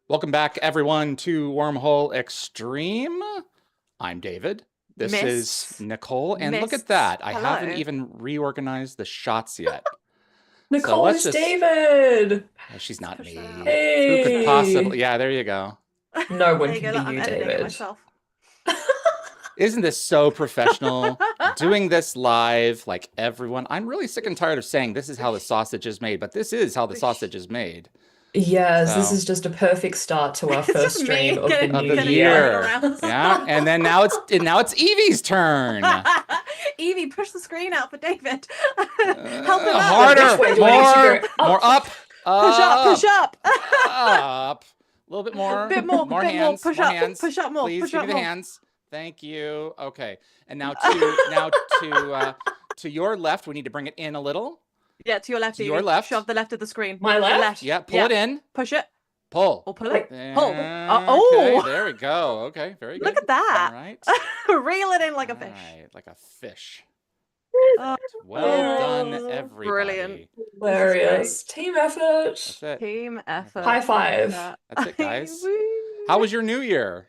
Welcome back, everyone, to Wormhole Extreme. I'm David. This is Nicole, and look at that. I haven't even reorganized the shots yet. Nicole is David. Oh, she's not me. Hey. Who could possibly? Yeah, there you go. No one can be I'm you, editing David. it myself. Isn't this so professional? Doing this live, like everyone. I'm really sick and tired of saying this is how the sausage is made, but this is how the sausage is made. Yes, this is just a perfect start to our first stream of the new year. Yeah, and then now it's Yvie's turn. Yvie, push the screen out for David. Help him out. Harder, more up. Push up. Up. A little bit more. More hands. Push more up. hands. Push up more. Please push give up me the more. hands. Thank you. Okay, and now to your left. We need to bring it in a little. Yeah, to your left. To your left. Shove the left of the screen. My left? Yeah, pull it in. Push it. Pull. Or pull it. Pull. Oh. Okay, there we go. Okay, very good. Look at that. All right. Reel it in like a fish. Right, like a fish. Oh, well done, everybody. Brilliant. Hilarious. Team effort. That's it. Team effort. High five. That's it, guys. How was your new year?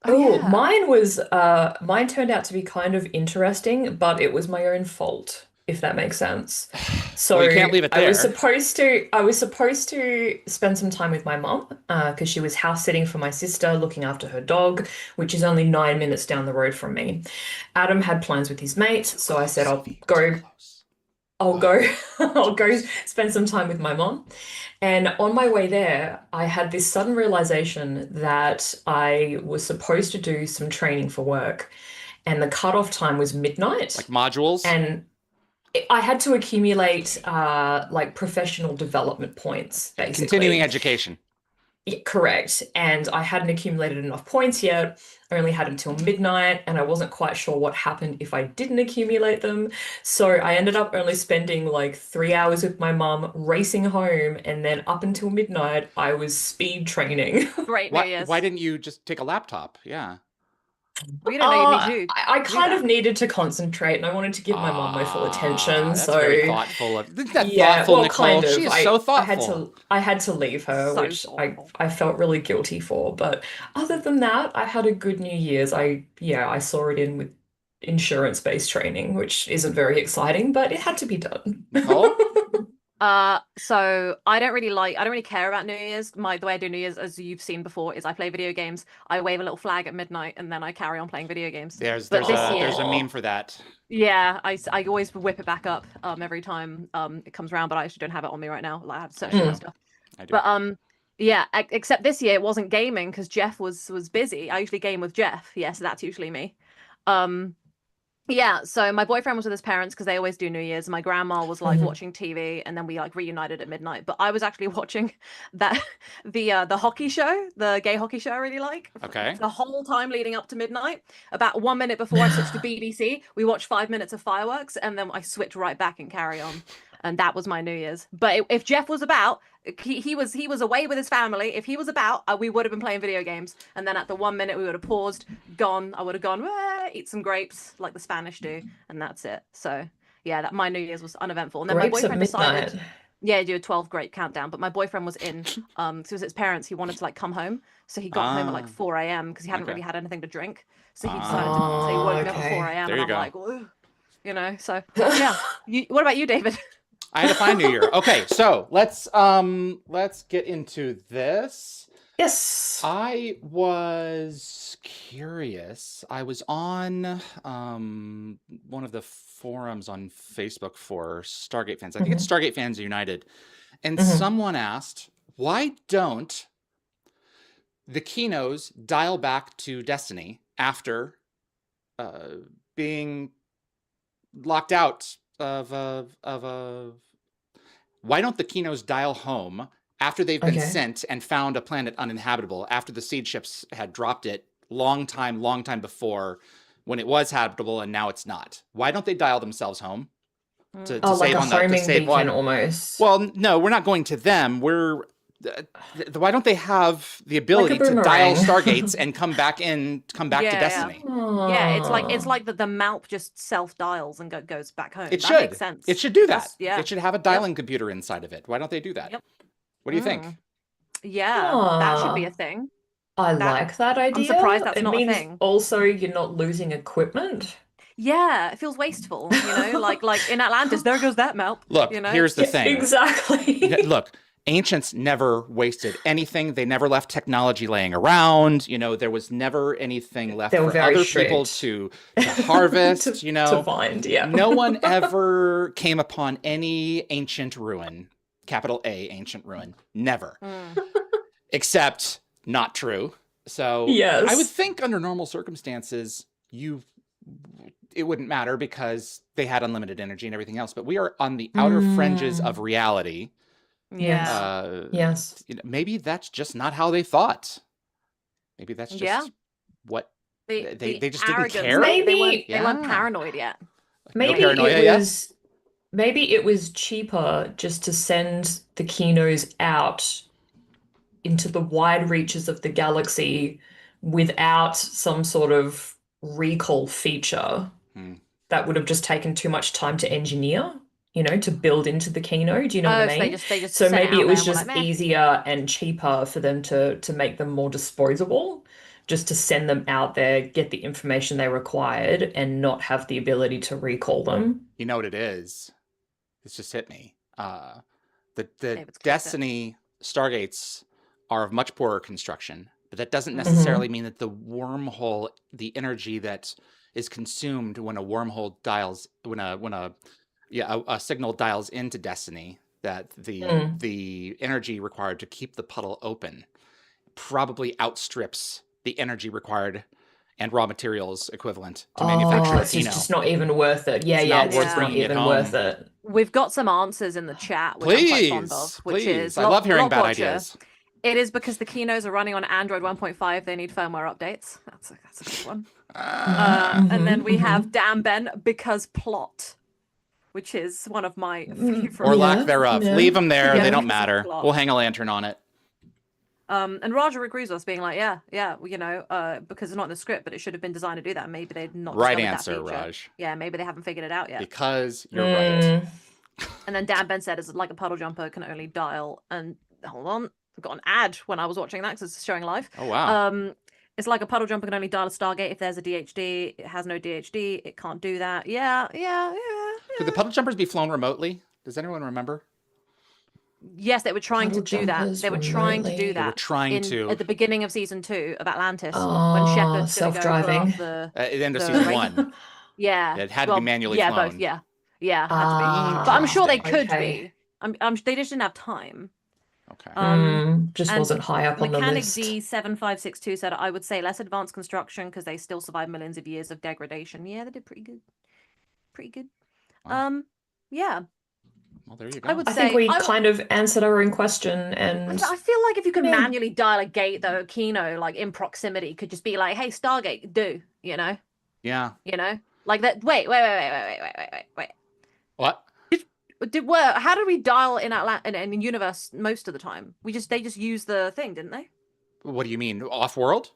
Oh, mine turned out to be kind of interesting, but it was my own fault, if that makes sense. So well, you can't leave it there. I was supposed to spend some time with my mum, because she was house sitting for my sister, looking after her dog, which is only 9 minutes down the road from me. Adam had plans with his mate, so I said I'll go spend some time with my mom. And on my way there, I had this sudden realization that I was supposed to do some training for work, and the cutoff time was midnight. Like modules? And I had to accumulate like professional development points, basically. Continuing education. Yeah, correct. And I hadn't accumulated enough points yet. I only had until midnight, and I wasn't quite sure what happened if I didn't accumulate them. So I ended up only spending like 3 hours with my mum, racing home, and then up until midnight, I was speed training. Great. Why didn't you just take a laptop? Yeah. We don't know you need to. I kind of needed to concentrate, and I wanted to give my mom my full attention. That's so very thoughtful. Isn't that thoughtful, Nicole? Kind of. She is so thoughtful. I had to leave her, which I felt really guilty for. But other than that, I had a good New Year's. I saw it in with insurance-based training, which isn't very exciting, but it had to be done. Nicole? So I don't really care about New Year's. The way I do New Year's, as you've seen before, is I play video games. I wave a little flag at midnight, and then I carry on playing video games. There's a meme for that. Yeah, I always whip it back up every time it comes around, but I actually don't have it on me right now. Like, I have to search for my stuff. I do. But yeah, except this year it wasn't gaming because Jeff was busy. I usually game with Jeff. Yeah, so that's usually me. Yeah, so my boyfriend was with his parents because they always do New Year's. My grandma was like watching TV, and then we like reunited at midnight. But I was actually watching the hockey show, the gay hockey show I really like. Okay. The whole time leading up to midnight. About 1 minute before I switched to BBC, we watched 5 minutes of fireworks, and then I switched right back and carry on. And that was my New Year's. But if Jeff was about, he was away with his family. If he was about, we would have been playing video games. And then at the 1 minute, we would have paused, gone. I would have gone, eat some grapes like the Spanish do, and that's it. So yeah, my New Year's was uneventful. And then Grapes my boyfriend decided, do a 12 grape countdown. But my boyfriend was in, because it was his parents. He wanted to like come home, so he got home at like 4 a.m. because he hadn't really had anything to drink. So he decided to come. So he woke me up at 4 a.m. and I'm like, whoa, So yeah. What about you, David? I had a fine New Year. Okay, so let's get into this. Yes. I was curious. I was on one of the forums on Facebook for Stargate fans. I think it's Stargate Fans United. And someone asked, why don't the Kinos dial back to Destiny after being locked out of why don't the Kinos dial home after they've been sent and found a planet uninhabitable after the seed ships had dropped it long time before when it was habitable and now it's not? Why don't they dial themselves home to save on the save one almost? Well, no, we're not going to them. Why don't they have the ability to dial Stargates and come back to Destiny? Yeah, it's like the MALP just self-dials and goes back home. That makes sense. It should do that. It should have a dialing computer inside of it. Why don't they do that? Yep. What do you think? Yeah, that should be a Ah, thing. I That like that I'm idea. surprised that's It not a means thing. also you're not losing equipment. Yeah, it feels wasteful, like in Atlantis, there goes that map, Look, here's the Yeah, thing. exactly. Look, ancients never wasted anything. They never left technology laying around. There was never anything left They were for very other people strict to harvest. to find, yeah. No one ever came upon any ancient ruin, capital A, ancient ruin. Never. Mm. Except not true. So I would Yes. think under normal circumstances, it wouldn't matter because they had unlimited energy and everything else. But we are on the outer fringes of reality. Yes. Yeah. Yes. Maybe that's just not how they thought. Maybe that's Yeah. just what The they just didn't arrogance, care. Maybe they weren't Yeah. paranoid yet. No maybe paranoia it yet? was maybe it was cheaper just to send the Kinos out into the wide reaches of the galaxy without some sort of recall feature Hmm. that would have just taken too much time to engineer, to build into the Kino. Do you know what I Oh, so they mean? just So sent it maybe out it there was and were just like, meh. easier and cheaper for them to make them more disposable, just to send them out there, get the information they required, and not have the ability to recall them. You know what it is? It's just hit me. The David's kicked it. Destiny Stargates are of much poorer construction, but that doesn't Mhm. necessarily mean that the wormhole, the energy that is consumed when a wormhole dials, when a signal dials into Destiny, that the energy required to keep the puddle open probably outstrips the energy required and raw materials equivalent to manufacture Oh, a it's Kino. just not even worth it. Yeah, It's yeah, not it's worth just not bringing it even home. worth it. We've got some answers in the chat, which I'm quite fond of, which is I love hearing bad Watcher. ideas. It is because the Kinos are running on Android 1.5. They need firmware updates. That's a good one. And then we have Dan Ben because plot, which is one of my favorite. Or lack thereof. yeah. Leave them there. Yeah, They don't because of matter. plot. We'll hang a lantern on it. And Roger agrees with us, being like, yeah, because it's not in the script, but it should have been designed to do that. Maybe they've not Right discovered answer, that feature. Raj. Yeah, maybe they haven't figured it out yet. Because you're right. And then Dan Ben said, "Is like a puddle jumper can only dial." And hold on, I got an ad when I was watching that because it's showing live. Oh, wow. It's like a puddle jumper can only dial a Stargate if there's a DHD. It has no DHD. It can't do that. Yeah. Could the puddle jumpers be flown remotely? Does anyone remember? Yes, they were trying to Puddle do that. jumpers They were trying to remotely. do They were that trying to. at the beginning of season 2 of Atlantis when Oh, Shepard's going to go pull self-driving. off the At the end of the season race. 1. Yeah. It had to be manually yeah, flown. both. Yeah, had to be. But I'm sure they could Okay. be. They just didn't have time. Okay. Just and wasn't high up on the Mechanic list. D7562 said, I would say less advanced construction because they still survive millions of years of degradation. Yeah, they did pretty good. Pretty good. Wow. Yeah. Well, there you go. I would I say think we kind of answered our own question, and I feel like if you could Yeah. manually dial a gate, though, Kino, like in proximity, could just be like, "Hey, Stargate, do," Yeah. like that. Wait. What? How did we dial in in universe most of the time? They just use the thing, didn't they? What do you mean? Off-world?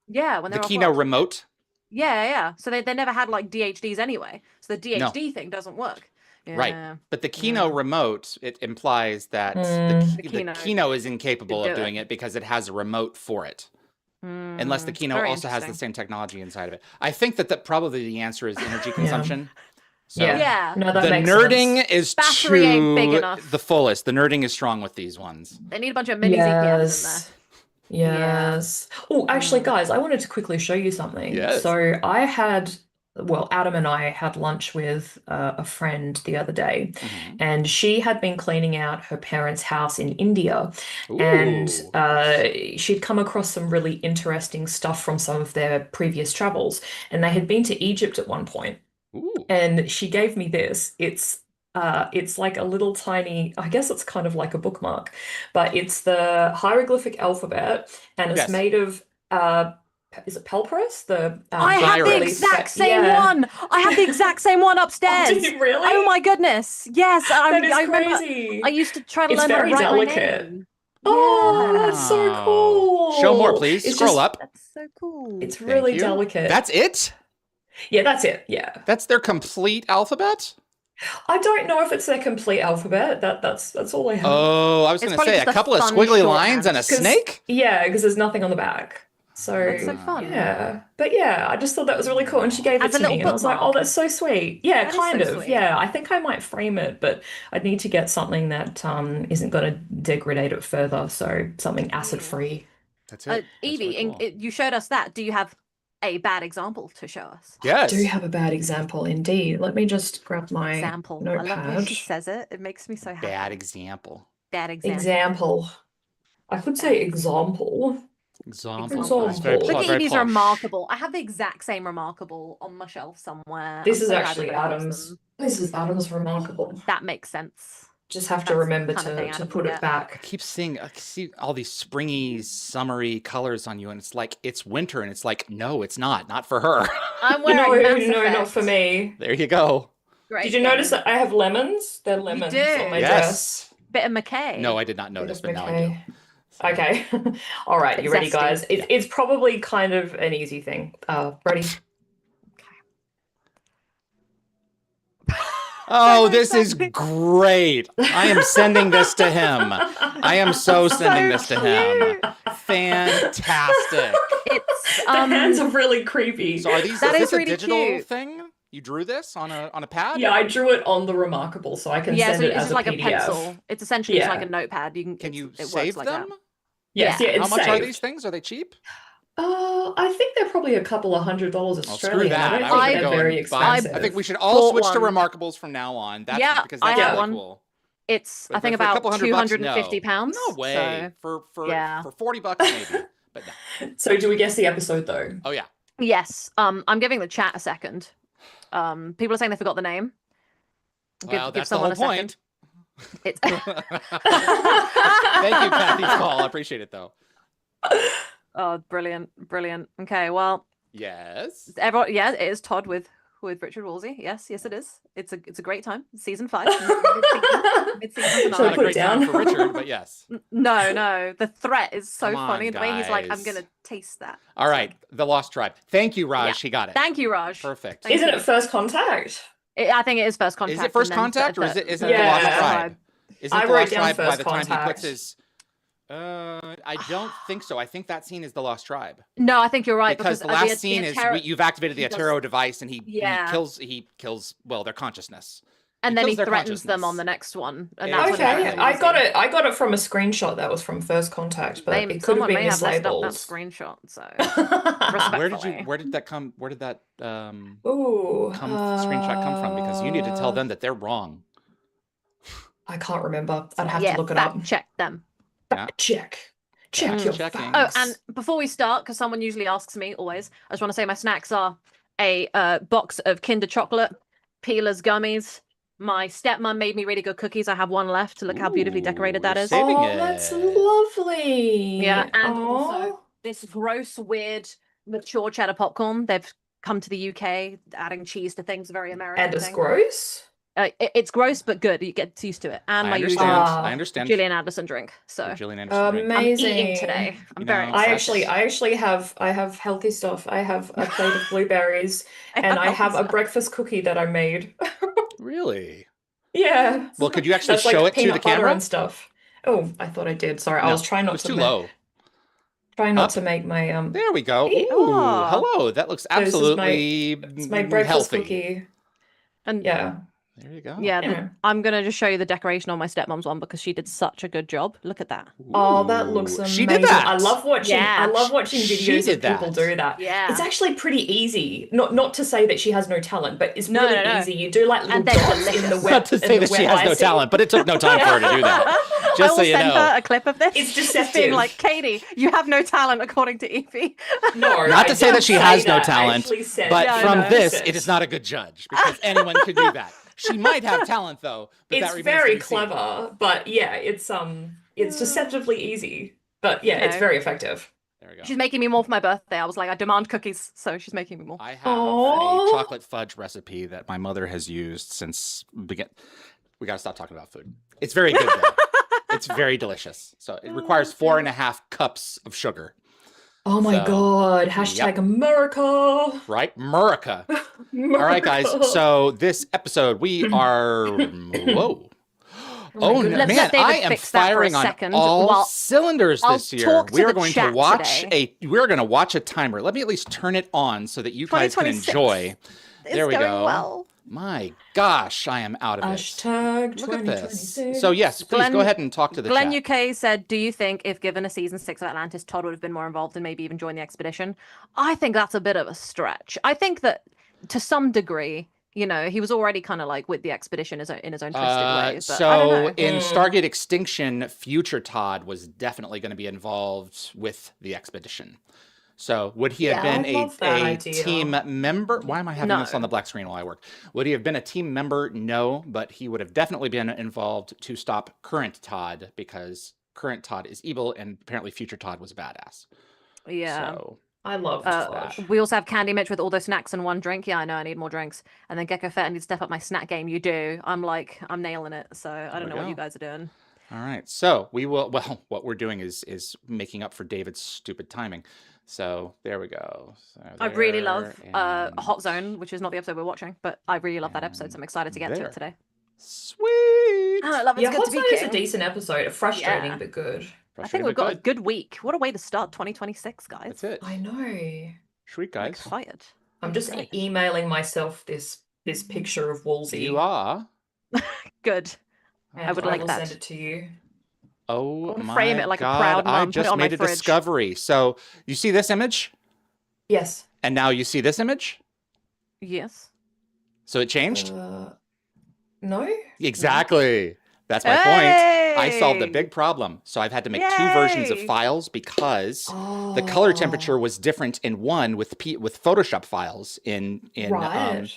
Yeah, when The they're Kino off-world. remote? Yeah. So they never had like DHDs anyway. So the DHD thing doesn't work. Yeah. Right. But the Kino remote, it implies that the Kino is incapable of doing it because it has a remote for it. Unless the Kino very also has the interesting. same technology inside of it. I think that probably the answer is energy consumption. So Yeah. No, that the makes nerding sense. is Battery ain't big to enough. the fullest. The nerding is strong with these ones. They need a bunch of mini ZPMs in there. Yes. Oh, actually, guys, I wanted to quickly show you something. Yes. So Adam and I had lunch with a friend the other day, and she had been cleaning out her parents' house in India, and she'd come across some really interesting stuff from some of their previous travels, and they had been to Egypt at one point. Ooh. And she gave me this. It's like a little tiny, I guess it's kind of like a bookmark, but it's the hieroglyphic alphabet, and it's Yes. made of is it Pelpris? I have the Virus. exact same one. I have the exact same one upstairs. Did you really? Oh my goodness! Yes, That is I remember. crazy. I used to try to It's learn how to very write delicate. my name. Oh, Yeah. that's so Wow. cool. Show more, please. It's Scroll just- up. That's so cool. It's Thank really you. delicate. That's it? Yeah, that's it. Yeah. That's their complete alphabet? I don't know if it's their complete alphabet. That's all I have. Oh, I was It's going to probably say a just a couple of fun squiggly lines and a Because snake? yeah, because there's nothing on the back. So That's so fun. yeah, but yeah, I just thought that was really cool, and she gave it As a to little me, and I was like, oh, bookmark. that's so sweet. Yeah, That is kind so of. sweet. Yeah, I think I might frame it, but I'd need to get something that isn't going to degrade it further. So something acid free. That's it. That's Evie, really cool. you showed us that. Do you have a bad example to show us? I do Yes. have a bad example indeed. Let me just grab my Example. I love the way notepad. she says it. It makes me so happy. Bad example. Bad example. Example. I could say example. Example. It's very, Example. Look at very Evie's posh. remarkable. I have the exact same remarkable on my shelf somewhere. This I'm is so glad actually everybody loves Adam's. them. This is Adam's remarkable. That makes sense. Just have to That's the remember kind of thing to Adam put would it get. I back. keep seeing, I see all these springy, summery colors on you, and it's like it's winter, and it's like, no, it's not for her. I'm No, wearing Mass no, not Effect. for me. There you go. Great Did you notice game. that I have lemons? They're lemons do. on my dress. Yes. Bit of McKay. No, I did not Bit notice, of but now I do. McKay. Okay. All right, Bit you ready, zesty. guys? It's probably kind of an easy thing. Ready? Oh, So this is excited. great. I am sending this to him. I am so sending this to him. Fantastic. It's The hands are really creepy. So are these That is is this a really digital cute. thing? You drew this on a pad? Yeah, I drew it on the Remarkable, so I can yeah, send so it it's as just a like PDF. a pencil. It's essentially just like Yeah. a notepad. You Can can you it save works like them? that. Yes, yeah, Yeah. it's How much are saved. these things? Are they cheap? I think they're probably a couple of $100 Well, Australian. screw that. I don't I think would they're go very and buy. expensive. I think we should all Bought switch to one. Remarkables from now on. That's Yeah, because I that's have really one. cool. It's But I think for a about couple $100, £250. No way. So For 40 bucks maybe. But no. So do we guess the episode though? Oh yeah. yes. I'm giving the chat a second. People are saying they forgot the name. Well, give that's the whole someone a second. point. It's Thank you, Kathy's call. I appreciate it though. oh, brilliant. Okay, well, Yes. everyone, yeah, it is Todd with Richard Woolsey. Yes, it is. It's a great time. Season 5. Mid-season Shall I Not a put it great time down? for Richard, but yes. No, the threat is so Come on, funny. The way he's like, I'm guys. gonna taste that. All right, the Lost Tribe. Thank you, Raj. Yeah. He got it. Thank you, Raj. Perfect. Thank Isn't you. it First Contact? I think it is First Contact. Is it First and then Contact or is it the Yeah. Lost Tribe? Isn't I the wrote Lost down Tribe by First the time he puts Contact. his? I don't think so. I think that scene is the Lost Tribe No, I think you're right because the the last scene is you've activated the he does- Atero device and he Yeah. kills well their consciousness. and then he kills their threatens them on consciousness. the next one. And Yeah. that's when Okay, it's Exactly. I got it from a screenshot that was from First Contact, but it could have someone been may have messed up that mislabeled. screenshot. So Where did Respectfully. that come? Where did that Ooh, screenshot come from? Because you need to tell them that they're wrong. I can't remember. I'd have yeah, to look it fact up. check them. Check Fact your checking. Oh, facts. and before we start, because someone usually asks me always, I just want to say my snacks are a box of Kinder chocolate, Peeler's gummies. My stepmom made me really good cookies. I have one left. Look how beautifully decorated that you're is. saving Oh, that's it. lovely. Yeah, and Aw. also this gross, weird, mature cheddar popcorn. They've come to the UK, adding cheese to things, very American And it's thing. gross. It's gross, but good. You get used to it. And I my usual understand. Ah. I understand. Gillian Anderson drink. So Gillian Anderson. drink. I'm eating Amazing. today. I'm You very know, excited. I actually have healthy stuff. I have a plate of blueberries and I have a healthy breakfast cookie that I made. Really? Yeah. Well, could you actually That's like show it to the peanut butter camera? and stuff. Oh, I thought I did. Sorry, I No, was trying it not was to too low. try not Up. to make my There we go. Ew. Ooh, Oh. hello. That looks this is my- absolutely it's my breakfast healthy. cookie. And Yeah. There you go. yeah, Yeah. I'm gonna just show you the decoration on my stepmom's one because she did such a good job. Look at that. Oh, that looks Ooh, amazing. She did that. I love watching Yeah. I love watching She videos did of people that. do that. Yeah. It's actually pretty easy. Not to say that she has no talent, but it's No, really no, no. easy. You do like little And they're dots in the delicious. wet Not to in say the that she wet has no icing. talent, but it took no time for her to do that. Just I so will you send know. her a clip of this. It's Just deceptive. being like, Katie, you have no talent according to Evie. No, Not to I say that didn't she say has no that. I talent, actually said But Yeah, I from know. this, it is not a good judge because anyone could do that. She might have talent though, but that It's remains very to be seen. clever, but yeah, it's deceptively easy. But yeah, it's No. very effective. There we go. She's making me more for my birthday. I was like, I demand cookies, so she's making me more. I have Aw. a chocolate fudge recipe that my mother has used since begin. We gotta stop talking about food. It's very good though. It's very delicious. So it requires 4.5 cups of sugar. Oh my So, God. Hashtag America. Right? Murica. All right, guys. So this episode, we are. Whoa. Oh, goodness. Let's man, let David I am fix that for a firing on second all while cylinders I'll this year. talk to We are the going to chat watch today. we're going to watch a timer. Let me at least turn it on so that you guys can 2026 enjoy. There we going go. well. My gosh, I am out of Hashtag it. Look at this. 2026. So yes, please Glenn- go ahead and talk to the Glenn chat. UK said, "Do you think if given a season 6 of Atlantis, Todd would have been more involved and maybe even joined the expedition?" I think that's a bit of a stretch. I think that to some degree, you know, he was already kind of like with the expedition in his own twisted ways. But I don't So know. in Stargate Extinction, future Todd was definitely going to be involved with the expedition. So would he have been I love that a idea. team member? Why am I having this No. on the black screen while I work? Would he have been a team member? No, but he would have definitely been involved to stop current Todd because current Todd is evil and apparently future Todd was a badass. Yeah. So I love Todd. We also have Candy Mitch with all those snacks and one drink. Yeah, I know I need more drinks. And then Gecko Fett, I need to step up my snack game. You do. I'm nailing it. So I don't know what you guys are doing. all right. So we will, well, what we're doing is making up for David's stupid timing. So there we go. So I really love and Hot Zone, which is not the episode we're watching, but I really love that episode, so I'm excited to get to there. it today. Sweet. I love it's Yeah, good Hot to be Zone is a king. decent episode. Frustrating, Yeah. but good. I think we've got a good week. What a way to start 2026, guys. That's it. I know. Sweet, I'm guys. excited. I'm just Great. emailing myself this picture of Woolsey. You are. Good. And I would like will that. send it to you. Oh wanna my frame it like a God, proud I mum, put it just on my made a fridge. discovery. So you see this image? Yes. And now you see this image? Yes. So it changed? No? Exactly. That's my point. I solved a Hey! big problem. So I've had to make two versions of Yay! files because the color temperature was different in one with Photoshop files in Right.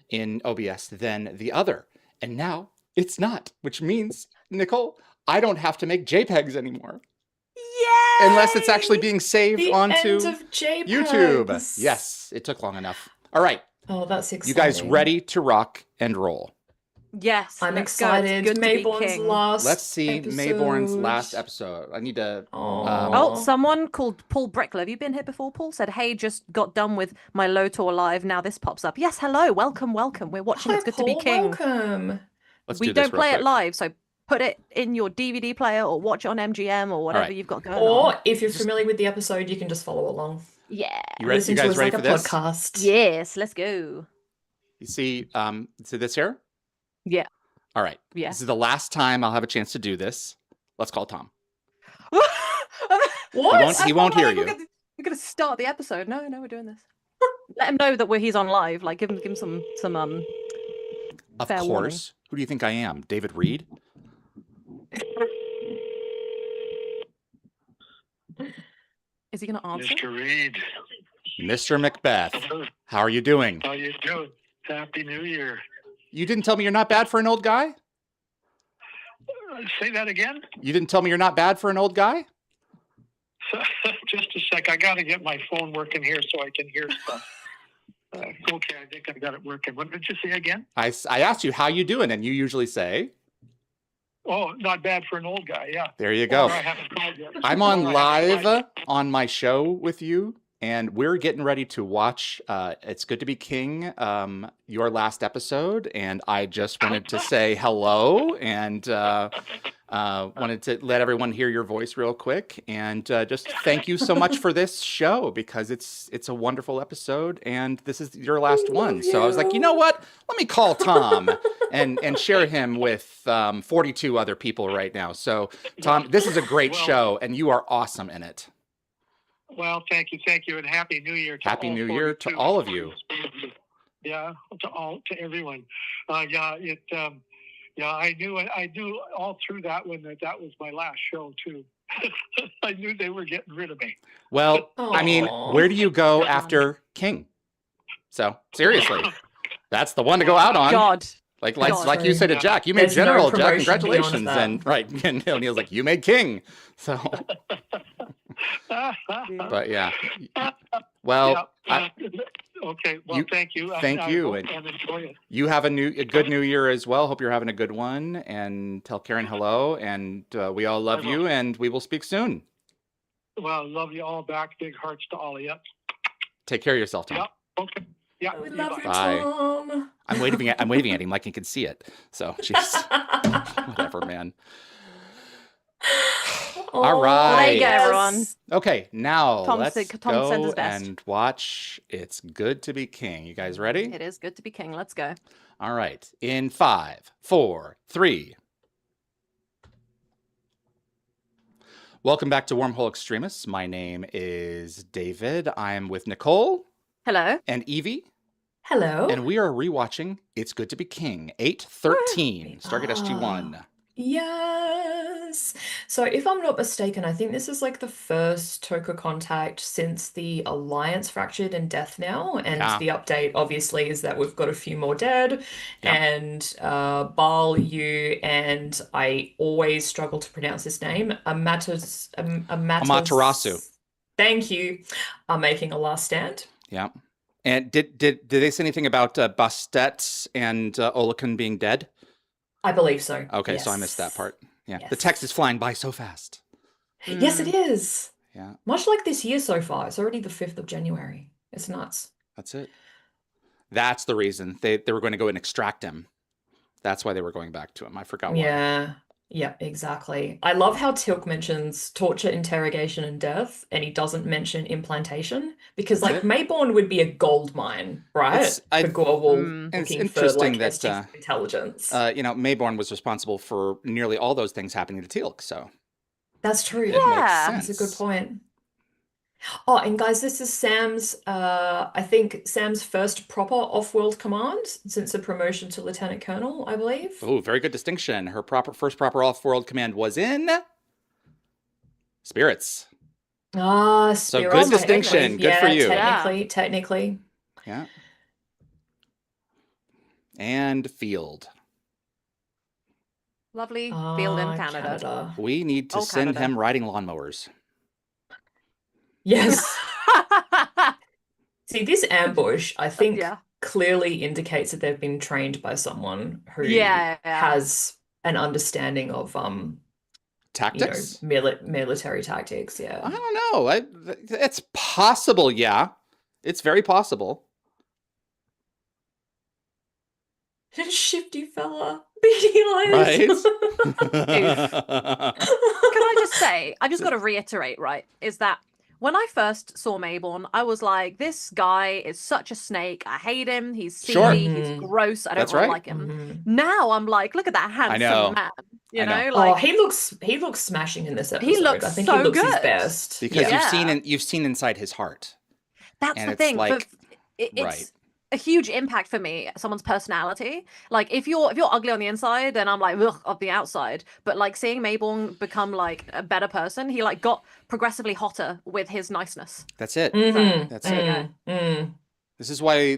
in OBS than the other. And now it's not, which means, Nicole, I don't have to make JPEGs anymore. Yeah. Unless it's actually being saved The onto end of JPEGs. YouTube. Yes, it took long enough. All right. Oh, that's exciting. You guys ready to rock and roll? Yes. I'm let's go. It's excited. good to be Mayborn's king. last Let's see Mayborn's last episode. I need to. Oh, someone called Paul Brickler. Have you been here before, Paul? Said, "Hey, just got done with my Lotor live. Now this pops up." Yes, hello, welcome. We're watching. Hi, It's good to be Paul, king. Welcome. Let's We do this don't real play it quick. live, so put it in your DVD player or watch it on MGM or whatever right. you've got going Or on. if you're familiar with the episode, you can just follow along. Yeah. You ready? Listen You to guys us ready like for a this? podcast. Yes, let's go. You see this here? Yeah. All right. Yeah. This is the last time I'll have a chance to do this. Let's call Tom. What? He won't hear you. We're gonna start the episode. No, we're doing this. Let him know that he's on live. Like, give him some Of fair course. warning. Who do you think I am? David Reed? Is he gonna answer? Mr. Reed, Mr. Macbeth. How are you doing? how you doing? Happy New Year. You didn't tell me you're not bad for an old guy? Say that again? You didn't tell me you're not bad for an old guy? Just a sec. I got to get my phone working here so I can hear stuff. Okay, I think I got it working. What did you say again? I asked you how you doing, and you usually say, Oh, not bad for an old guy. Yeah. there you Or go. I haven't called yet. I'm on Or I haven't called live on my show with you, and we're getting ready to watch It's Good to Be King, your last episode, and I just wanted to say hello and wanted to let everyone hear your voice real quick, and just thank you so much for this show, because it's a wonderful episode, and this is your last one. So I was like, you know what? Let me call Tom and share him with 42 other people right now. So Tom, this is a great Well- show, and you are awesome in it. Well, thank you, and Happy New Year to Happy all New Year to 42. all of you. Yeah, to everyone. I knew all through that one that was my last show too. I knew they were getting rid of me. Well, I mean, Aw. where do you go after King? So seriously, that's the one to go out on. God. Like God. you said to Jack, you made There's no General, Jack. promotion beyond Congratulations. that. And right, and O'Neill's like, you made King. So, but yeah. Well, okay. Well, thank you. thank you, I hope and- and enjoy it. you have a good New Year as well. Hope you're having a good one. And tell Karen hello. And we all love I will. you. And we will speak soon. Well, love you all back. Big hearts to all of you. Take care of yourself, Tom. Yep. Okay. Yeah, We you love bye. you, Bye. Tom. I'm waving at him like he can see it. So, jeez. Whatever, man. All Well, there you go, right. everyone. Okay, now Tom let's sent go his best. and watch It's Good to Be King. You guys ready? It is good to be king. Let's go. All right. In 5, 4, 3. Welcome back to Wormhole Extremists. My name is David. I am with Nicole Hello. and Yvie, Hello. and we are rewatching It's Good to Be King, 813, Stargate SG-1. Yes. So if I'm not mistaken, I think this is like the first Toka contact since the Alliance fractured in Death Now. And Yeah. the update obviously is that we've got a few more dead. Yep. And Baal, you, and I always struggle to pronounce his name, Amaterasu. Thank you, are making a last stand. Yeah. And did they say anything about Bastet and Olakan being dead? I believe so. Okay, so I missed that Yes. part. Yeah. The Yes. text is flying by so fast. Yes, it is. Yeah, Much like this year so far. It's already the 5th of January. It's nuts. that's it. That's the reason they were going to go and extract him. That's why they were going back to him. I forgot why. Yeah, exactly. I love how Tilk mentions torture, interrogation, and death, and he doesn't mention implantation because, That's like, it. Mayborn would be a gold mine, right? For Gorwal It's looking for interesting like that, SG intelligence. Mayborn was responsible for nearly all those things happening to Teal'c, so That's true. it Yeah. makes That's a good sense. point. Oh, and guys, this is Sam's, I think Sam's first proper off-world command since the promotion to Lieutenant Colonel, I believe. Oh, very good distinction. Her first proper off-world command was in Spirits. Ah, So Spirits, good distinction. technically. Good for Yeah, you. technically. Yeah. And Field. Lovely field in Ah, Canada. We need to Oh, send Canada. him riding lawnmowers. Yes. See, this ambush, I think, Yeah. clearly indicates that they've been trained by someone who Yeah. has an understanding of, Tactics? military tactics. I Yeah. don't know. It's possible, yeah. It's very possible. Shifty fella. Beady eyes. Right? Can I just say, I just got to reiterate, right, is that when I first saw Mayborn, I was like, this guy is such a snake. I hate him. He's Sure. seedy. He's gross. I don't That's really right. like him. Now I'm like, look at that handsome know. man. You I know. know, Oh, like he looks smashing in this episode. he looks I think so he looks his good. best. Because Yeah. you've seen inside his heart. That's And the it's thing. like- It's right. a huge impact for me, someone's personality. Like if you're ugly on the inside, then I'm like, ugh, on the outside. But like seeing Mayborn become like a better person, he like got progressively hotter with his niceness. That's it. Mhm. That's There you it. go. Mm. This is why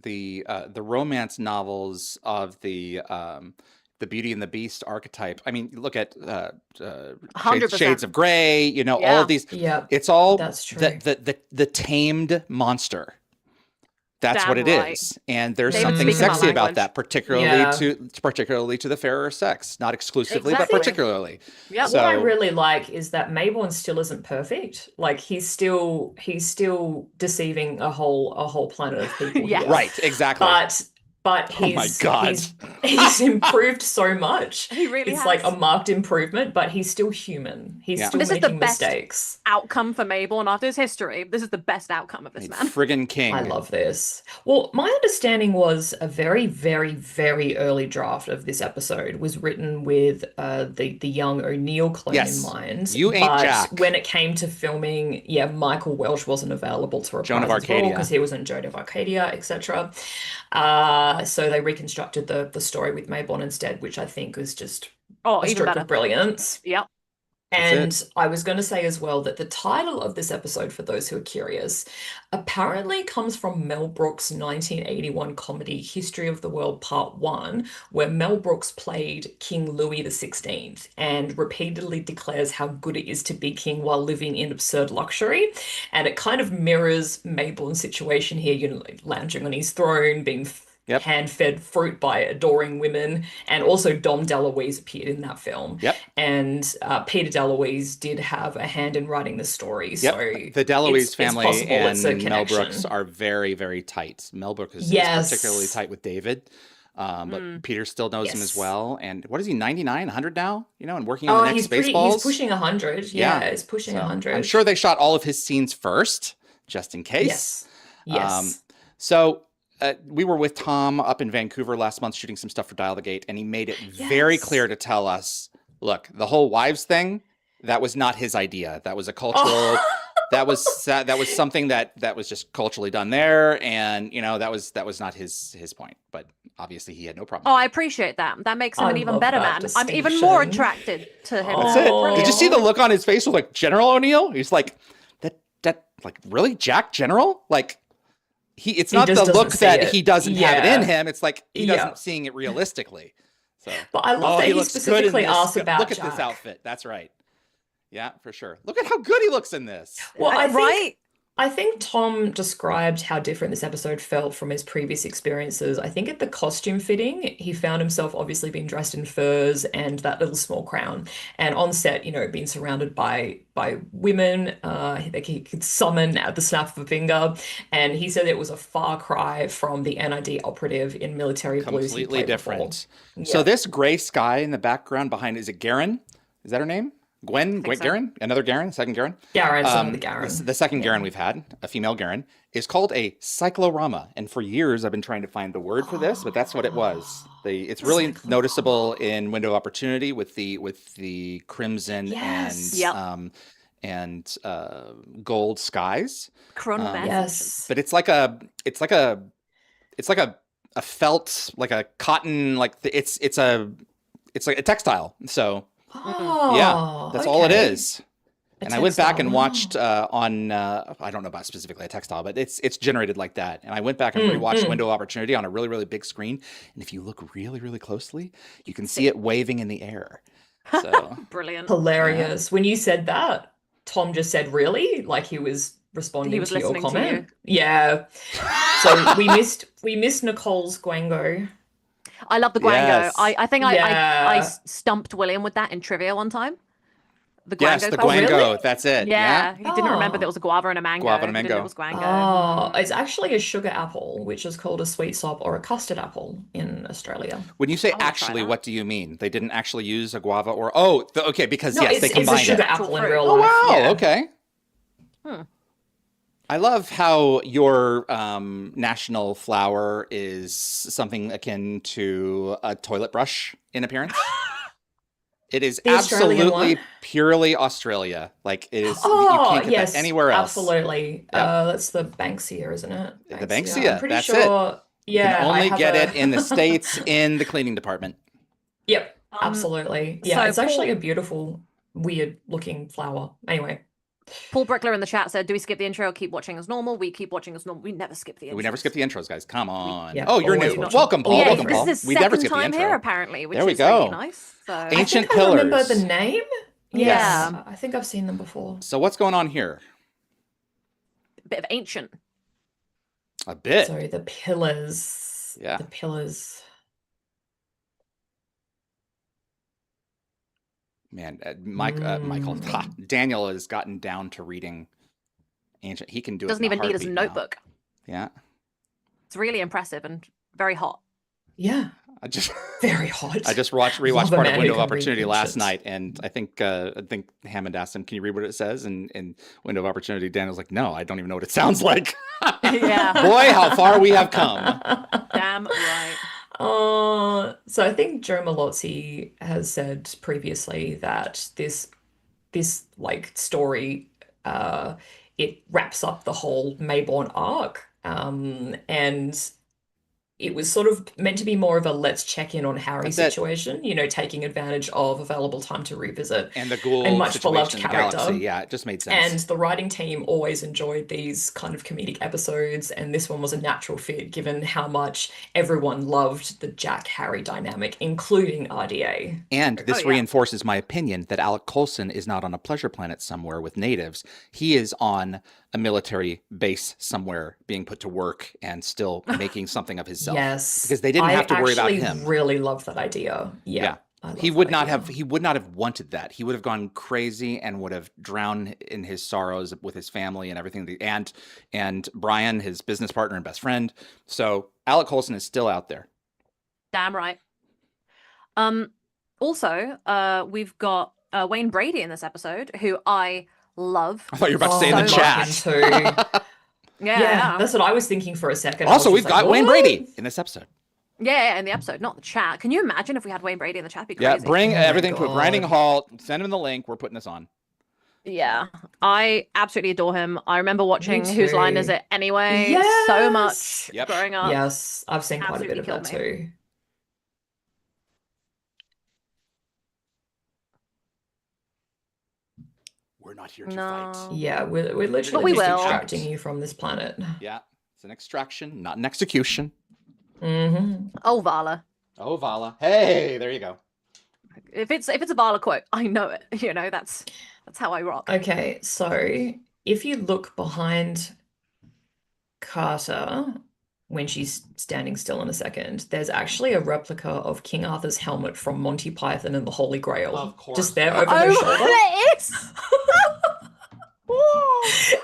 the romance novels of the Beauty and the Beast archetype. I mean, look at 100%. Shades of Grey. All Yeah. of these. Yep. It's all That's true. the tamed monster. That's Damn what it right. is, and there's David's something speaking my sexy about language. that, particularly Yeah. to the fairer sex, not exclusively, but Exactly. particularly. Yep. So- What I really like is that Mayborn still isn't perfect. Like he's still deceiving a whole planet of people. Yes. here. Right, exactly. But Oh my God. he's improved so much. He really It's has. like a marked improvement, but he's still human. He's Yeah. still This is the making best mistakes. outcome for Mayborn after his history. This is the best outcome of this man. Friggin' king. I love this. Well, my understanding was a very, very, very early draft of this episode was written with the young O'Neill clone Yes. in mind. You ain't but Jack. when it came to filming, yeah, Michael Welch wasn't available to reprise Joan of as well Arcadia. because he was in Joan of Arcadia, etc. So they reconstructed the story with Mayborn instead, which I think was just Oh, a even stroke better. of brilliance. Yep. That's And I was going to say as well that the title of this episode, for those who are curious, apparently comes from Mel Brooks' 1981 comedy History of the World Part 1, where Mel Brooks played King Louis XVI and repeatedly declares how good it is to be king while living in absurd luxury. And it kind of mirrors Mayborn's situation here, like lounging on his throne, being Yep. hand-fed fruit by adoring women. And also Dom DeLuise appeared in that film. Yep. And Peter DeLuise did have a hand in writing the story. Yep. So The DeLuise it's family possible it's a and Mel Brooks connection. are very, very tight. Mel Brooks is Yes. particularly tight with David. But Peter still knows him as Yes. well. And what is he, 99, 100 now? You know, and working on the next he's Spaceballs? pushing 100. Yeah, he's pushing So 100. I'm sure they shot all of his scenes first, just in case. Yes. So we were with Tom up in Vancouver last month shooting some stuff for Dial the Gate, and he made it very clear to tell us, look, the whole wives thing, that was not his idea. That was a cultural... That was something that was just culturally done there, and you know that was not his point. But obviously he had no problem. Oh, I appreciate that. That makes him I an even love better that man. I'm even more distinction. attracted to him. That's it. Oh. Did you see the look on his face with like General O'Neill? He's like that like really Jack General? Like it's He not just the look doesn't see that it. he doesn't have it in Yeah. him. It's like he doesn't seeing it realistically. So But I love that he looks good in specifically this. asked about Look at Jack. this outfit. That's right. Yeah, for sure. Look at how good he looks in this. Well, Right? I think Tom described how different this episode felt from his previous experiences. I think at the costume fitting, he found himself obviously being dressed in furs and that little small crown. And on set, you know, being surrounded by women that he could summon at the snap of a finger. And he said it was a far cry from the NID operative in Military Blues he Completely played different. before. So Yeah. this gray sky in the background behind, is it Garen? Is that her name? Gwen think so. Garen? Another Garen? Second Garen? Garen's one of the Garen. The second Yeah. Garen we've had, a female Garen, is called a cyclorama. And for years I've been trying to find the word for this, but that's what it was. It's really Cyclorama. noticeable in Window of Opportunity with the crimson Yes. Yep. and gold skies. Chronomancer. Yes. But it's like a felt, like a cotton, like it's like a textile. So Oh, yeah, that's all it okay. is. A And I went back textile. and watched on I don't know about specifically a textile, but it's generated like that. And I went back and rewatched Window of Opportunity on a really, really big screen. And if you look really, really closely, you can see it waving in the air. So Brilliant. Hilarious. When you said that, Tom just said, really? Like he was responding He was to your listening to comment. Yeah. So we missed Nicole's Gwango. I love the Gwango. Yes. I think I Yeah. stumped William with that in trivia one time. The Gwango yes, the question. Gwango. really? That's it. Yeah, he didn't remember Oh. there was a guava and a mango. Guava and a He didn't know mango. it was Gwango. Oh, it's actually a sugar apple, which is called a sweet sop or a custard apple in Australia. When you say wanna try actually, that. what do you mean? They didn't actually use a guava or okay, because No, yes, they it's a combined sugar it. apple in Fruit. real Oh life. wow, Yeah. okay. Hmm. I love how your national flower is something akin to a toilet brush in appearance. It is The Australian absolutely one? purely Australia. Like it is, you Oh, can't get yes, that anywhere else. absolutely. Yeah. That's the Banksia, isn't it? The Banksia, I'm pretty that's it. sure. You Yeah, can I only have get a- it in the States in the cleaning department. Yep, absolutely. Yeah, so it's actually Paul- a beautiful, weird looking flower. Anyway, Paul Brickler in the chat said, "Do we skip the intro or keep watching as normal?" We keep watching as normal. We never skip the intro. We never skip the intros, guys. Come on. yeah, Oh, you're always new. watching. Welcome, Paul. Yeah, Welcome, this Paul. is his We never second skip the time intro. here apparently, which There we is really go. nice. So I Ancient think I remember Pillars. the name. Yeah. Yes, I think I've seen them before. So what's going on here? a bit of ancient. A bit. So the pillars. Yeah. The pillars. Man, Michael, Daniel has gotten down to reading ancient. He can do Doesn't it in a even need his heartbeat now. notebook. Yeah. It's really impressive and very hot. Yeah, I just very hot. rewatched Love a part man of who Window of can read Opportunity last ancient. night, and I think Hammond asked him, "Can you read what it says?" And in Window of Opportunity, Daniel's like, "No, I don't even know what it sounds like." Yeah. Boy, how far we have come. Damn right. So I think Joe Malozzi has said previously that this like story it wraps up the whole Mayborn arc. And it was sort of meant to be more of a let's check in on Harry That's it. situation, you know, taking advantage of available time to revisit. And the ghoul And much beloved situation in the character. galaxy. Yeah, it just made sense. And the writing team always enjoyed these kind of comedic episodes, and this one was a natural fit given how much everyone loved the Jack-Harry dynamic, including RDA. And this yeah. reinforces my opinion that Alec Coulson is not on a pleasure planet somewhere with natives. He is on a military base somewhere being put to work and still making something of himself. Yes. Because they didn't have to worry about him. I really love that idea. Yeah. He would not have wanted that. He would have gone crazy and would have drowned in his sorrows with his family and everything. And Brian, his business partner and best friend. So Alec Coulson is still out there. Damn right. Also, we've got Wayne Brady in this episode, who I love. I thought you were about to say in the chat. Too. Yeah, that's what I was thinking for a second. Also, we've got Wayne Brady in this episode. Yeah, in the episode, not the chat. Can you imagine if we had Wayne Brady in the chat? It'd be crazy. Yeah, bring everything to a grinding halt. Send him the link. We're putting this on. Yeah, I absolutely adore him. I remember watching Whose Line Is It Anyway so much growing up. Yes, I've seen quite a bit of that too. We're not here to fight. Yeah, we're literally just extracting you from this planet. Yeah, it's an extraction, not an execution. Mm-hmm. Oh, Vala. Oh, Vala. Hey, there you go. If it's a Vala quote, I know it. You know, that's how I rock. Okay, so if you look behind Carter when she's standing still in a second, there's actually a replica of King Arthur's helmet from Monty Python and the Holy Grail. Of course. Just there over her shoulder. There is!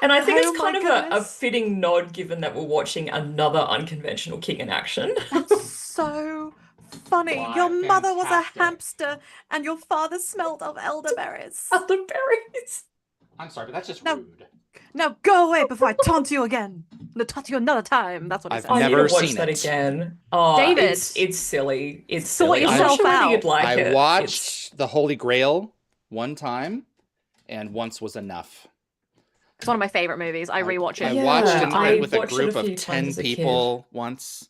And I think it's kind of a fitting nod given that we're watching another unconventional king in action. That's so funny. Your mother was a hamster and your father smelled of elderberries. Elderberries. I'm sorry, but that's just rude. Now go away before I taunt you again. I'll taunt you another time. That's what he said. I've never watch seen that it again. Oh, David, it's silly. It's sort silly. I'm yourself not sure whether out. you'd like I it. watched The Holy Grail one time, and once was enough. It's one of my favorite movies. I rewatch it. I watched it with a watched it group a of few 10 times as a kid. people once,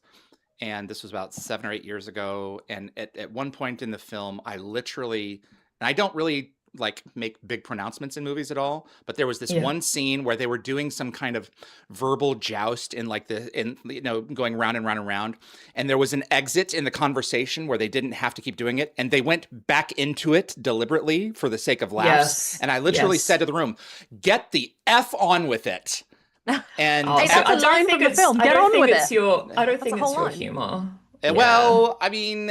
and this was about 7 or 8 years ago. And at one point in the film, I don't really like make big pronouncements in movies at all, but there was this one scene where they were doing some kind of verbal joust in going round and round and round, and there was an exit in the conversation where they didn't have to keep doing it, and they went back into it deliberately for the sake of laughs. And I literally said to the room, "Get the F on with it." And that's a line from the film. Get on with it. I don't think it's your humor. Well, I mean,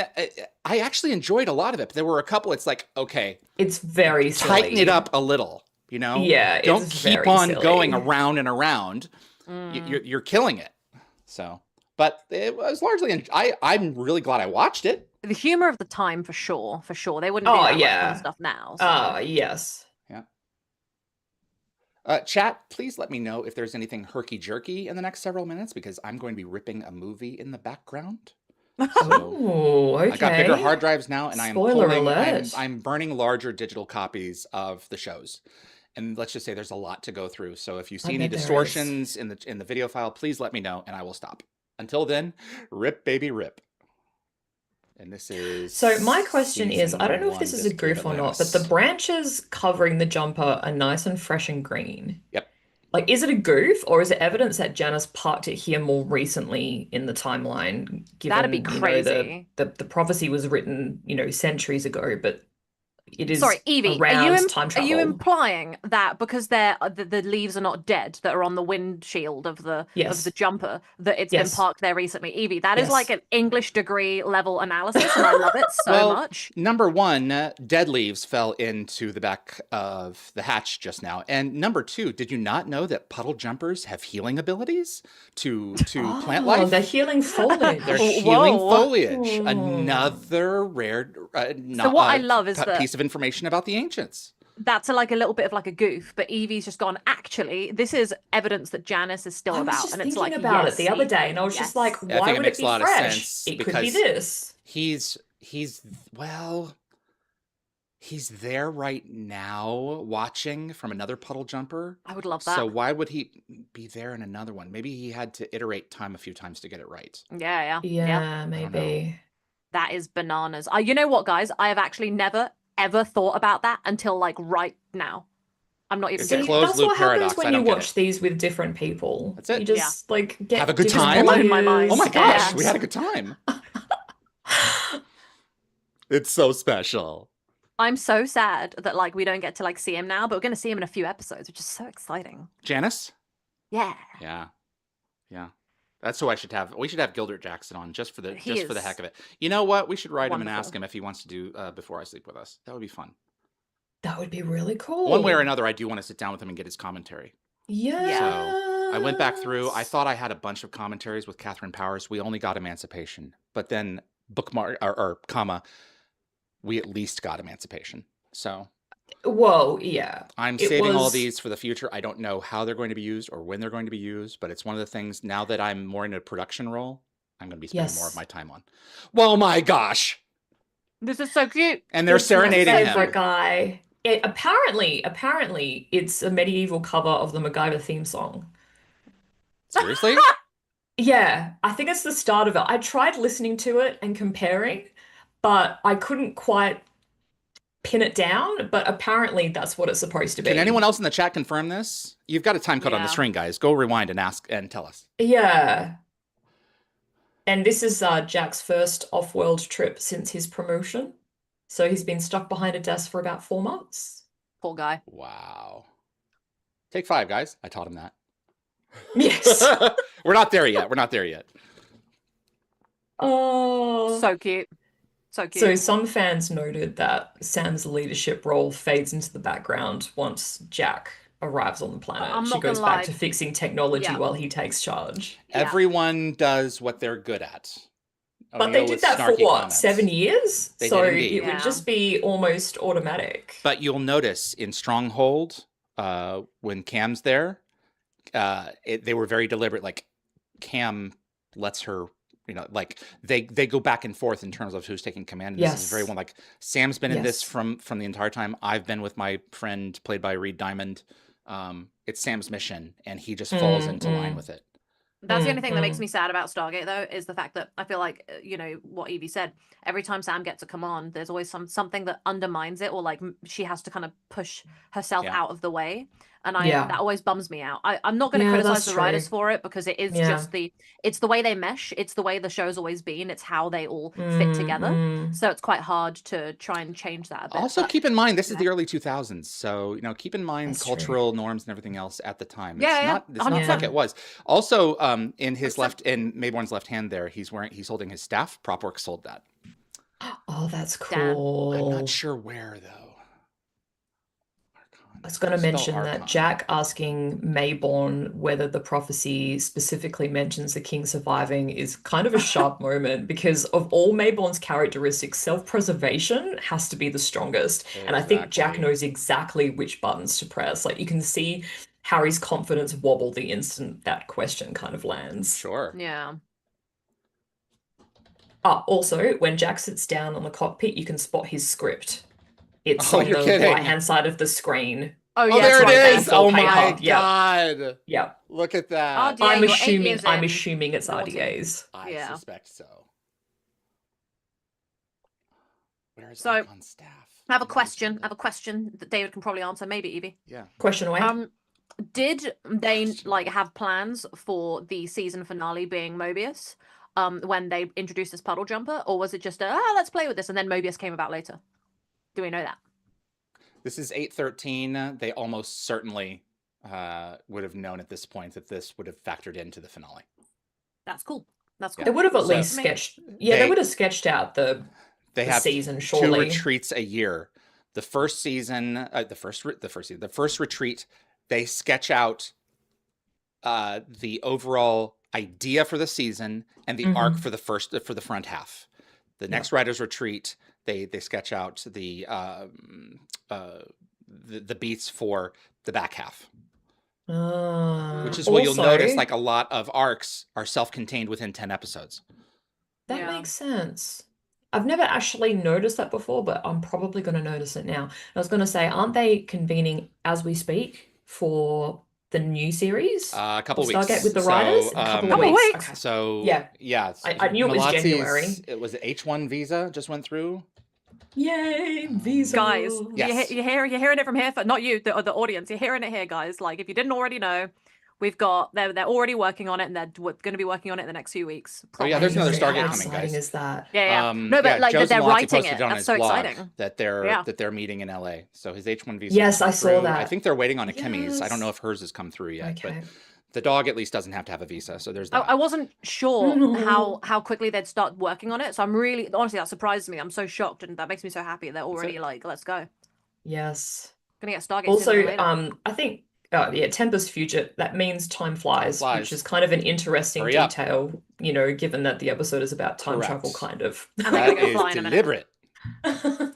I actually enjoyed a lot of it, but there were a couple. It's like, okay, it's very silly. Tighten it up a little, you know? Yeah, don't it's keep very on silly. going around and around. You're killing it. So, but it was largely. I'm really glad I watched it. The humor of the time, for sure. They wouldn't do that much kind of stuff now. So. Yes. Yeah. Chat, please let me know if there's anything herky-jerky in the next several minutes, because I'm going to be ripping a movie in the background. So okay. I got bigger hard drives now, and I'm burning larger digital copies of the shows. And let's just say there's a lot to go through. So if you see any distortions in the video file, please let me know, and I will stop. Until then, rip baby rip. And this is so my question is, I don't know if this is a goof or not, but the branches covering the jumper are nice and fresh and green. Yep. Like, is it a goof, or is it evidence that Janice parked it here more recently in the timeline? Given, that'd be crazy. The prophecy was written, centuries ago, but it is Yvie, around time travel. Are you implying that because the leaves are not dead that are on the windshield of the jumper, that it's been parked there recently? Yvie, that is like an English degree level analysis, and I love it so much. Number one, dead leaves fell into the back of the hatch just now. And number two, did you not know that puddle jumpers have healing abilities to plant life? They're healing foliage. They're healing foliage. Another rare so what I love is that piece of information about the ancients. That's a little bit of a goof, but Evie's just gone, actually, this is evidence that Janice is still about. And it's like, about it the other day, and I was just like, why would it be fresh? It could be this. He's there right now watching from another puddle jumper. I would love that. So why would he be there in another one? Maybe he had to iterate time a few times to get it right. Yeah, maybe. That is bananas. You know what, guys? I have actually never ever thought about that until right now. I'm not even kidding. That's what happens when you watch these with different people. That's it. You just get have a good time. Blow my mind. Oh my gosh, we had a good time. It's so special. I'm so sad that we don't get to see him now, but we're going to see him in a few episodes, which is so exciting. Janice? Yeah. Yeah. That's who I should have. We should have Gilbert Jackson on just for the He heck is of it. You know what? We should write him and wonderful. ask him if he wants to do Before I Sleep with us. That would be fun. That would be really cool. One way or another, I do want to sit down with him and get his commentary. Yeah. So I went back through. I thought I had a bunch of commentaries with Catherine Powers. We only got Emancipation, but then bookmark or comma, we at least got Emancipation. So Whoa, yeah. I'm saving all these for the future. I don't know how they're going to be used or when they're going to be used, but it's one of the things now that I'm more in a production role, I'm going to be spending more of my time on. Well, my gosh. This is so cute. And they're serenading him. Favorite guy. Apparently, it's a medieval cover of the MacGyver theme song. Seriously? Yeah, I think it's the start of it. I tried listening to it and comparing, but I couldn't quite pin it down. But apparently, that's what it's supposed to be. Can anyone else in the chat confirm this? You've got a time code on the Yeah. screen, guys. Go rewind and ask and tell us. Yeah. And this is Jack's first off-world trip since his promotion. So he's been stuck behind a desk for about 4 months. Poor guy. Wow. Take 5, guys. I taught him that. Yes. We're not there yet. We're not there yet. Oh. So cute. So cute. So some fans noted that Sam's leadership role fades into the background once Jack arrives on the planet. I'm She not gonna goes back lie. to fixing technology Yeah. while he takes charge. Yeah. Everyone does what they're good at. But they O'Neill did with that for snarky what, comments. 7 years? They So did indeed. it would Yeah. just be almost automatic. But you'll notice in Stronghold, when Cam's there, they were very deliberate. Like Cam lets her, like they go back and forth in terms of who's taking command. And This is very Yes. one. Like Sam's been in this Yes. from the entire time. I've been with my friend played by Reed Diamond. It's Sam's mission, and he just falls into line with it. That's the only thing that makes Mhm. me sad about Stargate, though, is the fact that I feel like, what Evie said, every time Sam gets a command, there's always something that undermines it, or like she has to kind of push herself Yeah. out of the way. And Yeah. that always bums me out. I'm not going to Yeah, criticize that's the writers true. for it, because it is Yeah. just it's the way they mesh. It's the way the show's always been. It's how they all fit together. Mhm. So it's quite hard to try and change that a bit. Also, but- keep in mind this is yeah. the early 2000s, so keep in mind That's true. cultural norms and everything else at the time. Yeah, It's yeah, not 100%. like it was. Also, in his Except- in Mayborn's left hand, there he's holding his staff. Propwork sold that. Oh, that's Damn. cool. I'm not sure where though. I was going to Spell mention that Archon. Jack asking Mayborn whether the prophecy specifically mentions the king surviving is kind of a sharp moment, because of all Mayborn's characteristics, self-preservation has to be the strongest. And I think Jack Exactly. knows exactly which buttons to press. Like you can see Harry's confidence wobble the instant that question kind of lands. Sure. Yeah. Also, when Jack sits down on the cockpit, you can spot his script. It's Oh, on you're the kidding. right-hand side of the screen. Oh, Oh, yeah. there right it there, is. full Oh my paper. Yeah. god. Yeah. Look at that. Oh, dear. I'm your 8 assuming years I'm in. assuming it's Naughty. RDA's. I Yeah. suspect so. Where is So, Archon's staff? I have a Where is question. it? I have a question that David can probably answer. Maybe Evie. Yeah. Question away. Did they have plans for the season finale being Mobius? When they introduced this puddle jumper, or was it just let's play with this, and then Mobius came about later? Do we know that? This is 813. They almost certainly would have known at this point that this would have factored into the finale. That's cool. That's cool. They would have at So- least sketched. Yeah, they They- would have sketched out the They have season, 2 surely. retreats a year. The first season, the first retreat, they sketch out the overall idea for the season and the arc for the front half. The next writers retreat, they sketch out the beats for the back half, which is what you'll notice. Also, Like a lot of arcs are self-contained within 10 episodes. that Yeah. makes sense. I've never actually noticed that before, but I'm probably going to notice it now. I was going to say, aren't they convening as we speak for the new series? A couple Of weeks. Stargate with the writers? In a couple of Couple weeks. weeks. Okay. So Yeah. so I knew it was Malatsi's- January. It was H1 visa just went through. Yay, visa. Guys, Yes. you're hearing it from here. Not you, the audience. You're hearing it here, guys. Like, if you didn't already know, they're already working on it, and they're going to be working on it in the next few weeks. Oh, yeah, there's another How Stargate coming, exciting guys. is that? Yeah. No, but like Joe they're Zamolazzi writing posted it. on That's his so blog exciting. that they're meeting in LA. So his H1 visa. Yes, went I saw through. that. I think they're waiting on a Kimmy's. I don't Yes. know if hers has come through yet, Okay. but The dog at least doesn't have to have a visa, so there's that. I wasn't sure how quickly they'd start working on it, so I'm really honestly that surprises me. I'm so shocked, and that makes me so happy. They're already like, let's go. Yes. Gonna get Stargate Also, sooner than later. I think Tempest Future, that means time flies, flies. which is kind of an interesting Hurry up. detail, you know, given that the episode is about time Correct. travel, kind of. And they're gonna That go is fly in a minute. deliberate. I was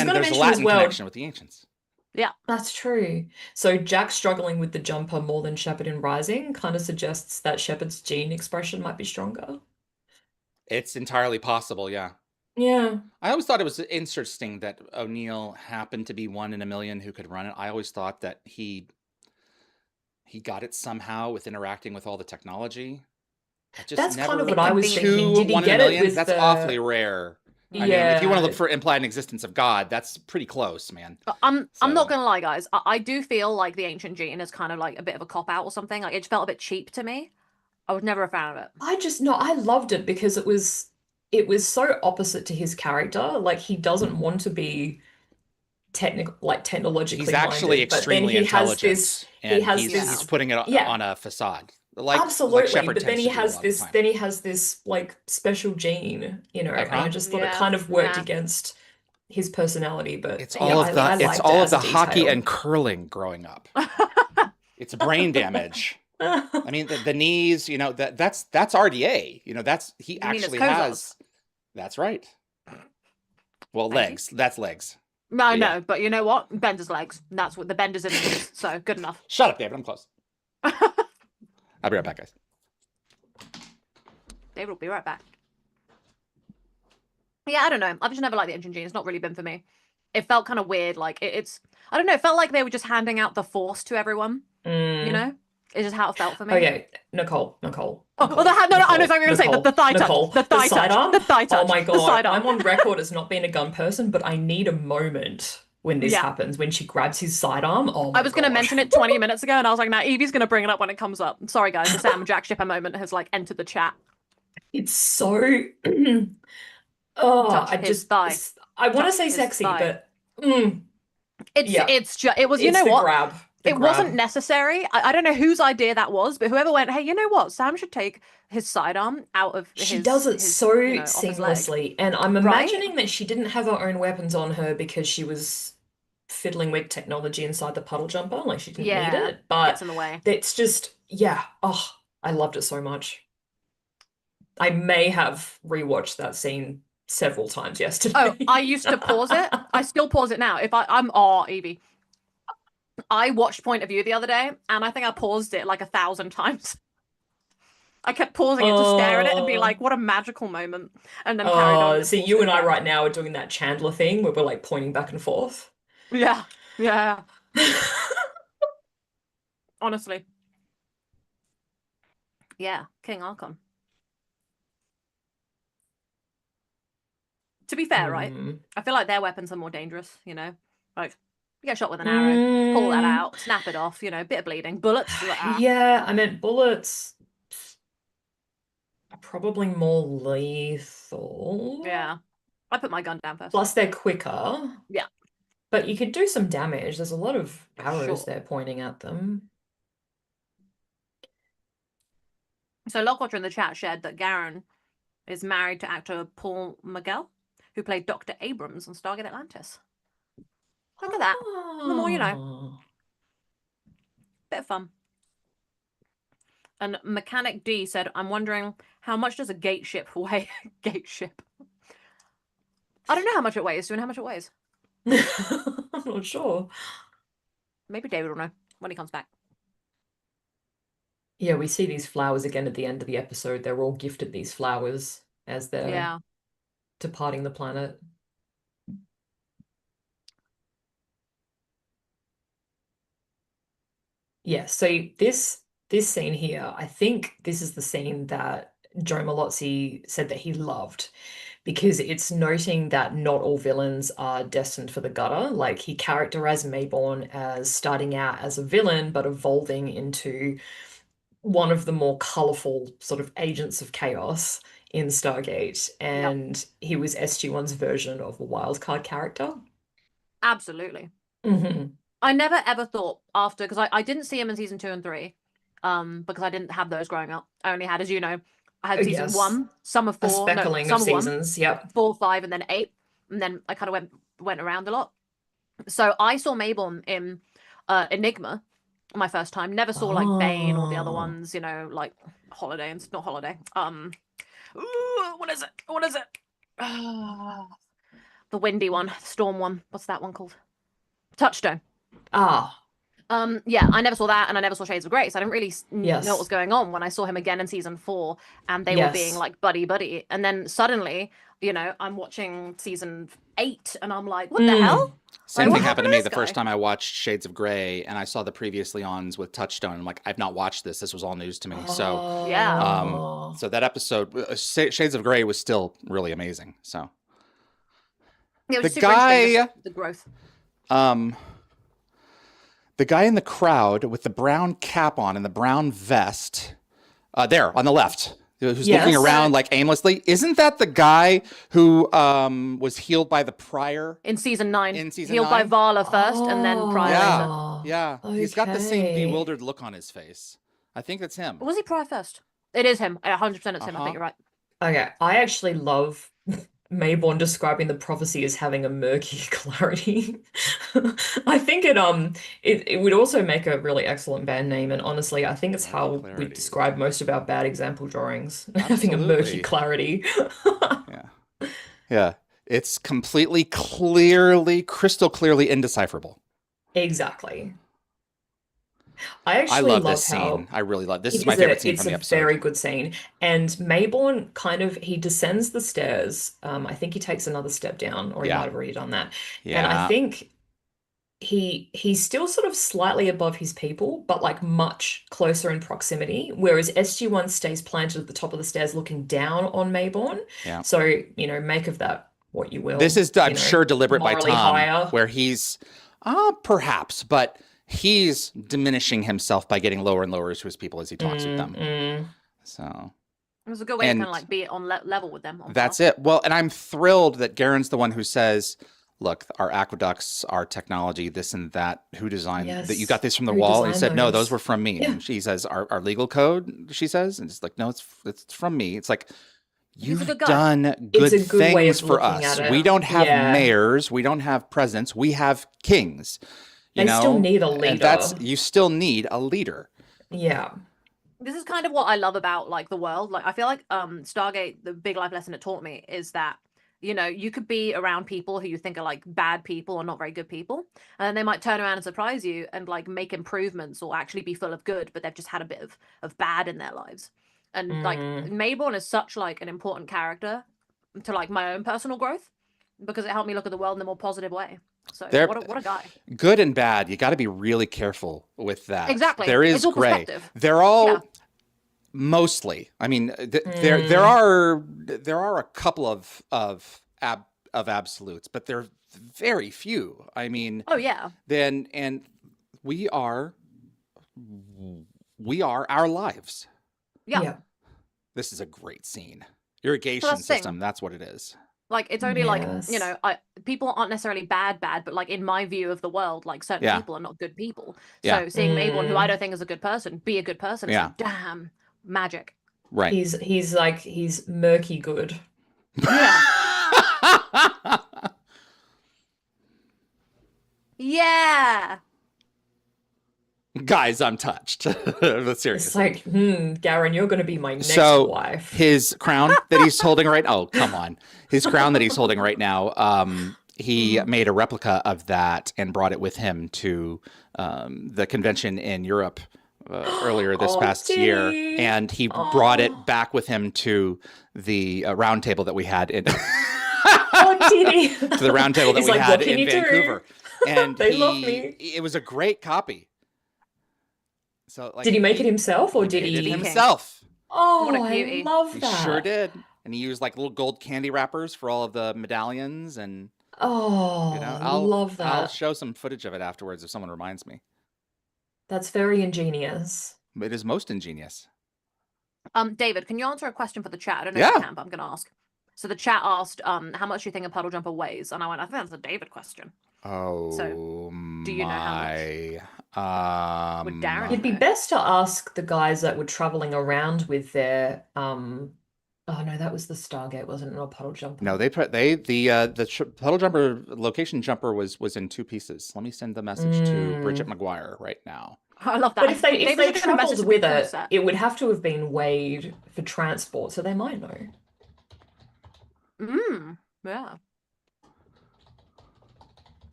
And gonna there's a mention as Latin well. connection with the ancients. That's true. So Jack struggling with the jumper more than Shepard in Rising kind of suggests that Shepard's gene expression might be stronger. It's entirely possible, yeah. Yeah. I always thought it was interesting that O'Neill happened to be 1 in a million who could run it. I always thought that he got it somehow with interacting with all the technology. That's kind of It what I can was be- thinking. Did he 1 in a get it million? with That's the... awfully rare. I mean, if you want to look Yeah. for implied existence of God, that's pretty close, man. I'm So- not gonna lie, guys. I do feel like the ancient gene is kind of like a bit of a cop out or something. Like it felt a bit cheap to me. I was never a fan of it. I loved it because it was so opposite to his character. Like he doesn't want to be technologically He's actually minded, but then extremely he has intelligent, this and has he's this- putting it Yeah. on a facade. Like absolutely, Shepard but then tends he to do a has lot of the this time. then he has this like special gene, you know, and I Uh-huh. just thought it Yeah, kind of worked yeah. against his personality, but It's yeah, all of I the liked it as a hockey detail. and curling growing up. It's brain damage. I mean, the knees, you know, that's RDA. You know, he You mean it's actually Kozov's? has. That's right. Well, Thank you. legs. That's legs. No, Yeah. no, but you know what? Bender's legs. That's what the Bender's in these, so good enough. Shut up, David. I'm close. I'll be right back, guys. David will be right back. Yeah, I don't know. I've just never liked the ancient gene. It's not really been for me. It felt kind of weird. Like it's, I don't know. It felt like they were just handing out the Force to everyone. Mm. You know, it's just how it felt for me. Oh yeah, Nicole. Oh, no, I know exactly what you're gonna say. The thigh touch. Nicole, The thigh touch. sidearm? The thigh touch. Oh my The sidearm. god, I'm on record as not being a gun person, but I need a moment when this Yeah. happens, when she grabs his sidearm. Oh my I was going to gosh. mention it 20 minutes ago, and I was like, "Nah, Evie's going to bring it up when it comes up." Sorry, guys. The Sam Jack shipper moment has like entered the chat. It's so. Oh, Touch I his just. thigh. I want to Touch say his sexy, thigh. but Yeah. It's just it was. You it's know the what? grab. The It grab. wasn't necessary. I don't know whose idea that was, but whoever went, "Hey, you know what? Sam should take his sidearm out of his." She does it his, so you know, off his leg." seamlessly, and I'm Right? imagining that she didn't have her own weapons on her because she was fiddling with technology inside the puddle jumper, like she didn't need Yeah, it. But Gets in the way. it's just, yeah. Oh, I loved it so much. I may have rewatched that scene several times yesterday. Oh, I used to pause it. I still pause it now. If I'm Evie. I watched Point of View the other day, and I think I paused it like 1,000 times. I kept pausing it to stare at it and be Oh. like, "What a magical moment!" And then carried on. Oh, and see, paused you it and I again. right now are doing that Chandler thing where we're like pointing back and forth. Yeah, yeah. Honestly, yeah. King Archon. To be fair, right? Mm. I feel like their weapons are more dangerous. You know, like you get shot with an arrow, pull that Mm. out, snap it off. You know, bit of bleeding, bullets. Yeah, I meant bullets are probably more lethal. Yeah. I put my gun down first. Plus, they're quicker. Yeah. But you could do some damage. There's a lot of arrows Sure. there pointing at them. So Lockwater in the chat shared that Garen is married to actor Paul Miguel, who played Dr. Abrams on Stargate Atlantis. Look at that. The more you know. Oh. Bit of fun. And Mechanic D said, "I'm wondering how much does a gate ship weigh?" Gate ship. I don't know how much it weighs. Do you know how much it weighs? I'm not sure. Maybe David will know when he comes back. Yeah, we see these flowers again at the end of the episode. They're all gifted these flowers as they're Yeah. departing the planet. Yeah, so this scene here, I think this is the scene that Joe Malozzi said that he loved because it's noting that not all villains are destined for the gutter. Like he characterized Mayborn as starting out as a villain, but evolving into one of the more colorful sort of agents of chaos in Stargate. And he was SG-1's version of a wildcard character. Absolutely. Mm-hmm. I never ever thought after, because I didn't see him in season 2 and 3. because I didn't have those growing up. I only had, as you know, I had season Yes. 1, some of A 4, no, speckling some of of 1, seasons. Yep. 4, 5, and then 8, and then I kind of went around a lot. So I saw Mayborn in Enigma my first time. Never saw like Bane or the other ones, you know, like Holiday and not Holiday. What is it? What is it? The windy one, Storm one. What's that one called? Touchstone. Ah. Yeah, I never saw that, and I never saw Shades of Grey, so I didn't really Yes. know what was going on when I saw him again in season 4, and they were being Yes. like buddy, and then suddenly, you know, I'm watching season 8, and I'm like, what the hell? Same Like, thing what happened to happened to me this the first guy? time I watched Shades of Grey, and I saw the previously ons with Touchstone. I'm like, I've not watched this. This was all news to me. So, Yeah. so that episode, Shades of Grey, was still really amazing. So, Yeah, it was the super interesting, guy, the growth. the guy in the crowd with the brown cap on and the brown vest, there on the left, who's looking around like aimlessly. Isn't that the guy who was healed by the prior in season 9? In season healed by 9? Vala first, and then Prior later. Yeah. He's got the same bewildered look on his face. I think that's him. Was he Prior first? It is him. 100% it's him. I think you're right. Okay, I actually love Mayborn describing the prophecy as having a murky clarity. I think it would also make a really excellent band name, and honestly, I think it's how we describe most of our bad example drawings, having a murky clarity. Yeah. It's completely, crystal clearly indecipherable. Exactly. I actually love this scene. I really love this. Is my favorite scene from the episode. It's a very good scene. And Mayborn he descends the stairs. I think he takes another step down, or he might have already done that. Yeah. And I think he's still sort of slightly above his people, but like much closer in proximity. Whereas SG-1 stays planted at the top of the stairs looking down on Mayborn. Yeah. So, you know, make of that what you will. This is, I'm sure, deliberate by Tom, higher. where he's, perhaps, but he's diminishing himself by getting lower and lower to his people as he talks with them. So it was a good way to kind of like be on level with them. That's it. Well, and I'm thrilled that Garen's the one who says, look, our aqueducts, our technology, this and that, who designed that? You got this from the wall? And he said, no, those were from me. And she says, our legal code, she says, and it's like, no, it's from me. It's like, you've done good things for us. We don't have mayors. We don't have presidents. We have kings. You know? Still need a leader. And you still need a leader. Yeah. This is kind of what I love about like the world. Like I feel like Stargate, the big life lesson it taught me is that, you know, you could be around people who you think are like bad people or not very good people, and then they might turn around and surprise you and like make improvements or actually be full of good, but they've just had a bit of bad in their lives. And like Mayborn is such like an important character to like my own personal growth, because it helped me look at the world in a more positive way. So what a guy. Good and bad. You got to be really careful with that. Exactly. There is gray. They're all mostly. I mean, there are a couple of absolutes, but they're very few. I mean, and we are our lives. Yeah. This is a great scene. Irrigation system. That's what it is. Like, it's only like, you know, people aren't necessarily bad, but like in my view of the world, like certain people are not good people. So seeing Mayborn, who I don't think is a good person, be a good person, is like, damn, magic. Right. He's murky good. Yeah. Yeah. Guys, I'm touched. Seriously. It's like, Garen, you're going to be my next wife. His crown that he's holding oh, come on. His crown that he's holding right now, he made a replica of that and brought it with him to the convention in Europe earlier this past year. And he brought it back with him to the round table that we had in... did he? To the round table that we had in Vancouver. And they love me. It was a great copy. So, like, did he make it himself, or did he made it himself? Oh, what a cutie. I love that. He sure did. And he used like little gold candy wrappers for all of the medallions, and you know, I love that. I'll show some footage of it afterwards if someone reminds me. That's very ingenious. It is most ingenious. David, can you answer a question for the chat? I don't know if you can, but I'm going to ask. So the chat asked, how much do you think a puddle jumper weighs? And I went, I think that's a David question. Oh, so, do you know how much? Darren It'd be best to ask the guys that were traveling around with their oh no, that was the Stargate, wasn't it? Not Puddle Jumper. No, the puddle jumper location jumper was in two pieces. Let me send the message to Bridget McGuire right now. I love that. But if they was gonna message traveled me with full it, set. it would have to have been weighed for transport, so they might know. Yeah.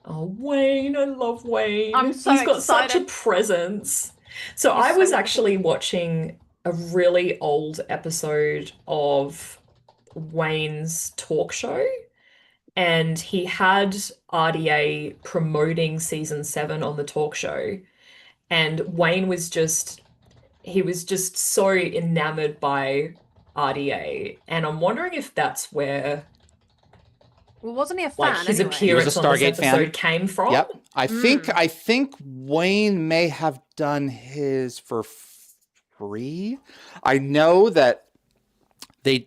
Oh, Wayne, I love Wayne. I'm so He's got such a excited. presence. So He's I so was wonderful. actually watching a really old episode of Wayne's talk show, and he had RDA promoting season 7 on the talk show, and Wayne was just so enamored by RDA, and I'm wondering if that's where Well, wasn't he a like fan his anyway? He was a appearance on this Stargate fan. episode came from. Yep. I think Wayne may have done his for free. I know that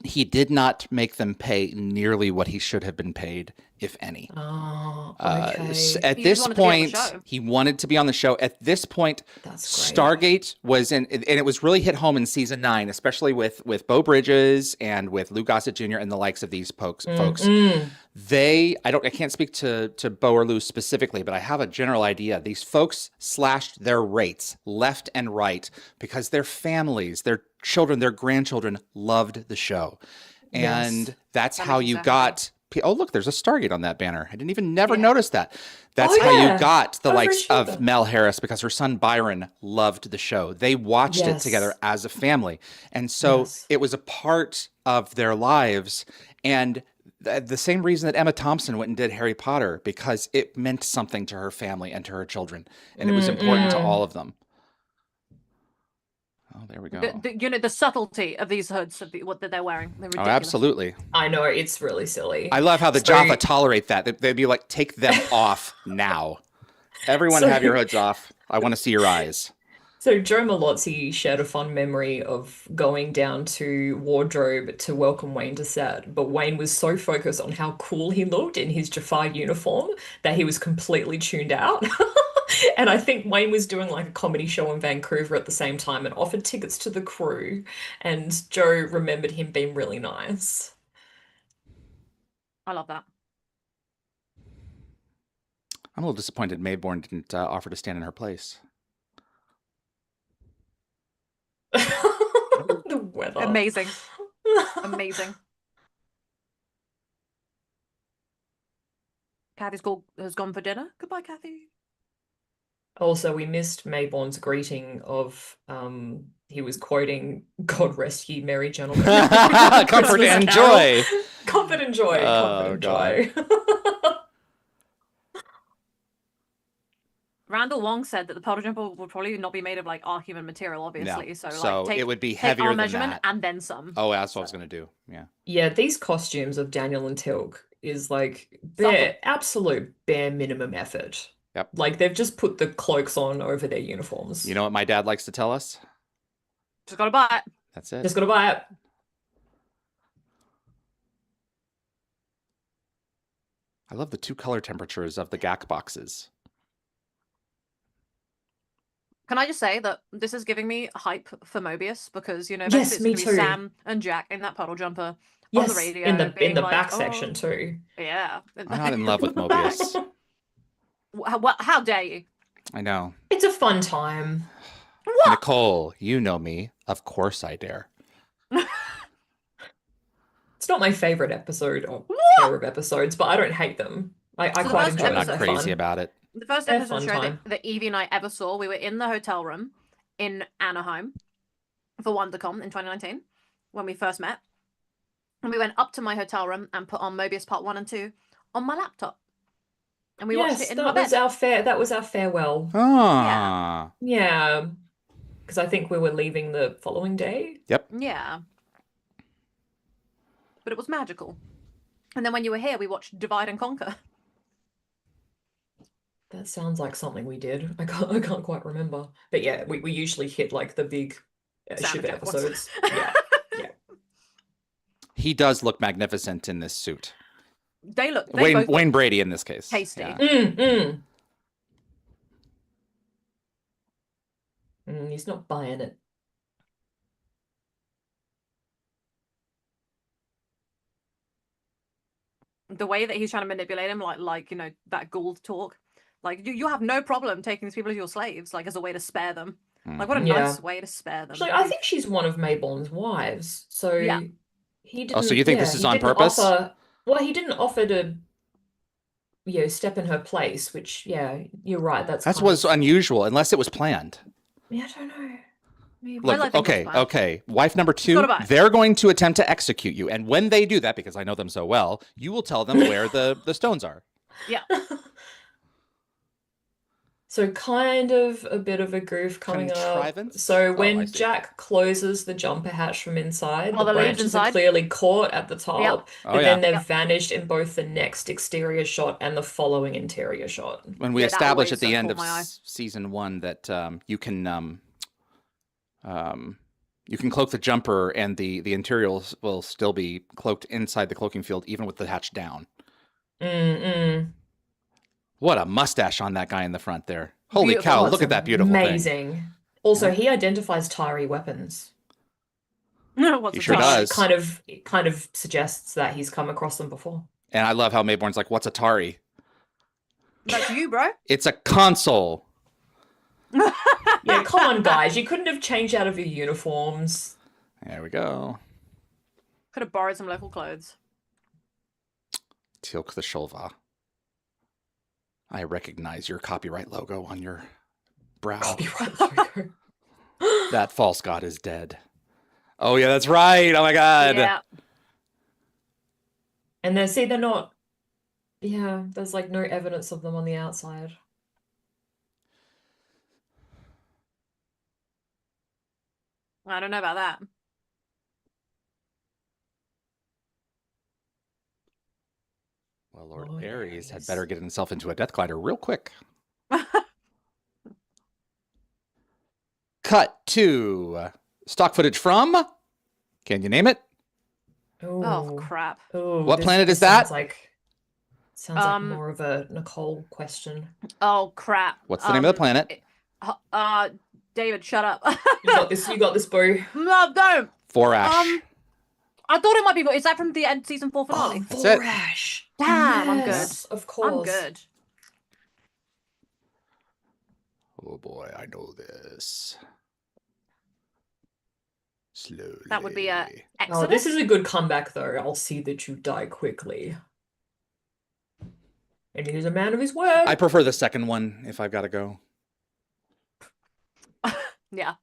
he did not make them pay nearly what he should have been paid, if any. Oh, okay. At He this just wanted to be on the point, show. he wanted to be on the show. At this point, That's great. Stargate was in, and it was really hit home in season 9, especially with Beau Bridges and with Lou Gossett Jr. and the likes of these folks. I can't speak to Beau or Lou specifically, but I have a general idea. These folks slashed their rates left and right because their families, their children, their grandchildren loved the show. And that's That how makes you sense. got... Oh, look, there's a Stargate on that banner. I didn't even notice that. That's Oh, how yeah. you got the Over likes his shoulder. of Mel Harris, because her son Byron loved the show. They watched it Yes. together as a family. And so Yes. it was a part of their lives. And the same reason that Emma Thompson went and did Harry Potter, because it meant something to her family and to her children. And it was important to all of them. Oh, there we go. The subtlety of these hoods, of what that they're wearing. They're Oh, ridiculous. absolutely. I know, it's really silly. I love how the So- Jaffa tolerate that. They'd be like, take them off now. Everyone So- have your hoods off. I want to see your eyes. So Joe Malozzi shared a fun memory of going down to wardrobe to welcome Wayne to set, but Wayne was so focused on how cool he looked in his Jafar uniform that he was completely tuned out. And I think Wayne was doing like a comedy show in Vancouver at the same time and offered tickets to the crew, and Joe remembered him being really nice. I love that. I'm a little disappointed Mayborn didn't offer to stand in her place. The weather. Amazing. Amazing. Kathy's has gone for dinner. Goodbye, Kathy. Also, we missed Mayborn's greeting of he was quoting "God rest ye merry gentlemen." Comfort Christmas and Carol. joy. Comfort and joy. Oh, Comfort and joy. Randall Wong said that the powder jumper would probably not be made of like our human material, obviously. No. So, So like, it would be take heavier our than measurement that. and then some. Oh, that's what I was going to do. Yeah. Yeah, these costumes of Daniel and Tilk is like Subtle. bare absolute bare minimum effort. Yep. Like they've just put the cloaks on over their uniforms. You know what my dad likes to tell us? Just gotta buy it. That's it. Just gotta buy it. I love the 2 color temperatures of the GAC boxes. Can I just say that this is giving me hype for Mobius, because Yes, basically it's me gonna be too. Sam and Jack in that puddle jumper on Yes, the radio in the being like, back "Oh, section too. Yeah. I'm not in love with Mobius. How dare you? I know. It's a fun time. Nicole, you know me. Of course I dare. It's not my favorite episode or pair of episodes, but I don't hate them. I So the quite first enjoy I'm them. not episode- They're crazy fun. about it. The first They're episode fun show time. that Evie and I ever saw, we were in the hotel room in Anaheim for WonderCon in 2019 when we first met. And we went up to my hotel room and put on Mobius Part 1 and 2 on my laptop. And we watched it in my that bed. was our farewell. Ah. Yeah. Because I think we were leaving the following day. Yeah. But it was magical. And then when you were here, we watched Divide and Conquer. That sounds like something we did. I can't quite remember. But yeah, we usually hit like the big Sound shiver effect ones. episodes. Yeah. He does look magnificent in this suit. They both look Wayne Brady in this case. tasty. Yeah. He's not buying it. The way that he's trying to manipulate him, like that Gould talk. Like you have no problem taking these people as your slaves, like as a way to spare them. Like what a nice way to spare them. So I think she's one of Mayborn's wives. So Yeah. he didn't. Oh, so you think this is on purpose? Well, he didn't offer to, step in her place. Which, you're right. That's what's unusual, unless it was planned. Yeah, I don't know. Look, okay. Wife number 2, they're going to attempt to execute you. And when they do that, because I know them so well, you will tell them where the stones are. Yeah. So kind of a bit of a goof coming up. So when Jack closes the jumper hatch from inside, the branches are clearly caught at the top, but then they've vanished in both the next exterior shot and the following interior shot. When we establish at the end of season 1 that you can cloak the jumper and the interior will still be cloaked inside the cloaking field, even with the hatch down. What a mustache on that guy in the front there. Holy cow, look at that beautiful thing. Amazing. Also, he identifies Tari weapons. He sure does. Kind of suggests that he's come across them before. And I love how Mayborn's like, what's a Tari? That's you, bro. It's a console. Yeah, come on, guys. You couldn't have changed out of your uniforms. There we go. Could have borrowed some local clothes. Tilk the Shulva. I recognize your copyright logo on your brow. Copyright logo. That false god is dead. Oh, yeah, that's right. Oh, my God. Yeah. And they're not... Yeah, there's like no evidence of them on the outside. I don't know about that. Well, Lord Ares had better get himself into a death glider real quick. Cut to stock footage from... Can you name it? Oh, crap. What planet is that? Sounds like more of a Nicole question. Oh, crap. What's the name of the planet? David, shut up. You got this, boo. No, don't. Vorash. I thought it might be. Is that from the end season 4 finale? Oh, Vorash. Damn, I'm good. Of course. I'm good. Oh boy, I know this. Slowly. That would be Exodus. Oh, this is a good comeback, though. I'll see that you die quickly. And he's a man of his word. I prefer the second one if I've got to go. Yeah.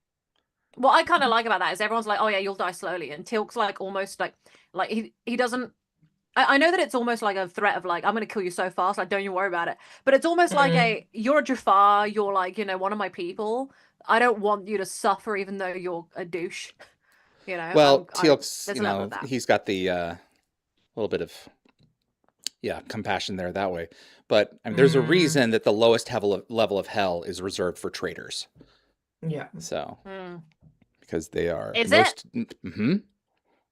What I kind of like about that is everyone's like, oh yeah, you'll die slowly. And Tilk's like almost like he doesn't... I know that it's almost like a threat of like, I'm going to kill you so fast, like, don't you worry about it. But it's almost like you're a Jafar, you're like, one of my people. I don't want you to suffer even though you're a douche. Well, Teal'c's, he's got the little bit of, compassion there that way. But I mean, there's a reason that the lowest level of hell is reserved for traitors. Yeah. So, because they are Is most... it? Mm-hmm.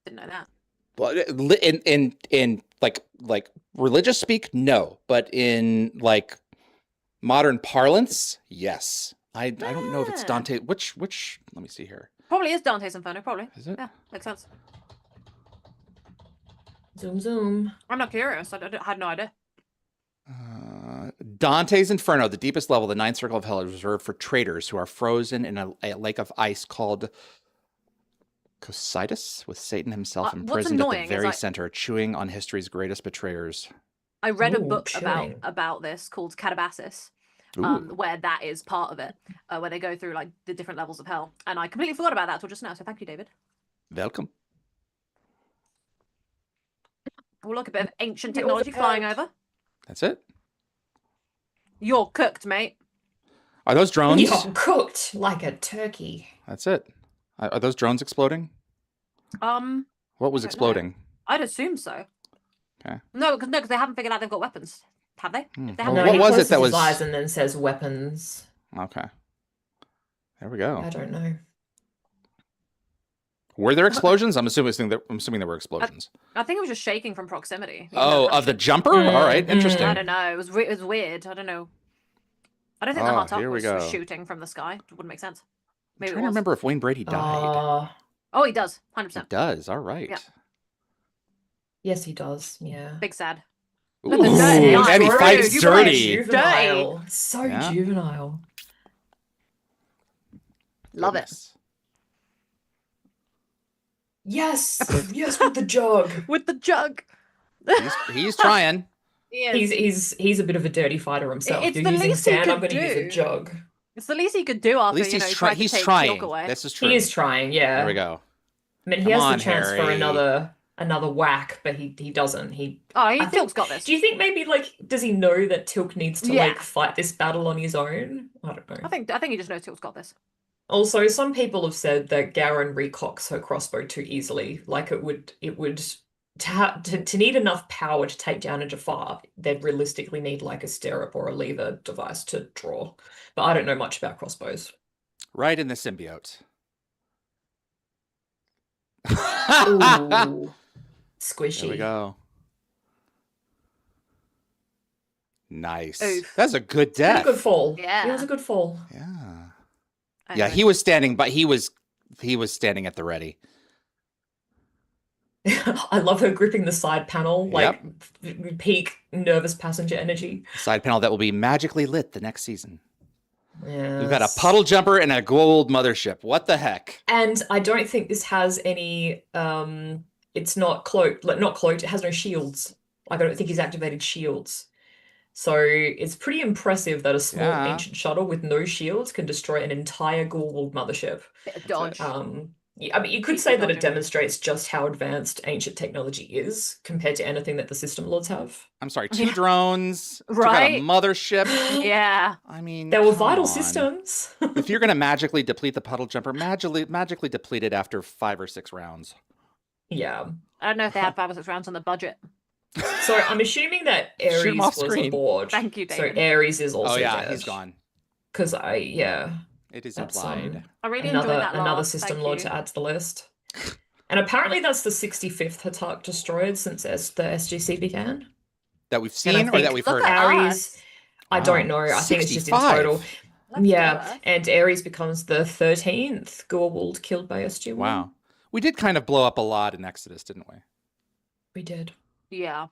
Didn't know that. Well, in like religious speak, no, but in like modern parlance, yes. I don't know if it's Dante. Which? Let me see here. Probably is Dante's Inferno. Probably. Is it? Yeah, makes sense. Zoom. I'm not curious. I had no idea. Dante's Inferno, the deepest level, the ninth circle of hell, is reserved for traitors who are frozen in a lake of ice called Cocytus, with Satan himself imprisoned at the very center, chewing on history's greatest betrayers. I read a book about this called Catabasis, where that is part of it, where they go through like the different levels of hell. And I completely forgot about that till just now, so thank you, David. Welcome. Oh, look, a bit of ancient technology flying over. That's it. You're cooked, mate. Are those drones? You're cooked like a turkey. That's it. Are those drones exploding? What was exploding? I'd assume so. Okay. No, because they haven't figured out they've got weapons. Have they? If they haven't, what was it that was? His eyes and then says weapons. Okay. There we go. I don't know. Were there explosions? I'm assuming there were explosions. I think it was just shaking from proximity. Oh, of the jumper? All right, interesting. I don't know. It was weird. I don't know. I don't think the Hot Top was shooting from the sky. It wouldn't make sense. Maybe trying to remember if Wayne Brady died. Oh, he does. He 100%. does. All right. Yeah. Yes, he does. Yeah. Big sad. Ooh, Look at the dirty and eyes. he Dude, fights you dirty. Juvenile. So Yeah. juvenile. Love it. Goodness. Yes. Yes, with the jug. With the jug. He's trying. He is. He's a bit of a dirty fighter himself. It's You're the using least he sand, I'm could going to use a do. jug. It's the least he could do At after, least you know, he's he tried He's to take trying. Teal'c away. This is true. He is trying, yeah. There we go. I mean, he Come has on, the chance for Harry. another whack, but he doesn't. I think- Teal'c's got this. Do you think maybe like does he know that Teal'c needs to Yeah. like fight this battle on his own? I don't know. I think he just knows Teal'c's got this. Also, some people have said that Garen recocks her crossbow too easily. Like it would to need enough power to take down a Jafar, they'd realistically need like a stirrup or a lever device to draw. But I don't know much about crossbows. Right in the symbiote. Ooh. Squishy. There we go. Nice. Oof. That's a good It was a death. good fall. Yeah. It was a good fall. Yeah. Anyway. Yeah, he was standing, but he was standing at the ready. I love her gripping the side panel, like peak nervous passenger energy. Side panel that will be magically lit the next season. Yeah. We've got a puddle jumper and a gold mothership. What the heck? And I don't think this has any it's not cloaked, not cloaked, it has no shields. Like I don't think he's activated shields. So it's pretty impressive that a small ancient shuttle with no shields can destroy an entire Goa'uld mothership. Bit of dodge. Yeah, I mean, you could say that it demonstrates just how advanced ancient technology is compared to anything that the system lords have. I'm sorry, 2 drones, Right? got a mothership. Yeah. I mean, There were come vital on. systems. If you're going to magically deplete the puddle jumper, magically deplete it after 5 or 6 rounds. Yeah. I don't know if they had 5 or 6 rounds on the budget. So I'm assuming that Shoot Ares him off was screen. aboard. Thank you, So David. Ares is also Oh yeah, dead. he's gone. Because It is that's implied. I really enjoyed that another laugh. system Thank lord you. to add to the list. And apparently that's the 65th Hatak destroyed since the SGC began. That we've And I seen or think that we've Look heard? at Ares, us. I Wow. don't know. I think it's just in 65. total. Let's Yeah, do it. and Ares becomes the 13th Goa'uld killed by SG-1. Wow. We did kind of blow up a lot in Exodus, didn't we? We did. Yeah.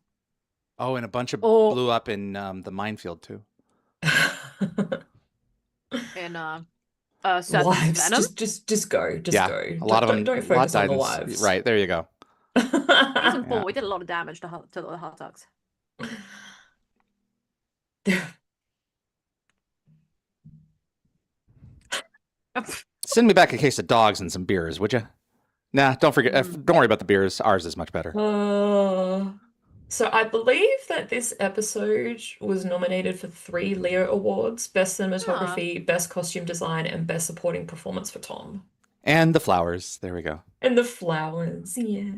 Oh, and a bunch of Oh. blew up in the minefield too. In Serpent's Wives, Venom. just go, just Yeah, go. a lot of them. Don't a lot focus on died the in- wives. Right there, you go. Season 4, Yeah. we did a lot of damage to the Hartugs. Send me back a case of dogs and some beers, would you? Nah, don't forget. Don't worry about the beers. Ours is much better. So I believe that this episode was nominated for 3 Leo Awards: Best Cinematography, Best Costume Design, and Best Supporting Performance for Tom. And the flowers. There we go. And the flowers, yeah.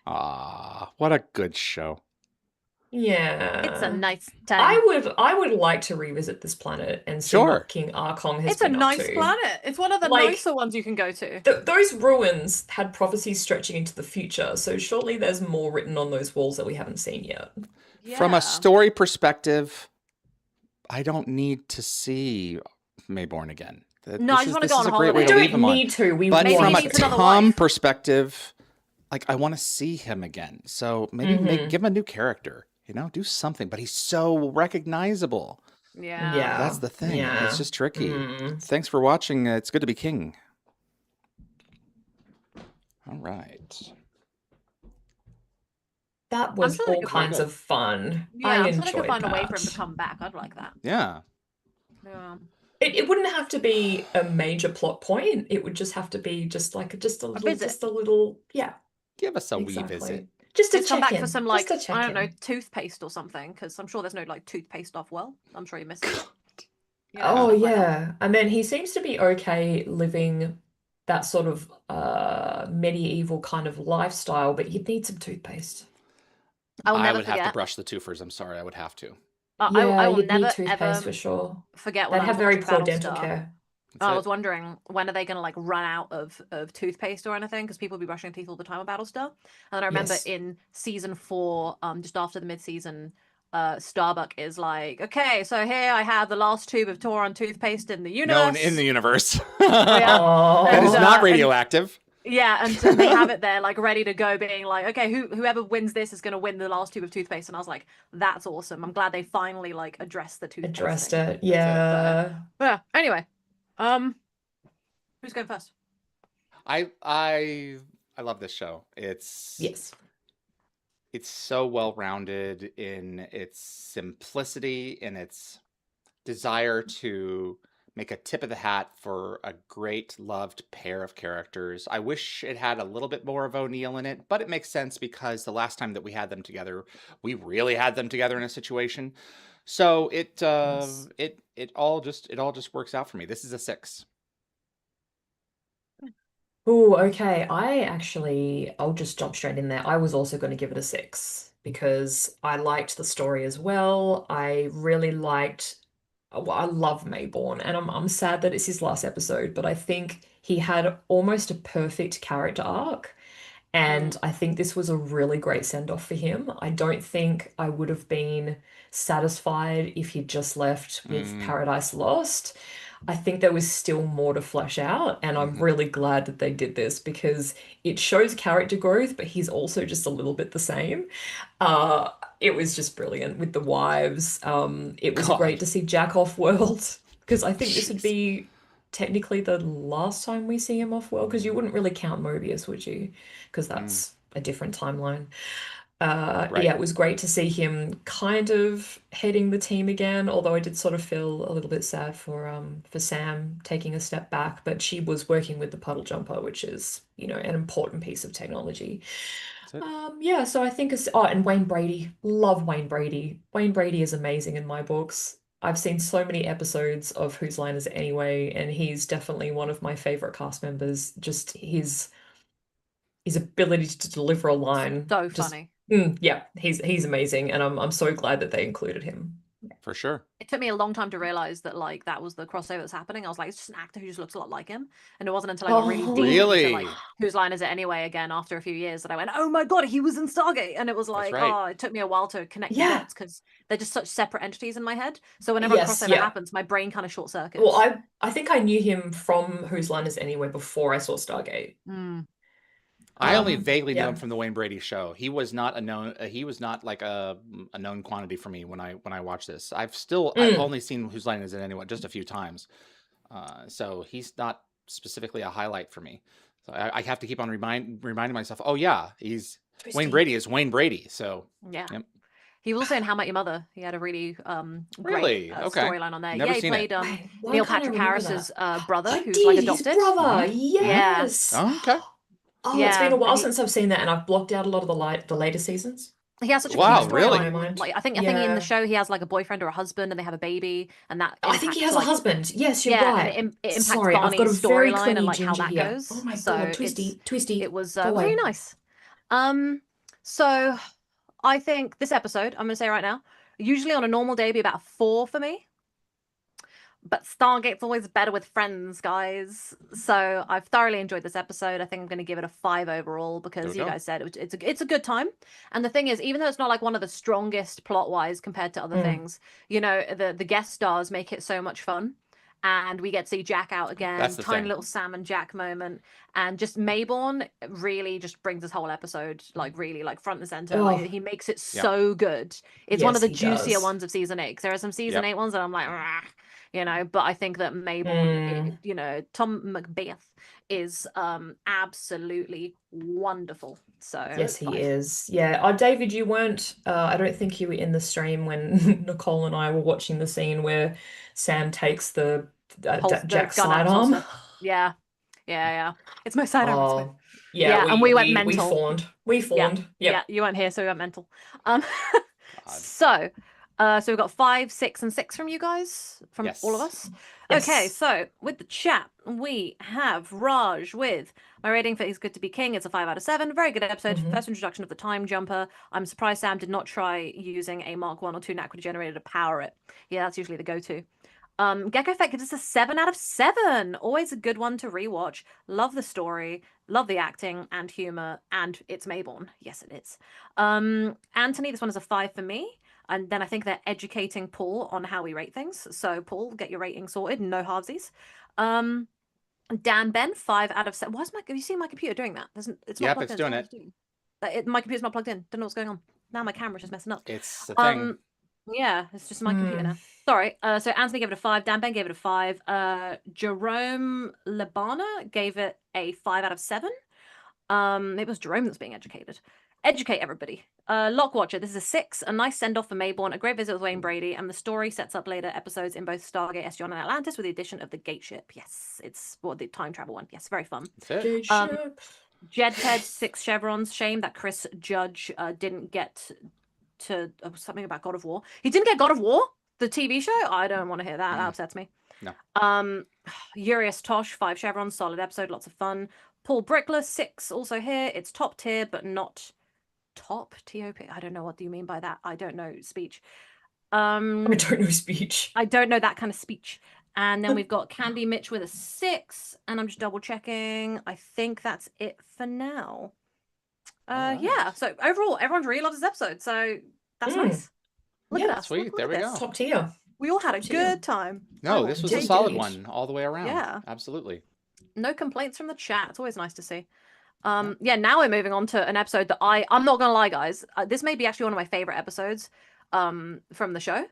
Ah, what a good show. Yeah. It's a nice time. I would like to revisit this planet and see Sure. what King Arkong has It's a been up nice to. planet. It's one of the Like- nicer ones you can go to. Those ruins had prophecies stretching into the future, so surely there's more written on those walls that we haven't seen yet. From Yeah. a story perspective, I don't need to see Mayborn again. No, I just wanna go on a great way We to holiday. leave don't him on. need to. We But Maybe from he a want needs to. another Tom wife. perspective, like I want to see him again. So maybe Mhm. give him a new character. You know, do something. But he's so recognizable. Yeah. Yeah. That's the thing. Yeah. It's just tricky. Mm. Thanks for watching. It's good to be king. All right. That was sure they all could find kinds of fun. Yeah, I I'm sure they enjoyed could find a way that. for him to come back. I'd like that. Yeah. Yeah. It wouldn't have to be a major plot point. It would just have to be just a visit. little, yeah, Give us a wee exactly. visit. Just to Just come check back in. for some, Just like, to check I don't in. know, toothpaste or something, because I'm sure there's no, like, toothpaste off well. I'm sure you missed it. Oh stuff like that. yeah. I mean, he seems to be okay living that sort of medieval kind of lifestyle, but you'd need some toothpaste. I will I never would have forget. to brush the twofers. I'm sorry. I would have to. I will you'd need never toothpaste ever for sure. forget when They'd I have was very watching poor dental Battlestar. care. That's I it. was wondering, when are they going to, like, run out of toothpaste or anything? Because people be brushing their teeth all the time on Battlestar. And then I remember Yes. in season 4, just after the mid-season Starbuck is like, okay, so here I have the last tube of Tauron toothpaste in the universe. Known in the universe. Yeah. That is not radioactive. And they have it there, like ready to go, being like, okay, whoever wins this is going to win the last tube of toothpaste. And I was like, that's awesome. I'm glad they finally like addressed the toothpaste. Addressed thing. it, yeah. But, yeah. Anyway, who's going first? I love this show. It's so well rounded in its simplicity, in its desire to make a tip of the hat for a great loved pair of characters. I wish it had a little bit more of O'Neill in it, but it makes sense because the last time that we had them together, we really had them together in a situation. So it all just works out for me. This is a 6. Oh, okay. I'll just jump straight in there. I was also going to give it a 6 because I liked the story as well. I really liked. I love Mayborn, and I'm sad that it's his last episode, but I think he had almost a perfect character arc, and I think this was a really great send-off for him. I don't think I would have been satisfied if he'd just left with Paradise Lost. I think there was still more to flesh out, and I'm really glad that they did this because it shows character growth, but he's also just a little bit the same. It was just brilliant with the wives. It was great to see Jack off world because I think this would be technically the last time we see him off world because you wouldn't really count Mobius, would you? Because that's a different timeline. Yeah, it was great to see him kind of heading the team again, although I did sort of feel a little bit sad for Sam taking a step back, but she was working with the puddle jumper, which is, an important piece of technology. Yeah, so I think and Wayne Brady. Love Wayne Brady. Wayne Brady is amazing in my books. I've seen so many episodes of Whose Line Is It Anyway, and he's definitely one of my favorite cast members. Just his ability to deliver a line. So funny. Yeah, he's amazing, and I'm so glad that they included him. For sure. It took me a long time to realize that like that was the crossover that's happening. I was like, it's just an actor who just looks a lot like him, and it wasn't until I got really deep into like Whose Line Is It Anyway again after a few years that I went, oh my god, he was in Stargate, and it was like, it took me a while to connect the dots because they're just such separate entities in my head. So whenever a crossover happens, my brain kind of short circuits. Well, I think I knew him from Whose Line Is It Anyway before I saw Stargate. I only vaguely knew him from the Wayne Brady show. He was not a known. He was not like a known quantity for me when I watched this. I've only seen Whose Line Is It Anyway just a few times, so he's not specifically a highlight for me. So I have to keep on reminding myself. Oh yeah, Wayne Brady is Wayne Brady. So yeah. Yep. He was also in How I Met Your Mother. He had a really great storyline on there. Never he played Neil Patrick Harris's brother, who's like adopted. His brother, yes. Oh, okay. Oh, it's been a while since I've seen that, and I've blocked out a lot of the later seasons. He has such a wow, really? Like I think in the show he has like a boyfriend or a husband, and they have a baby, and that I think he has a husband. Yes, you're right. And it impacts Barney's storyline and like how that goes. Oh my god, twisty. It was very nice. So I think this episode, I'm going to say right now, usually on a normal day, be about a 4 for me. But Stargate's always better with friends, guys. So I've thoroughly enjoyed this episode. I think I'm going to give it a 5 overall because you guys said it's a good time. And the thing is, even though it's not like one of the strongest plot-wise compared to other things, the guest stars make it so much fun. And we get to see Jack out again, tiny little Sam and Jack moment. And just Mayborn really just brings this whole episode, like really like front and center. Like he makes it so good. It's one of the juicier ones of season 8. 'Cause there are some season 8 ones that I'm like, but I think that Mayborn, Tom Macbeth is absolutely wonderful. So yes, he is. Yeah. David, you weren't. I don't think you were in the stream when Nicole and I were watching the scene where Sam takes the Jack's sidearm. Yeah. It's my sidearm. And we went mental. We fawned. Yeah, you weren't here, so we went mental. So we've got 5, 6, and 6 from you guys, from all of us. Yes. Okay, so with the chat, we have Raj with my rating for He's Good to Be King. It's a 5 out of 7. Very good episode. First introduction of the time jumper. I'm surprised Sam did not try using a Mark 1 or 2 Nacra generator to power it. Yeah, that's usually the go-to. Gecko Effect gives us a 7 out of 7. Always a good one to rewatch. Love the story, love the acting and humor, and it's Mayborn. Yes, it is. Anthony, this one is a 5 for me. And then I think they're educating Paul on how we rate things. So Paul, get your rating sorted. No halvesies. Dan Ben, 5 out of 7. Why is my? Have you seen my computer doing that? It's not Yep, plugged it's in. doing It's my computer's not plugged in. Don't know what's going on. Now my camera's just messing up. It's a thing. Yeah, it's just my computer now. Sorry. So Anthony gave it a 5. Dan Ben gave it a 5. Jerome Labana gave it a 5 out of 7. It was Jerome that's being educated. Educate everybody. Lockwatcher, this is a 6. A nice send-off for Mayborn, a great visit with Wayne Brady, and the story sets up later episodes in both Stargate, SG-1, and Atlantis with the addition of the gate ship. Yes, it's the time travel one. Yes, very fun. That's it. Jedhead, 6 chevrons. Shame that Chris Judge didn't get to something about God of War. He didn't get God of War, the TV show. I don't want to hear that. That upsets me. No. Urias Tosh, 5 chevrons. Solid episode. Lots of fun. Paul Brickler, 6 also here. It's top tier, but not top TOP. I don't know what do you mean by that. I don't know speech. I don't know speech. I don't know that kind of speech. And then we've got Candy Mitch with a 6, and I'm just double checking. I think that's it for now. Yeah. So overall, everyone's really loved this episode, so that's nice. Look at us. Sweet. There we go. Top tier. We all had a good time. No, this was a solid one all the way around. Yeah. Absolutely. No complaints from the chat. It's always nice to see. Yeah, now we're moving on to an episode that I'm not gonna lie, guys. This may be actually one of my favorite episodes from the show.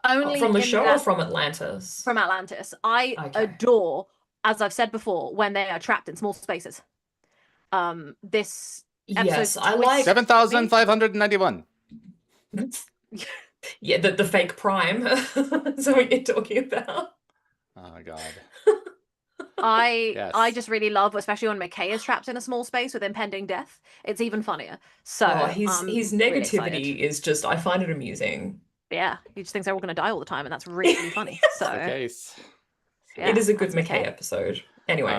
Only from the show or from Atlantis? From Atlantis. I adore, as I've said before, when they are trapped in small spaces. This episode, I like 7,591. Yeah, the fake prime. That's what you're talking about. Oh my god. I just really love, especially when McKay is trapped in a small space with impending death. It's even funnier. So his negativity is just, I find it amusing. Yeah, he just thinks they're all going to die all the time, and that's really funny. So the case. Yeah, it is a good McKay episode. Anyway,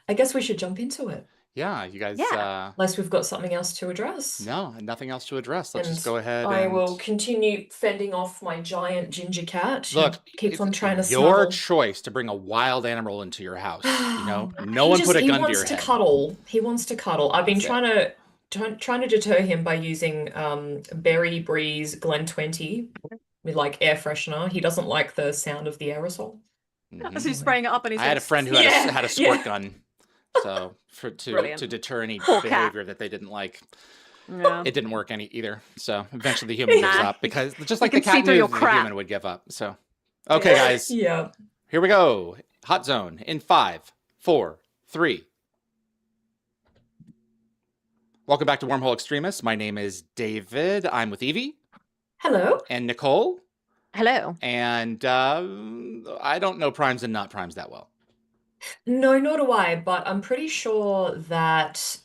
I guess we should jump into it. Yeah, you guys. Unless we've got something else to address. No, nothing else to address. Let's just go ahead. I will continue fending off my giant ginger cat. Look, keeps on trying to your snuggle. choice to bring a wild animal into your house. You know, no one put a gun to your head. He wants to cuddle. He wants to cuddle. I've been trying to deter him by using Berry Breeze Glen 20 with like air freshener. He doesn't like the sound of the aerosol. So he's spraying it up, and he's. I had a friend who had a squirt gun. So to deter any behavior that they didn't like, it didn't work either. So eventually the human gives up, because just like the cat knew, the human would give up. So okay, guys. Yeah. Here we go. Hot zone in 5, 4, 3. Welcome back to Wormhole Extremists. My name is David. I'm with Yvie. Hello. And Nicole. Hello. And I don't know primes and not primes that well. No, nor do I, but I'm pretty sure that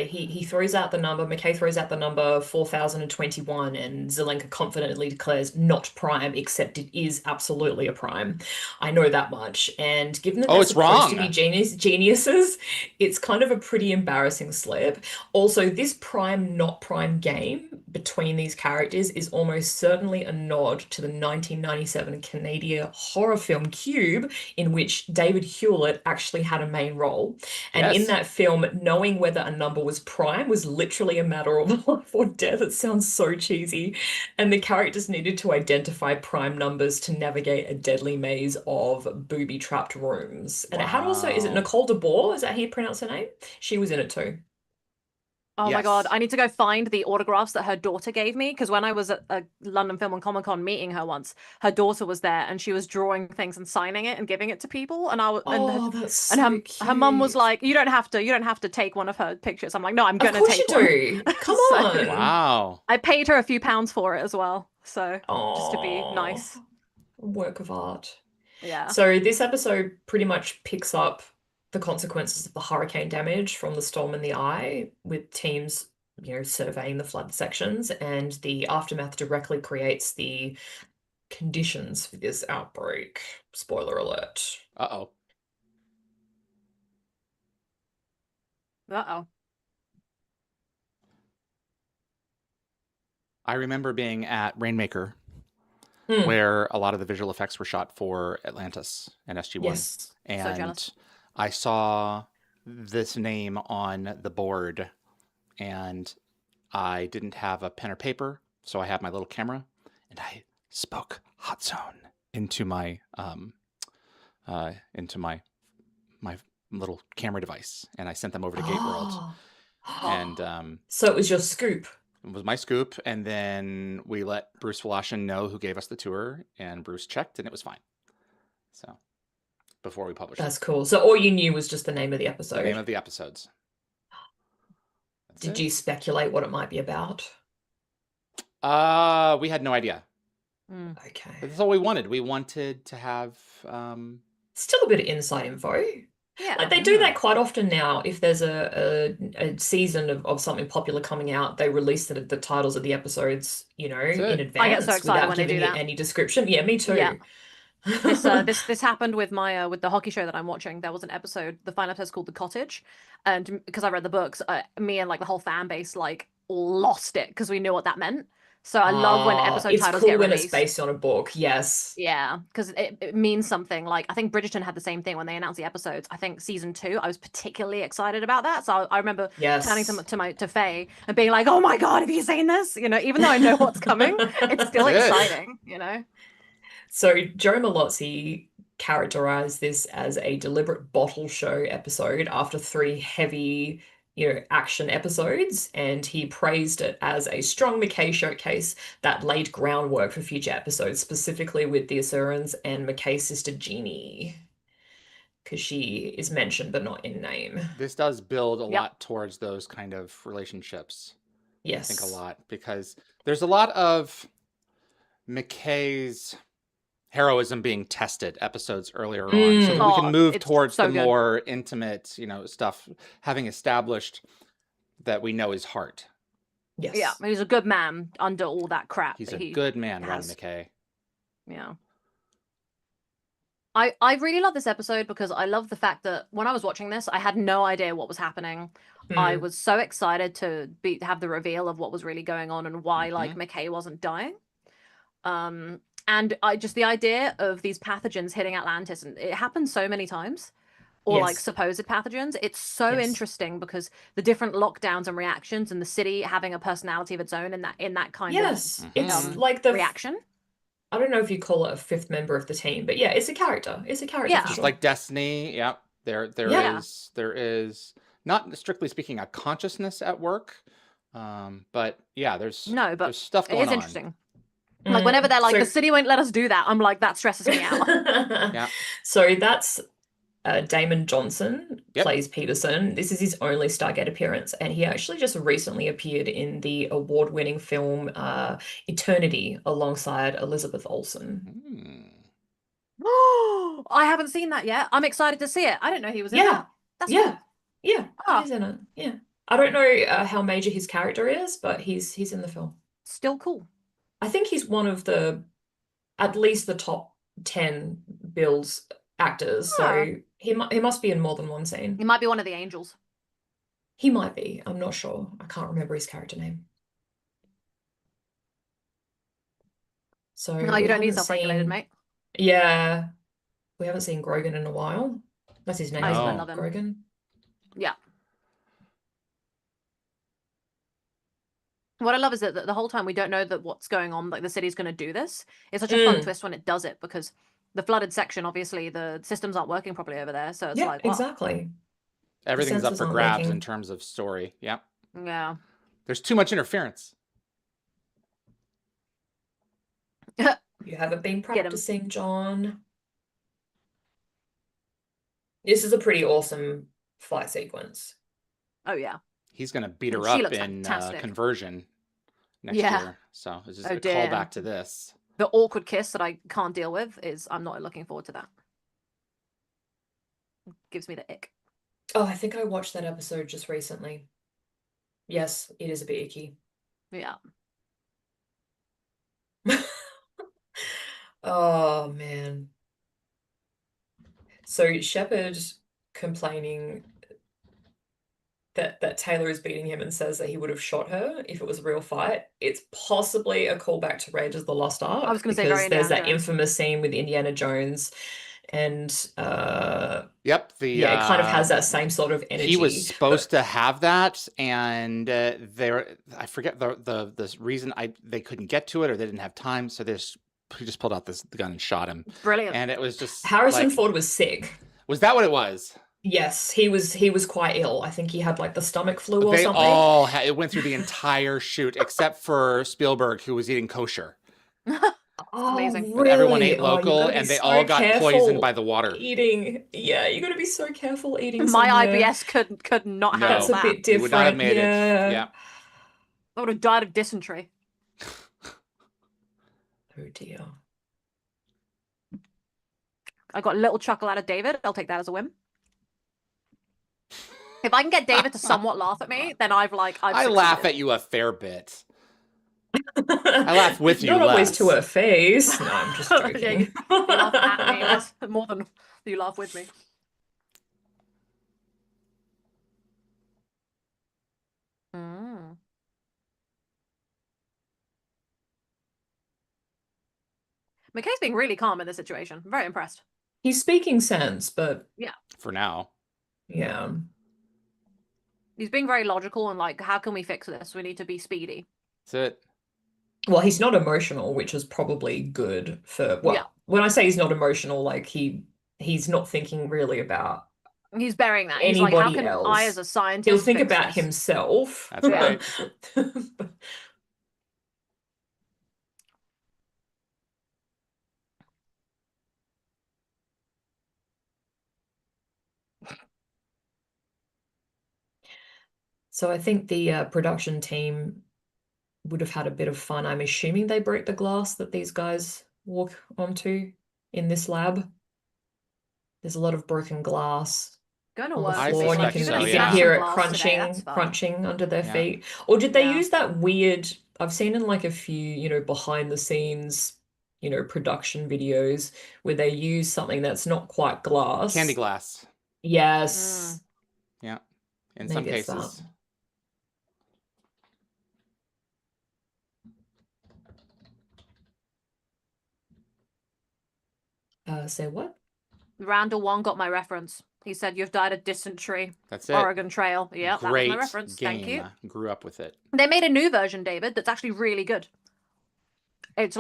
he throws out the number, McKay throws out the number 4021, and Zelenka confidently declares not prime, except it is absolutely a prime. I know that much. And given that they're supposed to be geniuses, it's kind of a pretty embarrassing slip. Also, this prime, not prime game between these characters is almost certainly a nod to the 1997 Canadian horror film Cube, in which David Hewlett actually had a main role. And in that film, knowing whether a number was prime was literally a matter of life or death. It sounds so cheesy. And the characters needed to identify prime numbers to navigate a deadly maze of booby-trapped rooms. And it had also, is it Nicole DeBoer? Is that how you pronounce her name? She was in it too. Oh my god, I need to go find the autographs that her daughter gave me, because when I was at a London Film and Comic Con meeting her once, her daughter was there and she was drawing things and signing it and giving it to people, and her mum was like, you don't have to take one of her pictures. I'm like, no, I'm gonna take one. Of course you do. Come on. Wow. I paid her a few pounds for it as well, so just to be nice. Work of art. Yeah. So this episode pretty much picks up the consequences of the hurricane damage from the storm in the eye, with teams, surveying the flood sections, and the aftermath directly creates the conditions for this outbreak. Spoiler alert. Uh-oh. Uh-oh. I remember being at Rainmaker, where a lot of the visual effects were shot for Atlantis and SG-1. Yes. And so jealous. I saw this name on the board, and I didn't have a pen or paper, So I had my little camera, and I spoke Hot Zone into my my little camera device, and I sent them over to Gate World. And so it was your scoop. it was my scoop, and then we let Bruce Wlashin know, who gave us the tour, and Bruce checked, and it was fine. So before we published That's it. cool. So all you knew was just the name of the The episode. name of the episodes. That's Did it. you speculate what it might be about? We had no idea. Okay. That's all we wanted. We wanted to have Still a bit of inside info. Yeah. Like they do that quite often now. If there's a season of something popular coming out, they release the titles of the episodes, you know, That's it. in advance I get so excited without when they giving do you that. any description. Yeah, me too. Yeah. This happened with my with the hockey show that I'm watching. There was an episode, the final episode called The Cottage, and because I read the books, me and like the whole fan base like lost it because we knew what that meant. So I love when episode it's titles cool get when released. it's based on a book. Yes. Yeah, because it means something. Like I think Bridgerton had the same thing when they announced the episodes. I think season 2, I was particularly excited about that. So I remember turning to Faye and being like, "Oh my god, have you seen this?" You know, even though I know what's coming, it's still exciting. You know. So Joe Malozzi characterized this as a deliberate bottle show episode after 3 heavy, action episodes, and he praised it as a strong McKay showcase that laid groundwork for future episodes, specifically with the Asurans and McKay's sister Jeannie, because she is mentioned but not in name. This does build a lot towards those kind of relationships. Yes. I think a lot, because there's a lot of McKay's heroism being tested episodes earlier on, so that we can move towards the more intimate, stuff, having established that we know his heart. Yes. Yeah, he's a good man under all that crap. He's a good man, Roddy McKay. Yeah. I really love this episode because I love the fact that when I was watching this, I had no idea what was happening. I was so excited to have the reveal of what was really going on and why like McKay wasn't dying. And the idea of these pathogens hitting Atlantis, and it happens so many times, or like supposed pathogens. It's so interesting because the different lockdowns and reactions, and the city having a personality of its own in that kind of it's like the reaction. I don't know if you call it a 5th member of the team, but yeah, it's a character. It's a character. Yeah, for just sure. like Destiny. Yeah, there is not strictly speaking a consciousness at work, but yeah, there's stuff going on. It is interesting. Like whenever they're like, the city won't let us do that, I'm like, that stresses me out. Yeah. So that's Damon Johnson plays Peterson. This is his only Stargate appearance, and he actually just recently appeared in the award-winning film Eternity alongside Elizabeth Olsen. I haven't seen that yet. I'm excited to see it. I didn't know he was in that. That's cool. Yeah, he's in it. Yeah, I don't know how major his character is, but he's in the film. Still cool. I think he's one of at least the top 10 Bill's actors, so he must be in more than one scene. He might be one of the angels. He might be. I'm not sure. I can't remember his character name. So no, you don't need self-regulated, mate. Yeah, we haven't seen Grogan in a while. That's his name. I love him. Grogan. Yeah. What I love is that the whole time we don't know that what's going on, like the city's going to do this. It's such a fun twist when it does it, because the flooded section, obviously, the systems aren't working properly over there. So it's like, exactly. Everything's up for grabs in terms of story. Yeah. Yeah. There's too much interference. You haven't been practicing, John. This is a pretty awesome fight sequence. Oh, yeah. He's going to beat her up in Conversion next year. So it's just a callback to this. The awkward kiss that I can't deal with I'm not looking forward to that. It gives me the ick. Oh, I think I watched that episode just recently. Yes, it is a bit icky. Yeah. Oh, man. So Shepard complaining that Taylor is beating him and says that he would have shot her if it was a real fight. It's possibly a callback to Raiders of the Lost Ark. I was going to say because there's that infamous scene with Indiana Jones and Yep. yeah, it kind of has that same sort of energy. He was supposed to have that, and I forget the reason they couldn't get to it or they didn't have time, so he just pulled out the gun and shot him. Brilliant. And it was just Harrison Ford was sick. Was that what it was? Yes, he was quite ill. I think he had like the stomach flu or something. It went through the entire shoot except for Spielberg, who was eating kosher. Amazing. But Really? everyone ate local, and they all got poisoned by the water. Eating, yeah, you got to be so careful eating. My somewhere. IBS could not handle That's a that. bit different. You would not have made it. Yeah. I would have died of dysentery. Oh dear. I got a little chuckle out of David. I'll take that as a win. If I can get David to somewhat laugh at me, then I've I laugh at you a fair bit. I laugh with you. Not always less. to her face. No, I'm just joking. Yeah, you laugh at me less, more than you laugh with me. Mm. McKay's being really calm in this situation. I'm very impressed. He's speaking sense, but yeah, for now, yeah, he's being very logical and like, how can we fix this? We need to be speedy. That's it. Well, he's not emotional, which is probably good for. Well, yeah. When I say he's not emotional, like he's not thinking really about. He's burying that. He's like, how can else. I, as a scientist, he'll think fix about this? himself. That's right. So I think the production team would have had a bit of fun. I'm assuming they broke the glass that these guys walk onto in this lab. There's a lot of broken glass on the floor, and you can hear it crunching under their feet. Or did they use that weird? I've seen in like a few, behind the scenes, production videos where they use something that's not quite glass. Candy glass. Yes. Yeah. In some cases. Say what? Randall Wong got my reference. He said, "You've died of dysentery." That's it. Oregon Trail. Yeah, that was my reference. Game. Thank you. Grew up with it. They made a new version, David, that's actually really good. It's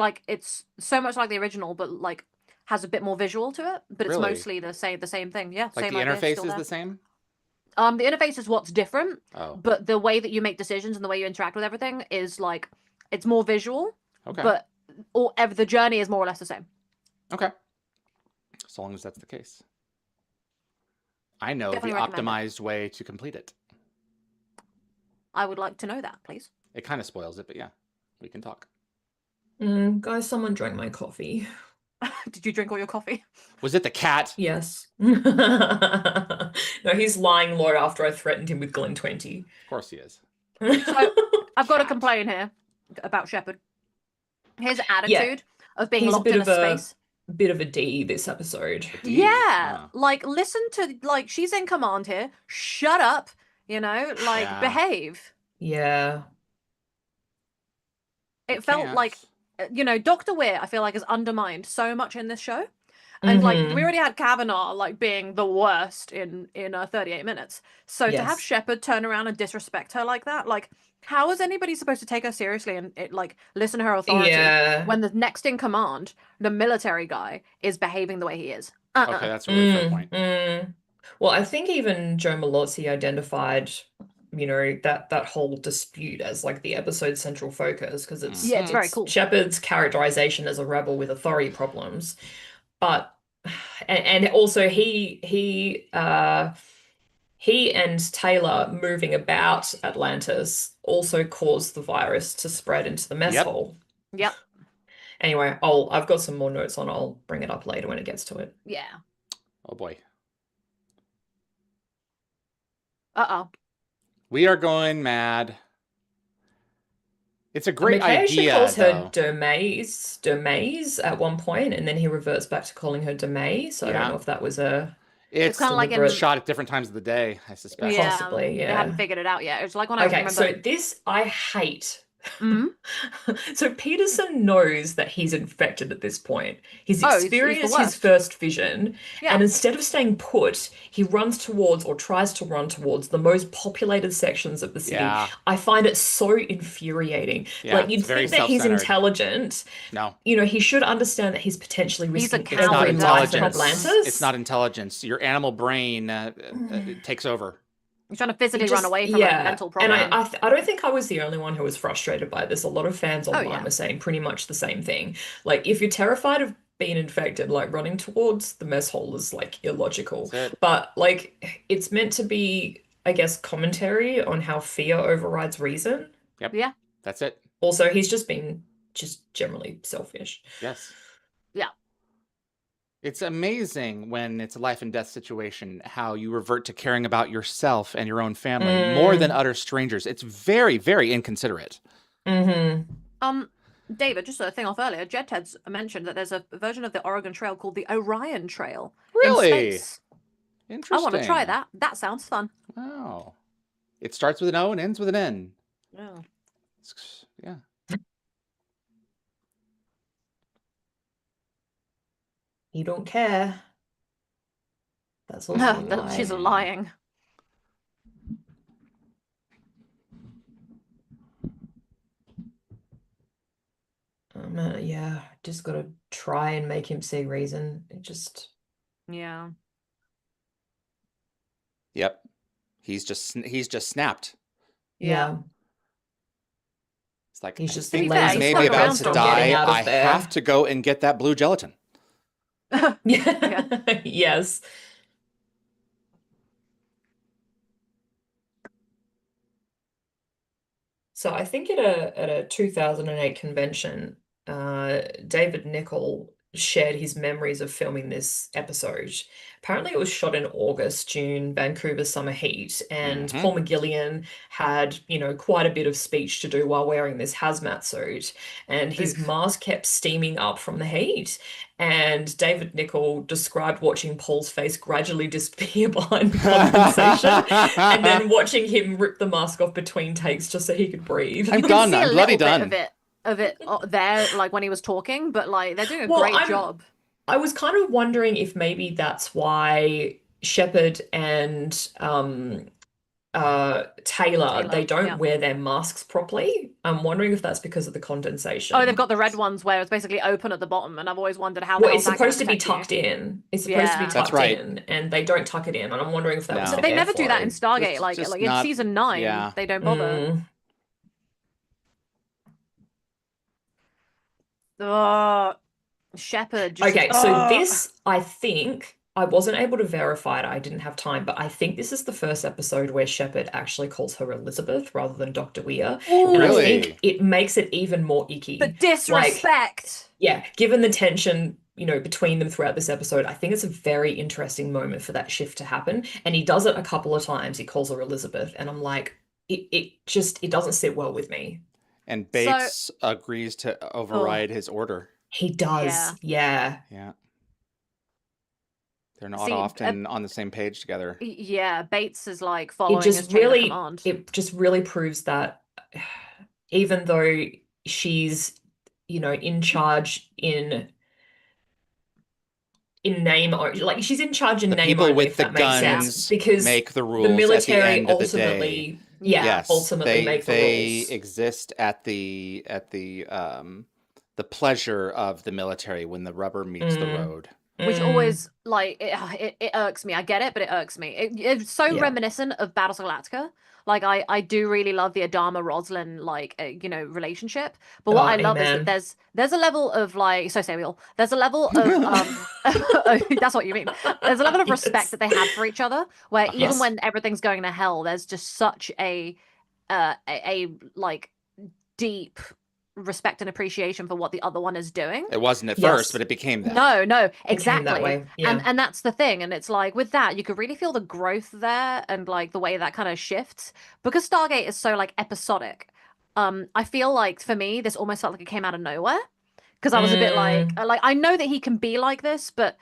so much like the original, but like has a bit more visual to it. But it's mostly the same thing. Yeah, like same the interface is the same. The interface is what's different. Oh. But the way that you make decisions and the way you interact with everything is like it's more visual. Okay. But the journey is more or less the same. Okay. So long as that's the case. I know Definitely the recommend optimized way to complete it. I would like to know that, please. It kind of spoils it, but yeah, we can talk. Guys, someone drank my coffee. Did you drink all your coffee? Was it the cat? Yes. No, he's lying low after I threatened him with Glen 20. Of course he is. So, I've got to complain here about Shepard. His attitude of being locked in a space. Bit of a D this episode. Yeah. Like, listen to, like, she's in command here. Shut up. Behave. Yeah. It felt like, Dr. Weir, I feel like, is undermined so much in this show. And, like, we already had Kavanaugh, like, being the worst in 38 minutes. So to have Shepard turn around and disrespect her like that, like, how is anybody supposed to take her seriously and, listen to her authority when the next in command, the military guy, is behaving the way he is? Okay, that's a really fair point. Well, I think even Joe Malozzi identified, that whole dispute as like the episode's central focus because it's very cool. Shepard's characterization as a rebel with authority problems, but and also he and Taylor moving about Atlantis also caused the virus to spread into the mess hall. Yep. Anyway, I've got some more notes on. I'll bring it up later when it gets to it. Yeah. Oh boy. Uh-oh. We are going mad. It's a great McKay idea. Calls her Dermaze at one point, and then he reverts back to calling her Demay. So I don't know if that was it's kind of like a shot at different times of the day, I suspect. Possibly, yeah. They haven't figured it out yet. It's like when I remember. So this, I hate Mhm. So Peterson knows that he's infected at this point. He's Oh, he's the experienced his worst. first vision, Yeah. and instead of staying put, he runs towards or tries to run towards the most populated sections of the city. Yeah. I find it so infuriating. Yeah, Like, you'd it's very think that he's self-centered. intelligent. No. You know, he should understand that he's potentially He's a risking coward. It's not every life in intelligence. Atlantis. It's not intelligence. Your animal brain takes over. He's trying to physically He run just- away from a mental problem. And I don't think I was the only one who was frustrated by this. A lot of fans online yeah. were saying pretty much the same thing. Like, if you're terrified of being infected, like, running towards the mess hall is, like, illogical. That's it. But, like, it's meant to be, I guess, commentary on how fear overrides reason. Yep. Yeah. That's it. Also, he's just been just generally selfish. Yes. Yeah. It's amazing when it's a life and death situation how you revert to caring about yourself and your own family more than utter strangers. It's very, very inconsiderate. Mm-hmm. David, just a thing off earlier, Jedhead's mentioned that there's a version of the Oregon Trail called the Orion Trail in Really? space. Interesting. I want to try that. That sounds fun. Wow. It starts with an O and ends with an N. Yeah. Yeah. You don't care. That's also No, a lie. she's lying. Yeah, just gotta try and make him see reason. It just Yeah. Yep. He's just snapped. yeah. It's like, He's just To be I fair, think he's I may be stuck about around to for a die. while. I have to go and get that blue gelatin. Yeah. Yes. So I think at a 2008 convention, David Nicol shared his memories of filming this episode. Apparently, it was shot in August, June, Vancouver summer heat, and Paul McGillian had, quite a bit of speech to do while wearing this hazmat suit, and his mask kept steaming up from the heat. And David Nicol described watching Paul's face gradually disappear behind condensation, and then watching him rip the mask off between takes just so he could breathe. I'm You can done. see a I'm bloody little done. bit of it there, like when he was talking, but like they're doing a Well, great job. I was kind of wondering if maybe that's why Shepard and Taylor, they don't yeah. wear their masks properly. I'm wondering if that's because of the condensation. Oh, they've got the red ones where it's basically open at the bottom, and I've always wondered how. Well, the it's hell's that supposed to gonna be protect tucked you? in. It's supposed to be Yeah. tucked That's right. in, and they don't tuck it in. And I'm wondering if that was No. for They never do that in airflow. Stargate. Like just in not- season 9, yeah. they don't bother. Oh, Shepard. Just, Okay, so this, I think, I wasn't able to verify it. I didn't have time, but I think this is the first episode where Shepard actually calls her Elizabeth rather than Dr. Weir. Ooh, And I Really? think it makes it even more icky. the disrespect. Yeah, given the tension, between them throughout this episode, I think it's a very interesting moment for that shift to happen. And he does it a couple of times. He calls her Elizabeth, and I'm like, it doesn't sit well with me. And Bates agrees to override his order. He does. Yeah. Yeah. They're not See, often on the same page together. Yeah, Bates is like following It his just chain of really, command. it just really proves that even though she's, in charge in name, or like she's in charge in The name people only, with if the that makes sense, guns because make the rules the military at the end of the day. ultimately, Yes, ultimately make the they rules. exist at the pleasure of the military when the rubber meets the road. Which always, like, it irks me. I get it, but it irks me. It's so Yeah. reminiscent of Battlestar Galactica. Like, I do really love the Adama Roslin, like, relationship. But what I love is amen. that there's a level of, like, so say we all. There's a level of, that's what you mean. There's a level of respect Yes. that they have for each other, where even Yes. when everything's going to hell, there's just such a like, deep respect and appreciation for what the other one is doing. It wasn't at Yes. first, but it became that. No, It came that exactly. way. Yeah. And that's the thing. And it's like with that, you could really feel the growth there and like the way that kind of shifts. Because Stargate is so like episodic. I feel like for me, this almost felt like it came out of nowhere. Because I was a bit like I know that he can be like this, but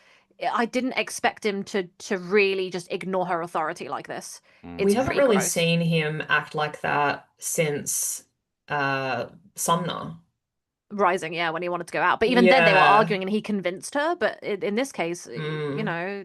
I didn't expect him to really just ignore her authority like this. Mm. It's We haven't pretty really gross. seen him act like that since Sumner. Rising, yeah, when he wanted to go out. But even then they were Yeah. arguing and he convinced her. But in this case, you know,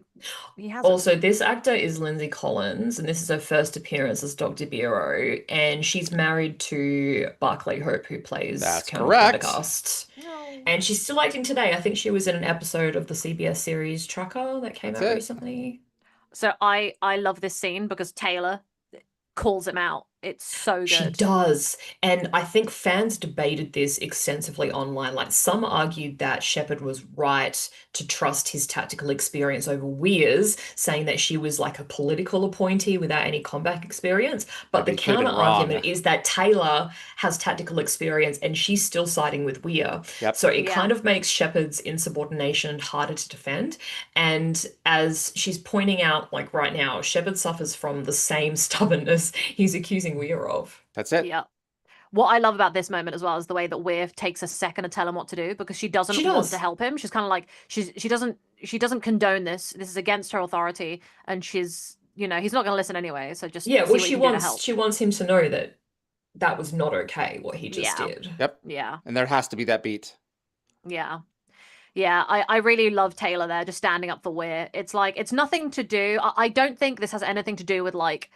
he hasn't. Also, this actor is Lindsay Collins, and this is her first appearance as Dr. Bureau, and she's married to Barclay Hope, who plays That's Colonel correct. Pendergast. No. And she's still acting today. I think she was in an episode of the CBS series Tracker that came That's out it. recently. So I love this scene because Taylor calls him out. It's so She good. does. And I think fans debated this extensively online. Like some argued that Shepard was right to trust his tactical experience over Weir's, saying that she was like a political appointee without any combat experience. But the Could have been counter argument wrong. is that Taylor has tactical experience and she's still siding with Weir. Yep. So it Yeah. kind of makes Shepard's insubordination harder to defend. And as she's pointing out, like right now, Shepard suffers from the same stubbornness he's accusing Weir of. That's it. Yeah. What I love about this moment as well is the way that Weir takes a second to tell him what to do because she doesn't She want does. to help him. She's kind of like she doesn't condone this. This is against her authority, and she's he's not going to listen anyway. So just Yeah, see well, what you can do to help. she wants him to know that that was not okay what he just Yeah. did. Yep. Yeah. And there has to be that beat. Yeah. Yeah, I really love Taylor there, just standing up for Weir. It's like, it's nothing to do. I don't think this has anything to do with like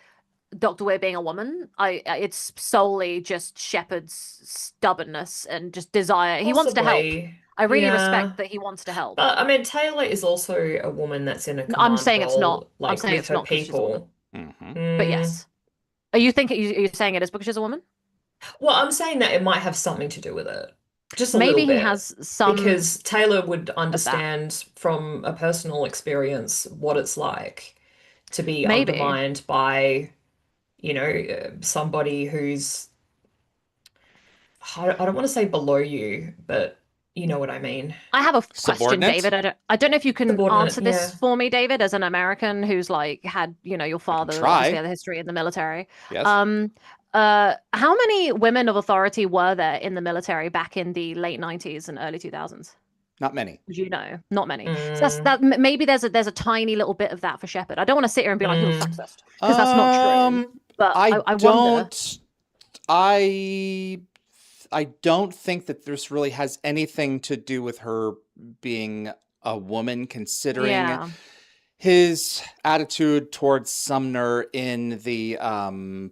Dr. Weir being a woman. It's solely just Shepard's stubbornness and just desire. He wants to help. Possibly. I really Yeah. respect that he wants to help. But I mean, Taylor is also a woman that's in a I'm command saying it's role, not. I'm like saying with it's her not 'cause she's a woman. people. Mhm. But yes. Are you saying it is because she's a woman? Well, I'm saying that it might have something to do with it. Just a Maybe little he bit. has some Because Taylor would understand from a personal experience what it's like to be Maybe. undermined by, somebody who's, I don't want to say below you, but you know what I mean. I have a question, Subordinate? David. I don't know if you can Subordinate, answer this yeah. for me, David, as an American who's like had, your father try. obviously had a history in the military. Yes. How many women of authority were there in the military back in the late 90s and early 2000s? Not many. Would you know? Not many. So maybe there's a tiny little bit of that for Shepard. I don't want to sit here and be like, you're sexist, because that's not true. But I wonder. I don't think that this really has anything to do with her being a woman, considering Yeah. his attitude towards Sumner in the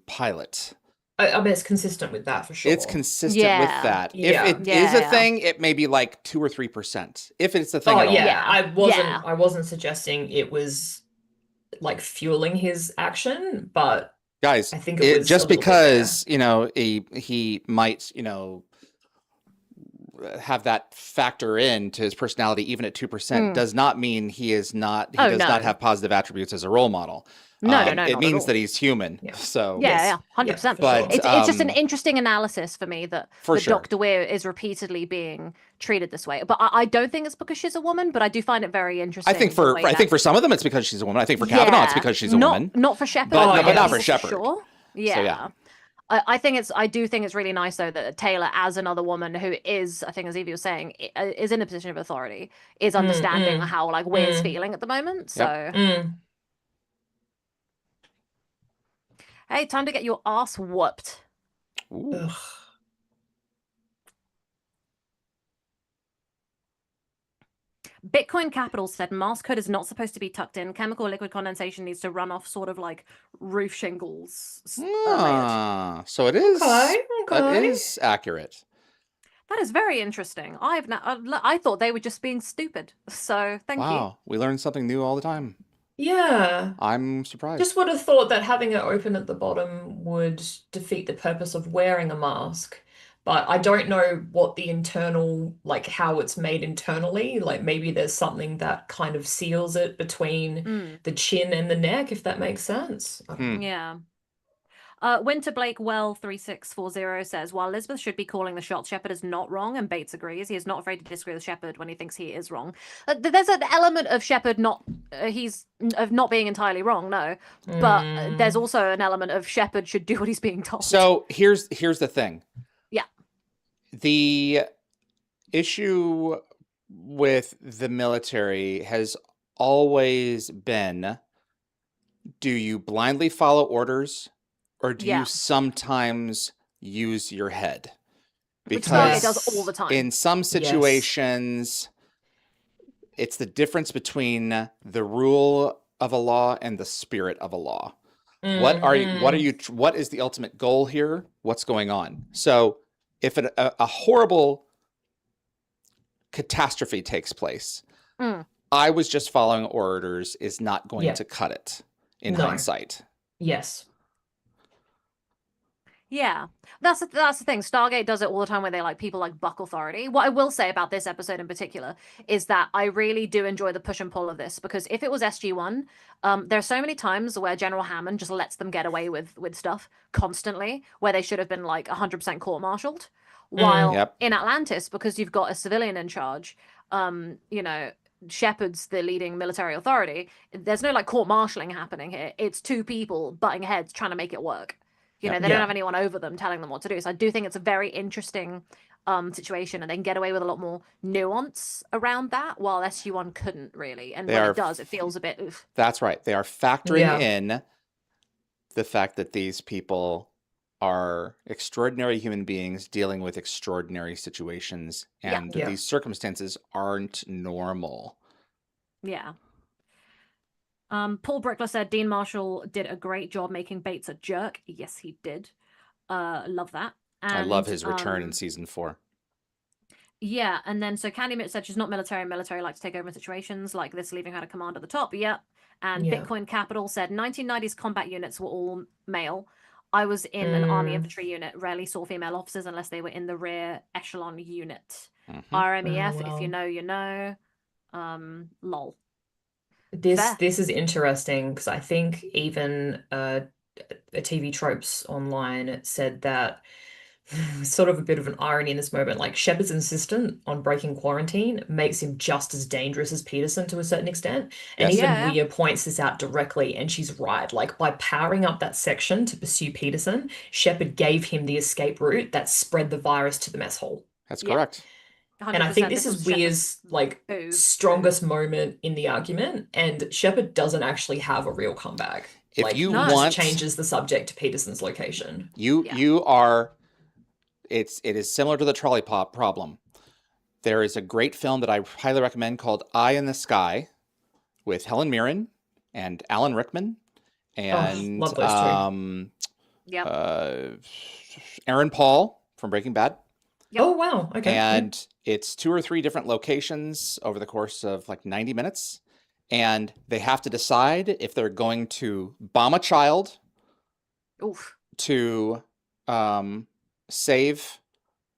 pilot. I mean, it's consistent with that for sure. It's consistent with Yeah. that. Yeah. If it is a Yeah. thing, it may be like 2 or 3%. If it's a thing Oh at all. yeah, Yeah. I wasn't suggesting it was like fueling his action, but Guys, I think it was just a little bit because, he might, have that factor in to his personality, even at 2%, does not mean he does not have positive attributes as a role model. No, It not at means all. that he's human. Yeah. So Yeah, Yes. yeah, 100%. for But, sure. It's just an interesting analysis for me that For sure. Dr. Weir is repeatedly being treated this way. But I don't think it's because she's a woman, but I do find it very interesting. I think the way that- for some of them it's because she's a woman. I think for Kavanaugh it's Yeah, because she's a not, woman. Not for Shepard. But- but not for for Shepard. Sure. Yeah. So, yeah. I do think it's really nice though that Taylor, as another woman who is, I think as Yvie was saying, is in a position of authority, is understanding how like Weir's feeling at the moment. So hey, time to get your ass whooped. Ooh. Ugh. Bitcoin Capital said mask hood is not supposed to be tucked in. Chemical liquid condensation needs to run off sort of like roof shingles. So it is. Okay, That okay. is accurate. That is very interesting. I thought they were just being stupid. So thank you. Wow, we learn something new all the time. Yeah. I'm surprised. Just would have thought that having it open at the bottom would defeat the purpose of wearing a mask. But I don't know what the internal, like how it's made internally. Like maybe there's something that kind of seals it between the chin and the neck, if that makes sense. I don't know. Yeah. Winter Blake Well 3640 says, while Elizabeth should be calling the shots, Shepard is not wrong, and Bates agrees. He is not afraid to disagree with Shepard when he thinks he is wrong. There's an element of Shepard not being entirely wrong, no, but there's also an element of Shepard should do what he's being told. So here's the thing. Yeah. The issue with the military has always been, do you blindly follow orders, or do Yeah. you sometimes use your head. Which Stargate Because does all the time. in some situations, it's the difference between the rule of a law and the spirit of a law. What is the ultimate goal here? What's going on? So if a horrible catastrophe takes place, I was just following orders is not going to cut it in hindsight. Yes. Yeah, that's the thing. Stargate does it all the time where they like people like buck authority. What I will say about this episode in particular is that I really do enjoy the push and pull of this, because if it was SG-1, there's so many times where General Hammond just lets them get away with stuff constantly, where they should have been like 100% court-martialed. While in Atlantis, because you've got a civilian in charge, you know, Shepard's the leading military authority, there's no like court-martialing happening here. It's two people butting heads trying to make it work. You know, they don't have anyone over them telling them what to do. So I do think it's a very interesting situation, and they can get away with a lot more nuance around that, while SG-1 couldn't really. And when it does, it feels a bit oof. That's right. They are factoring in the fact that these people are extraordinary human beings dealing with extraordinary situations, and these circumstances aren't normal. Yeah. Paul Brickler said Dean Marshall did a great job making Bates a jerk. Yes, he did. Love that. And, I love his return in season 4. Yeah, and then so Candy Mitt said she's not military. Military like to take over situations like this, leaving her to command at the top. Yeah. And Bitcoin Capital said 1990s combat units were all male. I was in an army infantry unit. Rarely saw female officers unless they were in the rear echelon unit. RMEF, if you know, you know. Lol. This is interesting, because I think even a TV Tropes online said that sort of a bit of an irony in this moment, like Shepard's insistent on breaking quarantine makes him just as dangerous as Peterson to a certain extent. And even Weir points this out directly, and she's right. Like, by powering up that section to pursue Peterson, Shepard gave him the escape route that spread the virus to the mess hall. That's correct. And I think this is Weir's like strongest moment in the argument, and Shepard doesn't actually have a real comeback. If like, you just changes the subject to Peterson's location. You are. It is similar to the trolley pop problem. There is a great film that I highly recommend called Eye in the Sky, with Helen Mirren and Alan Rickman and love those two. Aaron Paul from Breaking Bad. Oh, wow. Okay. And it's 2 or 3 different locations over the course of like 90 minutes. And they have to decide if they're going to bomb a child to save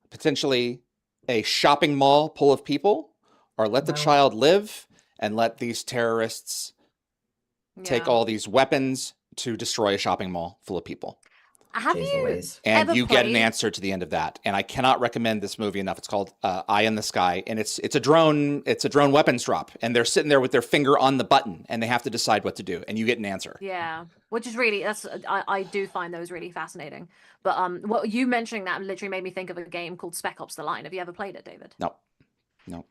potentially a shopping mall full of people, or let the child live and let these terrorists take all these weapons to destroy a shopping mall full of people. Have you and you get an answer to the end of that. And I cannot recommend this movie enough. It's called Eye in the Sky, and it's a drone weapons drop, and they're sitting there with their finger on the button, and they have to decide what to do, and you get an answer. Yeah, which is really I do find those really fascinating. But what you mentioning that literally made me think of a game called Spec Ops: The Line. Have you ever played it, David? No.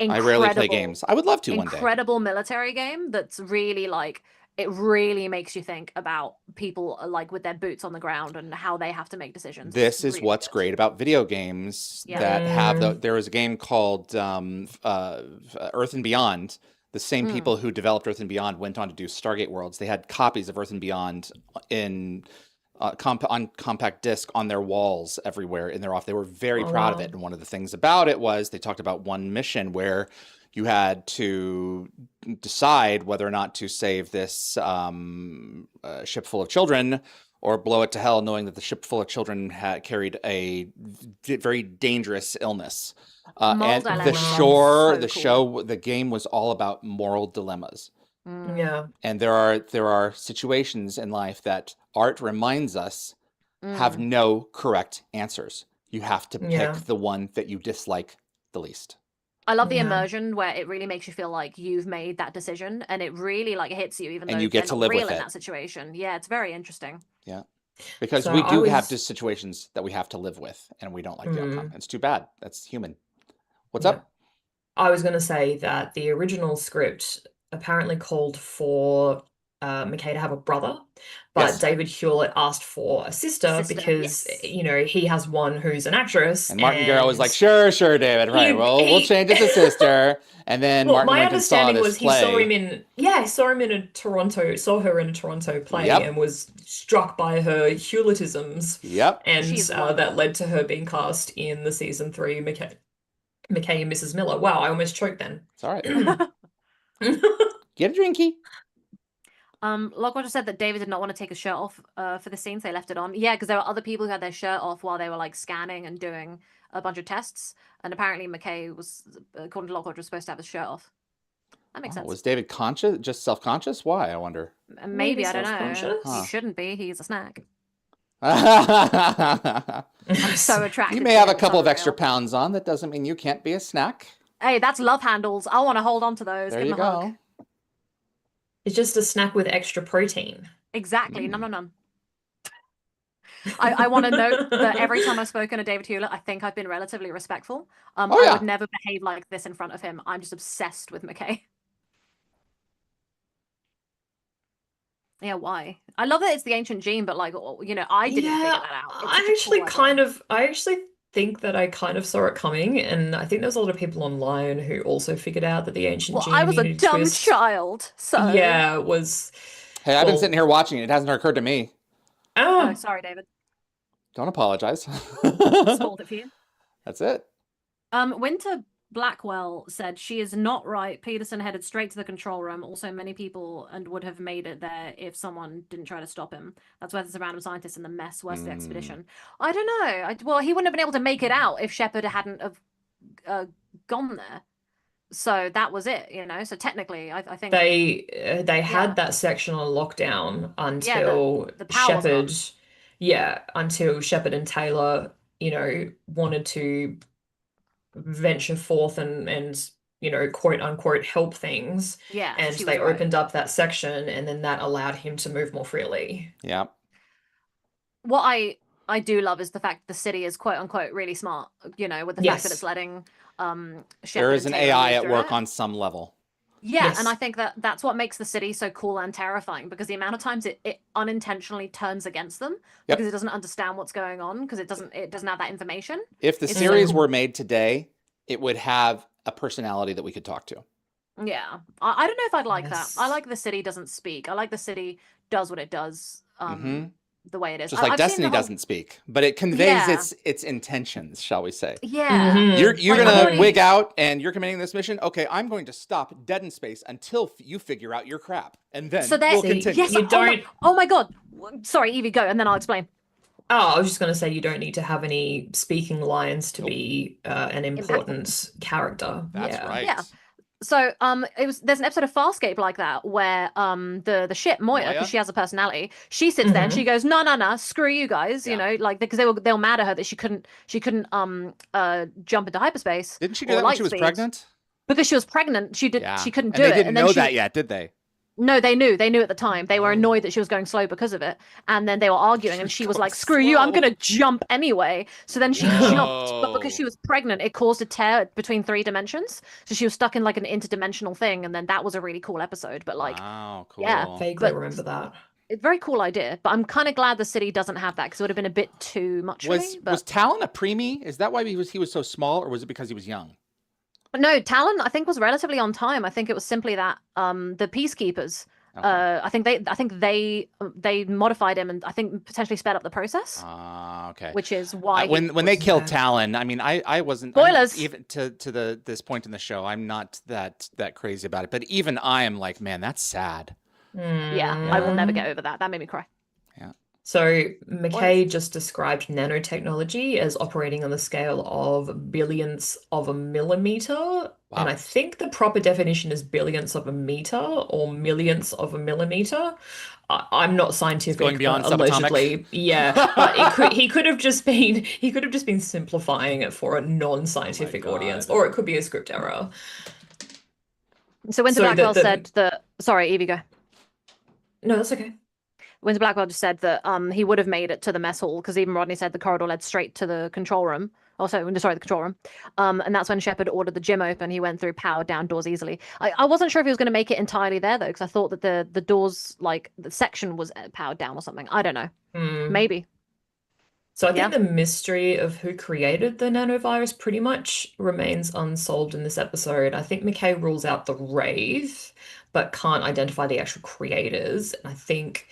I rarely play games. I would love to one day. Incredible military game that's really like, it really makes you think about people like with their boots on the ground and how they have to make decisions. This is really what's great about video games that have there was a game called Earth and Beyond. The same people who developed Earth and Beyond went on to do Stargate Worlds. They had copies of Earth and Beyond on compact disc on their walls everywhere in their office. They were very proud of it. And one of the things about it was they talked about one mission where you had to decide whether or not to save this ship full of children or blow it to hell, knowing that the ship full of children had carried a very dangerous illness. And the game was all about moral dilemmas. Yeah. And there are situations in life that art reminds us have no correct answers. You have to pick the one that you dislike the least. I love the immersion where it really makes you feel like you've made that decision, and it really like hits you, even though you get to live real with in it. that situation. Yeah, it's very interesting. Yeah, because we do have just situations that we have to live with, and we don't like the outcome. It's too bad. That's human. What's up? I was going to say that the original script apparently called for McKay to have a brother, but Yes. David Hewlett asked for a sister because, yes. you know, he has one who's an actress. And Martin Garrow was like, sure, David, right. We'll change it to sister. And then Well, Martin my went and saw understanding this was he play. saw him in a Toronto, saw her in a Toronto play Yep. and was struck by her Hewlettisms. Yep. And She's that wonderful. led to her being cast in the season 3 McKay and Mrs. Miller. Wow, I almost choked then. It's all right. Get a drinky. Lockwood just said that David did not want to take his shirt off for the scenes. They left it on. Yeah, because there were other people who had their shirt off while they were like scanning and doing a bunch of tests. And apparently McKay was, according to Lockwood, was supposed to have his shirt off. That makes sense. Was David conscious? Just self-conscious? Why? I wonder. Maybe I don't know. self-conscious? Huh. He shouldn't be. He's a snack. You I'm so attracted. may to have a him, it's couple of extra unreal. pounds on. That doesn't mean you can't be a snack. Hey, that's love handles. I want to hold on to those. There Give you him a hug. go. It's just a snack with extra protein. Exactly. Nom. I want to note that every time I've spoken to David Hewlett, I think I've been relatively respectful. I would never behave like this in front of him. I'm just obsessed with McKay. Yeah, why? I love that it's the ancient gene, but like, you know, I didn't figure that out. It's such a cool idea. I actually think that I kind of saw it coming, and I think there's a lot of people online who also figured out that the ancient gene I was a immunity dumb twist, child, so yeah, was. Hey, I've been sitting here watching it. It hasn't occurred to me. Oh, sorry, David. Don't apologize. Spoiled it for you. That's it. Winter Blackwell said she is not right. Peterson headed straight to the control room. Also, many people and would have made it there if someone didn't try to stop him. That's where there's a random scientist in the mess. Where's the expedition? I don't know. Well, he wouldn't have been able to make it out if Shepard hadn't have gone there. So that was it, you know. So technically, I think they had that section on lockdown until the power was Shepard, until Shepard and Taylor, you know, wanted to venture forth and you know, quote unquote help things. Yeah, and she they was right. opened up that section, and then that allowed him to move more freely. Yeah. What I do love is the fact the city is quote unquote really smart, you know, with the fact that it's letting Shepard There is and an Taylor AI move at through work it. on some level. Yeah, Yes. and I think that that's what makes the city so cool and terrifying, because the amount of times it unintentionally turns against them because it doesn't understand what's going on, because it doesn't have that information. If the series were made today, it would have a personality that we could talk to. Yeah, I don't know if I'd like Yes. that. I like the city doesn't speak. I like the city does what it does. The way it is. Just like I've seen Destiny the whole- doesn't speak, but it conveys its intentions, shall we say. Yeah. Mhm. You're Like, gonna I've already- wig out and you're committing this mission. Okay, I'm going to stop dead in space until you figure out your crap, and then So there- we'll See, continue. Yes. You don't. Oh my god. Sorry, Evie, go, and then I'll explain. Oh, I was just going to say you don't need to have any speaking lines to be an important character. That's right. Yeah. So there's an episode of Farscape like that where the ship Moya, because she has a personality, she sits there and she goes, no, screw you guys, you know, like, because they were mad at her that she couldn't jump into hyperspace. Didn't she do that when she was pregnant? Because she was pregnant, she couldn't do and it. they didn't and then know that yet, did they? No, they knew at the time. They were annoyed that she was going slow because of it, and then they were arguing, and she was like, "Screw you, I'm gonna jump anyway." So then she jumped, but because she was pregnant, it caused a tear between 3 dimensions. So she was stuck in like an interdimensional thing, and then that was a really cool episode. But like, wow, cool. yeah, Vaguely remember that. It's a very cool idea, but I'm kind of glad the city doesn't have that, because it would have been a bit too much for me. But Was Talon a preemie? Is that why he was so small, or was it because he was young? no, Talon I think was relatively on time. I think it was simply that the peacekeepers. Okay. I think they modified him and I think potentially sped up the process. Okay. Which is why when they killed Talon, I mean, I wasn't spoilers even to this point in the show. I'm not that crazy about it, but even I am like, man, that's sad. Yeah, I will never get over that. That made me cry. Yeah. So McKay just described nanotechnology as operating on the scale of billionths of a millimeter. Wow. And I think the proper definition is billionths of a meter or millionths of a millimeter. I'm not scientific, going beyond but allegedly, subatomic. but he could have just been simplifying it for a non-scientific audience, or it could be a script error. So Winter Blackwell said that. Sorry, Evie, go. No, that's okay. Winter Blackwell just said that he would have made it to the mess hall because even Rodney said the corridor led straight to the control room. Also, sorry, the control room. And that's when Shepard ordered the gym open. He went through powered down doors easily. I wasn't sure if he was going to make it entirely there though, because I thought that the doors, like the section, was powered down or something. I don't know. Maybe. So I think the mystery of who created the nanovirus pretty much remains unsolved in this episode. I think McKay rules out the Wraith, but can't identify the actual creators. And I think,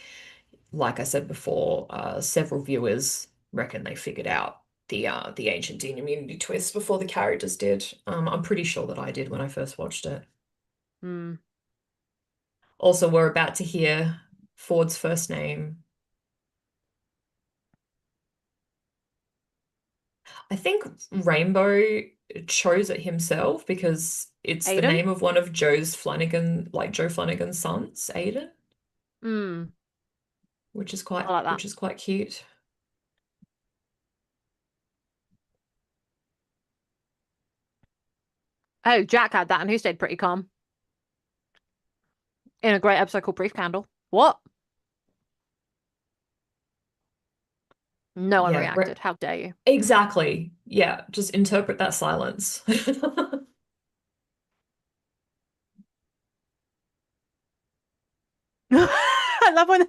like I said before, several viewers reckon they figured out the Ancient Dean immunity twist before the characters did. I'm pretty sure that I did when I first watched it. Also, we're about to hear Ford's first name. I think Rainbow chose it himself because it's the name of one of Joe Flanagan's sons, Aiden. Which is quite cute. Oh, Jack had that and he stayed pretty calm. In a great episode called Brief Candle. What? No one reacted. How dare you? Exactly. Yeah, just interpret that silence. I love when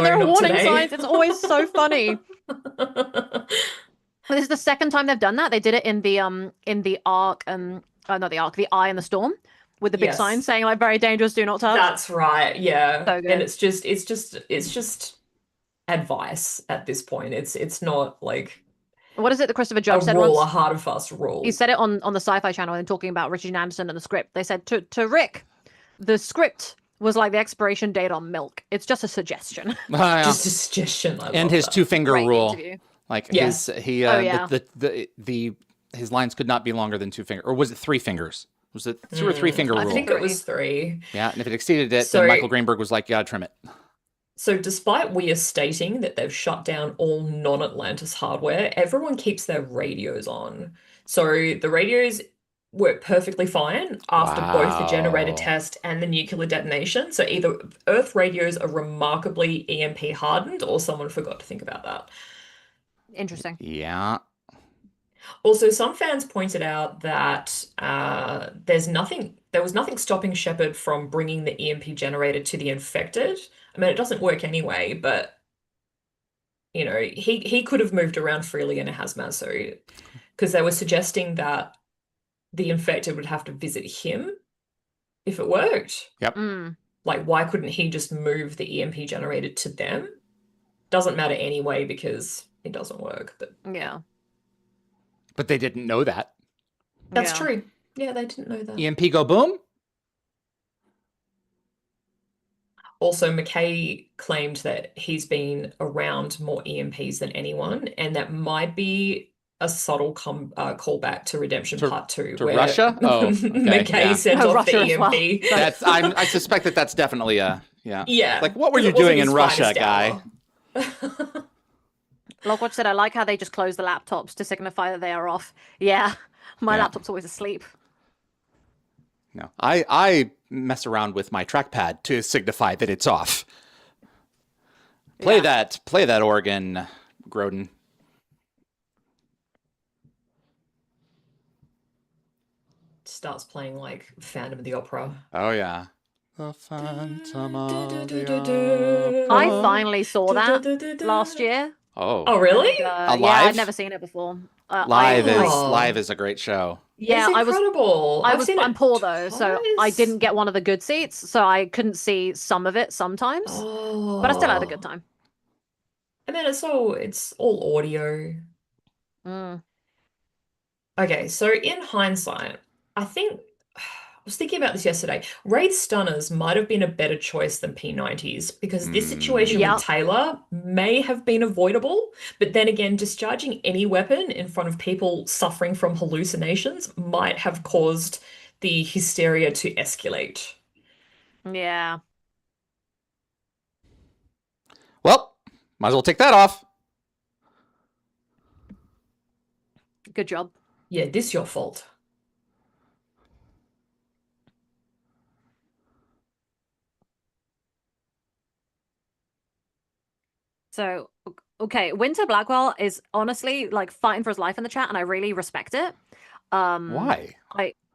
there are warning signs. It's always so funny. This is the second time they've done that. They did it in the Ark and not the Ark, the Eye and the Storm, with the big sign saying like very dangerous, do not touch. That's right. Yeah. So good. And it's just advice at this point. It's not like what is it that Christopher Judge said once? A hard and fast rule. He said it on the Sci-Fi Channel and talking about Richard Anderson and the script. They said to Rick, the script was like the expiration date on milk. It's just a suggestion. Just a suggestion. And his 2-finger rule. Interview. Like his lines could not be longer than 2 fingers. Or was it 3 fingers? Was it 2 or 3 finger rule? I think it was 3. Yeah, and if it exceeded it, then Michael Greenberg was like, yeah, trim it. So despite Weir stating that they've shut down all non-Atlantis hardware, everyone keeps their radios on. So the radios work perfectly fine after both the generator test and the nuclear detonation. So either Earth radios are remarkably EMP hardened or someone forgot to think about that. Interesting. Yeah. Also, some fans pointed out that there was nothing stopping Shepard from bringing the EMP generator to the infected. I mean, it doesn't work anyway, but you know, he could have moved around freely in a hazmat suit because they were suggesting that the infected would have to visit him if it worked. Yep. Like, why couldn't he just move the EMP generator to them? Doesn't matter anyway because it doesn't work. But yeah. But they didn't know that. That's true. Yeah, they didn't know that. EMP go boom? Also, McKay claimed that he's been around more EMPs than anyone, and that might be a subtle callback to Redemption Part 2. To Russia? Oh, okay. McKay sent off Russia the EMP. Well. I suspect that's definitely a, yeah. Yeah. Like, what were you doing in Russia, guy? Logwatch said, I like how they just close the laptops to signify that they are off. Yeah, my laptop's always asleep. No, I mess around with my trackpad to signify that it's off. Play that organ, Grodin. Starts playing like Phantom of the Opera. Oh yeah. The Phantom of the I Opera. finally saw that last year. Oh really? Yeah, I'd never seen it before. Live is a great show. Yeah, it's incredible. I'm poor though, so I didn't get one of the good seats, so I couldn't see some of it sometimes. But I still had a good time. I mean, it's all audio. Okay, so in hindsight, I was thinking about this yesterday. Wraith Stunners might have been a better choice than P90s because this situation with Taylor may have been avoidable. But then again, discharging any weapon in front of people suffering from hallucinations might have caused the hysteria to escalate. Yeah. Well, might as well take that off. Good job. Yeah, this your fault. So, okay, Winter Blackwell is honestly like fighting for his life in the chat, and I really respect it. Why?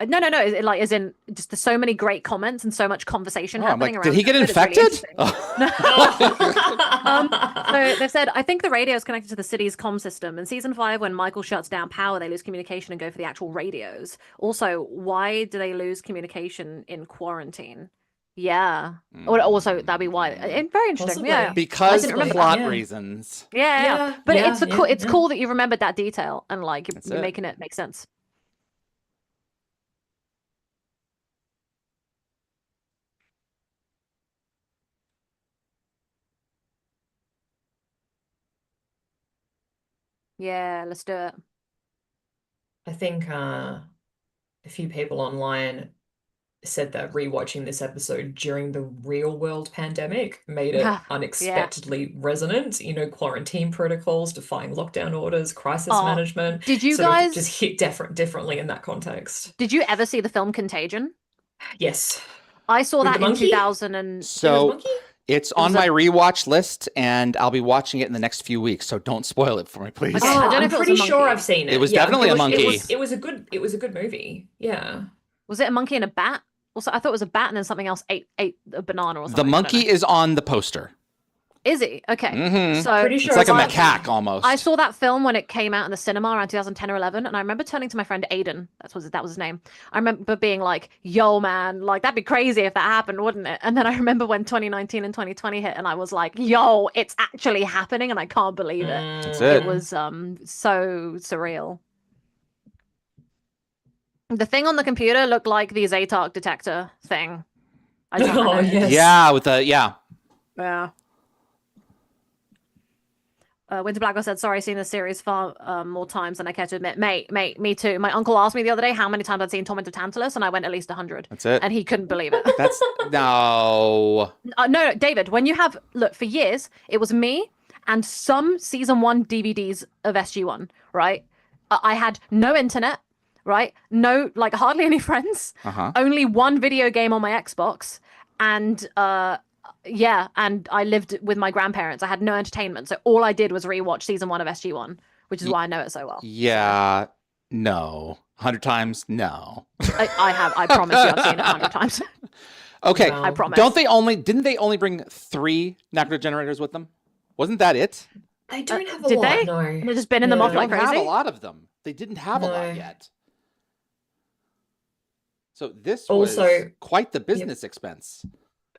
No, like as in just there's so many great comments and so much conversation I'm happening like, around. did he get it. It's really infected? So they've said, I think the radio is connected to the city's comm system. In season 5, when Michael shuts down power, they lose communication and go for the actual radios. Also, why do they lose communication in quarantine? Yeah. Or also that'd be why. Very interesting. Possibly. Yeah. Because didn't remember plot that. reasons. Yeah. But Yeah, it's cool that you remembered that detail and like you're making it make sense. Yeah, let's do it. I think a few people online said that rewatching this episode during the real world pandemic made it unexpectedly resonant. You know, quarantine protocols, defying lockdown orders, crisis management. Did you sort guys of just hit differently in that context? Did you ever see the film Contagion? Yes. I saw With that the in monkey? 2000 and So it's on my rewatch list, and I'll be watching it in the next few weeks. So don't spoil it for me, please. Okay, I don't know I'm if it was pretty a sure monkey. I've seen it. It was definitely a monkey. It was a good movie. Yeah. Was it a monkey and a bat? Also, I thought it was a bat and then something else ate a banana or something. The monkey is on the poster. Is he? Okay. Mhm. So Pretty sure It's like a it's macaque almost. I saw that film when it came out in the cinema around 2010 or 11, and I remember turning to my friend Aiden. That was his name. I remember being like, "Yo, man, like that'd be crazy if that happened, wouldn't it?" And then I remember when 2019 and 2020 hit, and I was like, "Yo, it's actually happening," and I can't believe it. That's It it. was so surreal. The thing on the computer looked like the Zatark detector thing. I don't know. yes. Yeah, with the Yeah. Winter Blackwell said, "Sorry, I've seen this series far more times than I care to admit." Mate, me too. My uncle asked me the other day how many times I'd seen Torment of Tantalus, and I went at least 100. That's it. And he couldn't believe it. That's no. No, David, when you have, look, for years, it was me and some season 1 DVDs of SG-1, right? I had no internet, right? No, like hardly any friends. Only one video game on my Xbox. And and I lived with my grandparents. I had no entertainment. So all I did was rewatch season 1 of SG-1, which is why I know it so well. Yeah, no. 100 times, no. I promise you I've seen it 100 times. Okay, Wow. I promise. Didn't they only bring 3 Necro generators with them? Wasn't that it? They don't have a did lot, they? no. They're just spinning them off They like don't have crazy. a lot of them. They didn't have a lot No. yet. So this Also- was quite the business expense.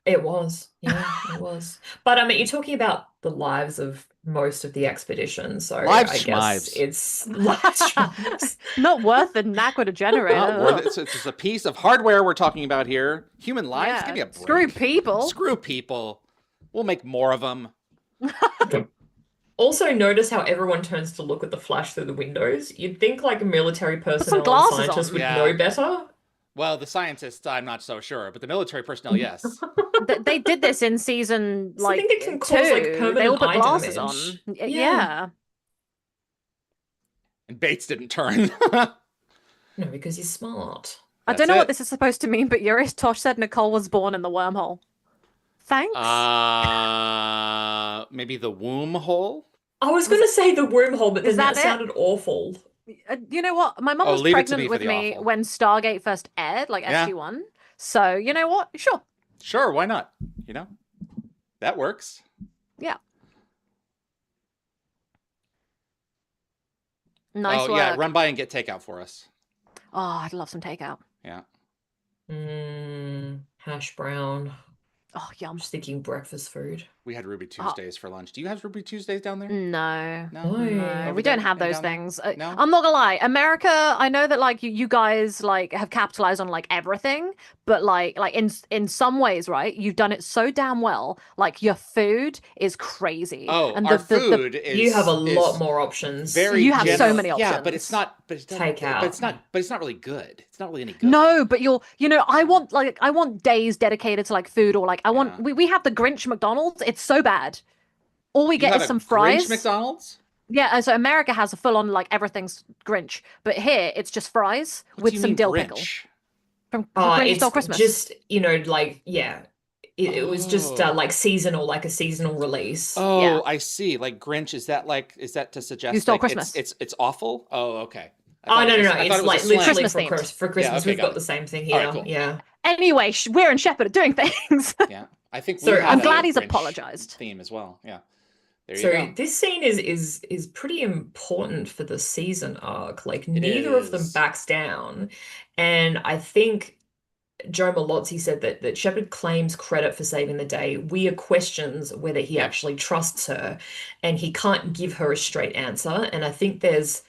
It was. Yeah, it was. But I mean, you're talking about the lives of most of the expedition, so Lives I guess schmives. it's lives schmives. Not worth the Naquita generator. Not worth it. It's just a piece of hardware we're talking about here. Human lives? Yeah, Give me a break. screw people. Screw people. We'll make more of them. Also, notice how everyone turns to look at the flash through the windows. You'd think like military personnel and glasses scientists on. would Yeah. know better. Well, the scientists, I'm not so sure, but the military personnel, yes. They did this in season So I like think they can cause, like, 2. They permanent all put eye glasses damage. on. Yeah. Yeah. And Bates didn't turn. No, because he's smart. I don't That's know it. what this is supposed to mean, but Yuris Tosh said Nicole was born in the wormhole. Thanks. Maybe the womb hole? I was going to say the wormhole, but then Is that that it? sounded awful. You know what? My mum Oh, was leave it to pregnant me for with the me awful. when Stargate first aired, like Yeah. SG-1. So, you know what? Sure. Sure, why not? You know? That works. Yeah. Nice oh, work. yeah, run by and get takeout for us. Oh, I'd love some takeout. Yeah. Hash brown. Oh, yum. I'm just thinking breakfast food. We had Ruby Tuesdays for lunch. Do you have Ruby Tuesdays down there? No. No. No. No, Over we there don't have and those down there? things. No? I'm not gonna lie. America, I know that like you guys like have capitalized on like everything, but like in some ways, right? You've done it so damn well. Like your food is crazy. Oh, and our food is You have a is lot more options. Very You have so generous. many Yeah, but options. it's not but it's not, Takeout. but it's not really good. It's not really any good. No, but I want days dedicated to like food or like I want Yeah. we have the Grinch McDonald's. It's so bad. All we You get have is a some fries. Grinch McDonald's? Yeah, and so America has a full on like everything's Grinch, but here it's just fries What do with you some mean dill Grinch? pickle from Oh, Grinch it's Stole Christmas. just, like, yeah. it was just like seasonal, like a seasonal release. Oh, Yeah. I see. Like Grinch, is that to suggest You Stole like Christmas. it's awful? Oh, okay. Oh, no, I it's thought it was like a slang. literally Christmas for themed. for Christmas. okay, We've got got it. the same thing All here. right, cool. Yeah. Anyway, Weir and Shepard are doing things. Yeah. I think So we had I'm a glad he's Grinch apologized. theme as well. Yeah. There you So go. this scene is pretty important for the season arc. Like It neither of them is. backs down. And I think Joe Malozzi said that Shepard claims credit for saving the day. Weir questions whether he Yep. actually trusts her, and he can't give her a straight answer. And I think that's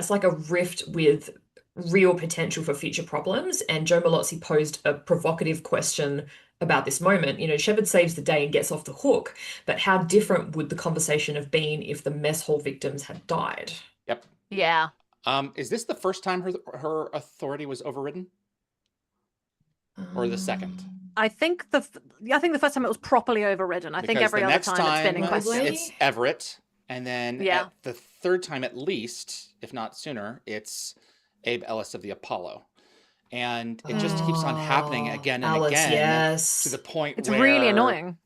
like a rift with real potential for future problems. And Joe Malozzi posed a provocative question about this moment. You know, Shepard saves the day and gets off the hook, but how different would the conversation have been if the mess hall victims had died? Yep. Yeah. Is this the first time her authority was overridden? Or the second? I think the first time it was properly overridden. I think Because every the other next time it's been in Probably. question. it's Everett, and then Yeah. at the third time at least, if not sooner, it's Abe Ellis of the Apollo. And it just keeps on happening again and Alice, again yes. to the point It's where really annoying.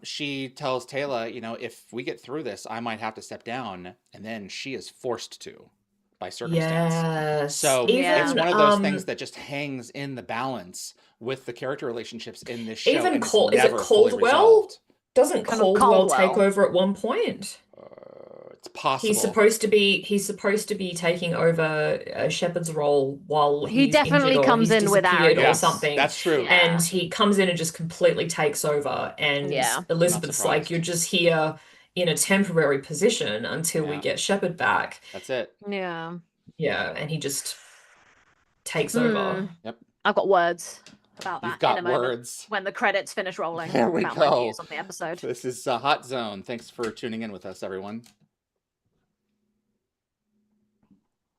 she tells Taylor, you know, if we get through this, I might have to step down, and then she is forced to by circumstance. Yes. So Yeah. it's one of those things that just hangs in the balance with the character relationships in this show. Even and it's is it never fully Caldwell? resolved. Doesn't Kind of Caldwell take Caldwell. over at one point? It's possible. He's supposed to be taking over Shepard's role while He he's definitely injured or comes he's in with disappeared or arrogance. something. That's true. Yeah. And he comes in and just completely takes over. And Yeah. Elizabeth's Not like, surprised. you're just here in a temporary position until we Yeah. get Shepard back. That's it. Yeah. Yeah, and he just takes over. Yep. I've got words about that You've got in a moment words. when the credits finish rolling. There we about my go. views on the episode. This is Hot Zone. Thanks for tuning in with us, everyone.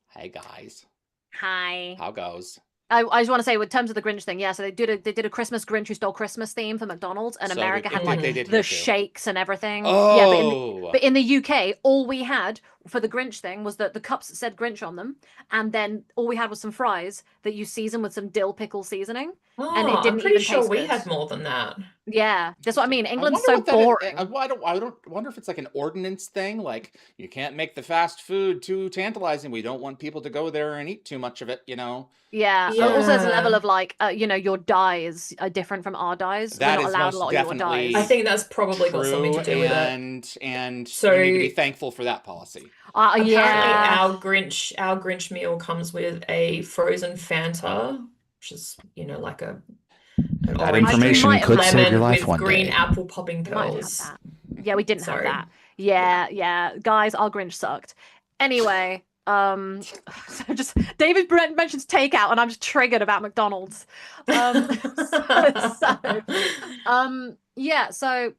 Hey guys, Hi. how goes? I just want to say, with terms of the Grinch thing, yeah. So they did a Christmas Grinch Who Stole Christmas theme for McDonald's, and So America they- had they like did the here, too. shakes and everything. Oh, Yeah, but in the UK, all we had for the Grinch thing was that the cups said Grinch on them, and then all we had was some fries that you season with some dill pickle seasoning. And it Oh, I'm didn't pretty even sure taste we good. had more than that. Yeah, that's what I mean. I England's wonder so what that is. boring. I don't wonder if it's like an ordinance thing, like you can't make the fast food too tantalizing. We don't want people to go there and eat too much of it, you know. Yeah. Also, there's a level Yeah. of like, your dyes are different from our dyes. That We're not is allowed most a lot of your definitely dyes. I think that's probably got something to True, do with it. and So- you need to be thankful for that policy. Apparently, Yeah. our Grinch meal comes with a frozen Fanta, which is like an That orange information might have could save your lemon life with one green day. apple popping We might have had pearls. that. Yeah, we didn't Sorry. have that. Yeah. Guys, our Grinch sucked. Anyway, so just David Brent mentions takeout, and I'm just triggered about McDonald's. So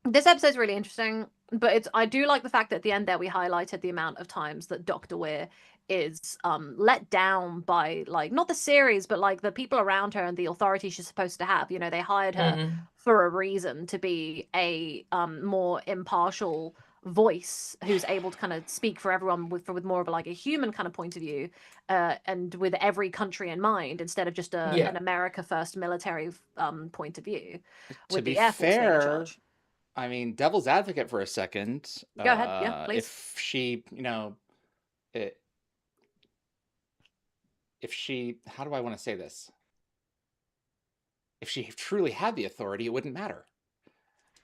this episode's really interesting, but I do like the fact that at the end there we highlighted the amount of times that Dr. Weir is let down by, like, not the series, but like the people around her and the authority she's supposed to have. They hired her Mhm. for a reason, to be a more impartial voice who's able to kind of speak for everyone with more of a human kind of point of view, and with every country in mind, instead of just Yeah. an America first military point of view, To with be the Air Force being in fair, charge. I mean, devil's advocate for a second. Go ahead, yeah, please. If she, if she, how do I want to say this? If she truly had the authority, it wouldn't matter.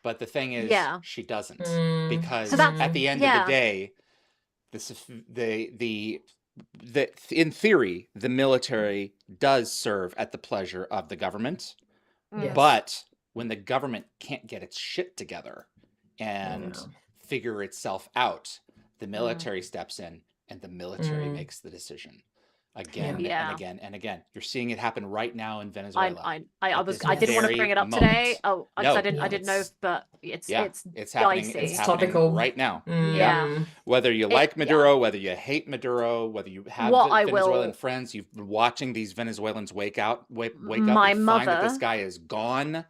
But the thing is, Yeah. she doesn't, Mm. because So that's- at the end yeah. of the day, in theory, the military does serve at the pleasure of the government. Yes. But when the government can't get its shit together and Yeah. figure itself out, the military steps in and the military Mm. makes the decision again Yeah. and again and again. You're seeing it happen right now in Venezuela. I at was this I didn't want to very bring it up moment. today. Oh, because No, I didn't know, it's- but it's Yeah, it's it's happening. dicey. It's It's happening topical. right now. Yeah. Mm. Whether you It- like yeah. Maduro, whether you hate Maduro, whether you have What I Venezuelan will- friends, you've been watching these Venezuelans wake up My and find that mother- this guy is gone.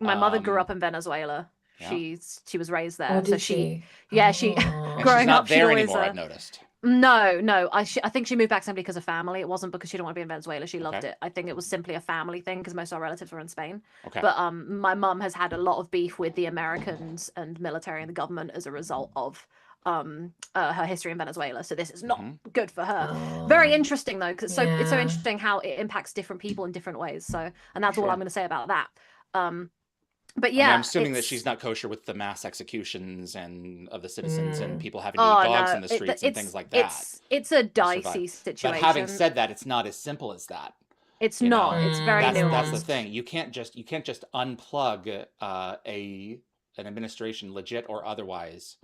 My mother grew Um, up in Venezuela. yeah. She was raised there, Oh, so did she? yeah, she Oh. And growing she's not up, she'd there always, anymore, I've noticed. No. I think she moved back simply because of family. It wasn't because she didn't want to be in Venezuela. She loved Okay. it. I think it was simply a family thing because most of our relatives were in Spain. Okay. But my mum has had a lot of beef with the Americans and military and the government as a result of her history in Venezuela. So this is not good for her. Very interesting though, because it's so interesting how it impacts different people in different ways. So, and that's all I'm going to say about that. But yeah, I'm assuming that she's not kosher with the mass executions and of the citizens and people having to eat dogs in the streets and things like that. It's a dicey situation. But having said that, it's not as simple as that. It's not. It's very nuanced. That's the thing. You can't just unplug an administration, legit or otherwise,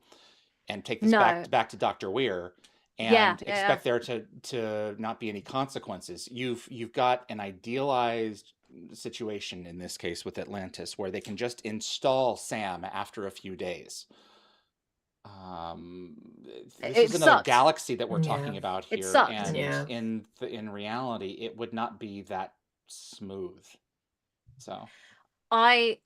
and take this back to Dr. Weir and expect there to not be any consequences. You've got an idealized situation in this case with Atlantis where they can just install Sam after a few days. This is another galaxy that we're talking about here, and in reality, it would not be that smooth. So, I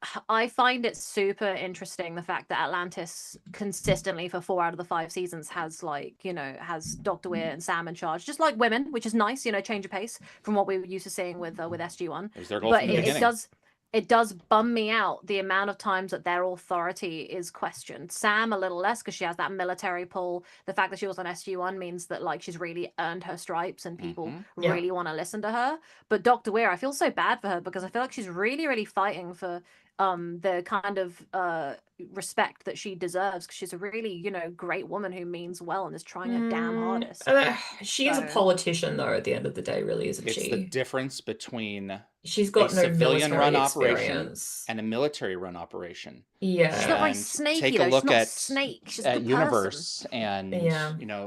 find it super interesting the fact that Atlantis consistently for 4 out of the 5 seasons has has Dr. Weir and Sam in charge, just like women, which is nice, change of pace from what we were used to seeing with SG-1. It was their goal from the beginning. It does bum me out the amount of times that their authority is questioned. Sam a little less because she has that military pull. The fact that she was on SG-1 means that she's really earned her stripes and people really want to listen to her. But Dr. Weir, I feel so bad for her because I feel like she's really, really fighting for the kind of respect that she deserves because she's a really great woman who means well and is trying her damn hardest. She is a politician though at the end of the day, really, isn't she? It's the difference between she's got no civilian run operation and a military run operation. Yeah, she's not very snaky. Take a look at Universe and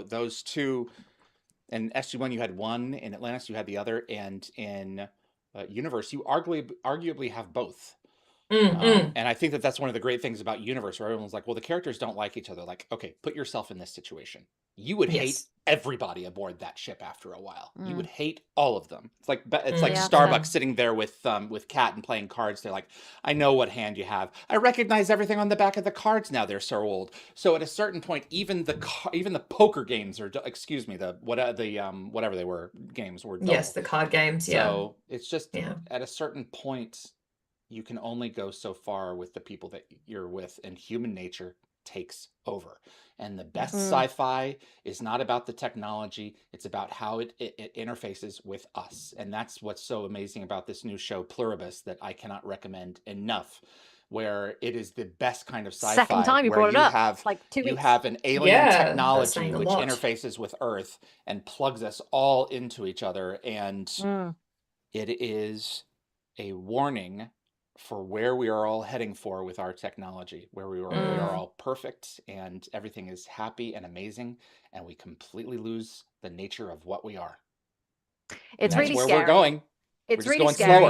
those two. In SG-1 you had one, in Atlantis you had the other, and in Universe you arguably have both. And I think that's one of the great things about Universe, where everyone's like, well, the characters don't like each other. Like, okay, put yourself in this situation. You would hate everybody aboard that ship after a while. You would hate all of them. It's like Starbucks sitting there with Kat and playing cards. They're like, I know what hand you have. I recognize everything on the back of the cards now. They're so old. So at a certain point, even the poker games whatever they were games were dull. Yes, the card games. So it's just at a certain point, you can only go so far with the people that you're with, and human nature takes over. And the best sci-fi is not about the technology, it's about how it interfaces with us. And that's what's so amazing about this new show, Pluribus, that I cannot recommend enough, where it is the best kind of sci-fi. Second time you brought it up, you have an alien technology which interfaces with Earth and plugs us all into each other. And it is a warning for where we are all heading for with our technology, where we are all perfect and everything is happy and amazing, and we completely lose the nature of what we are. It's really where scary. We're going. It's really scary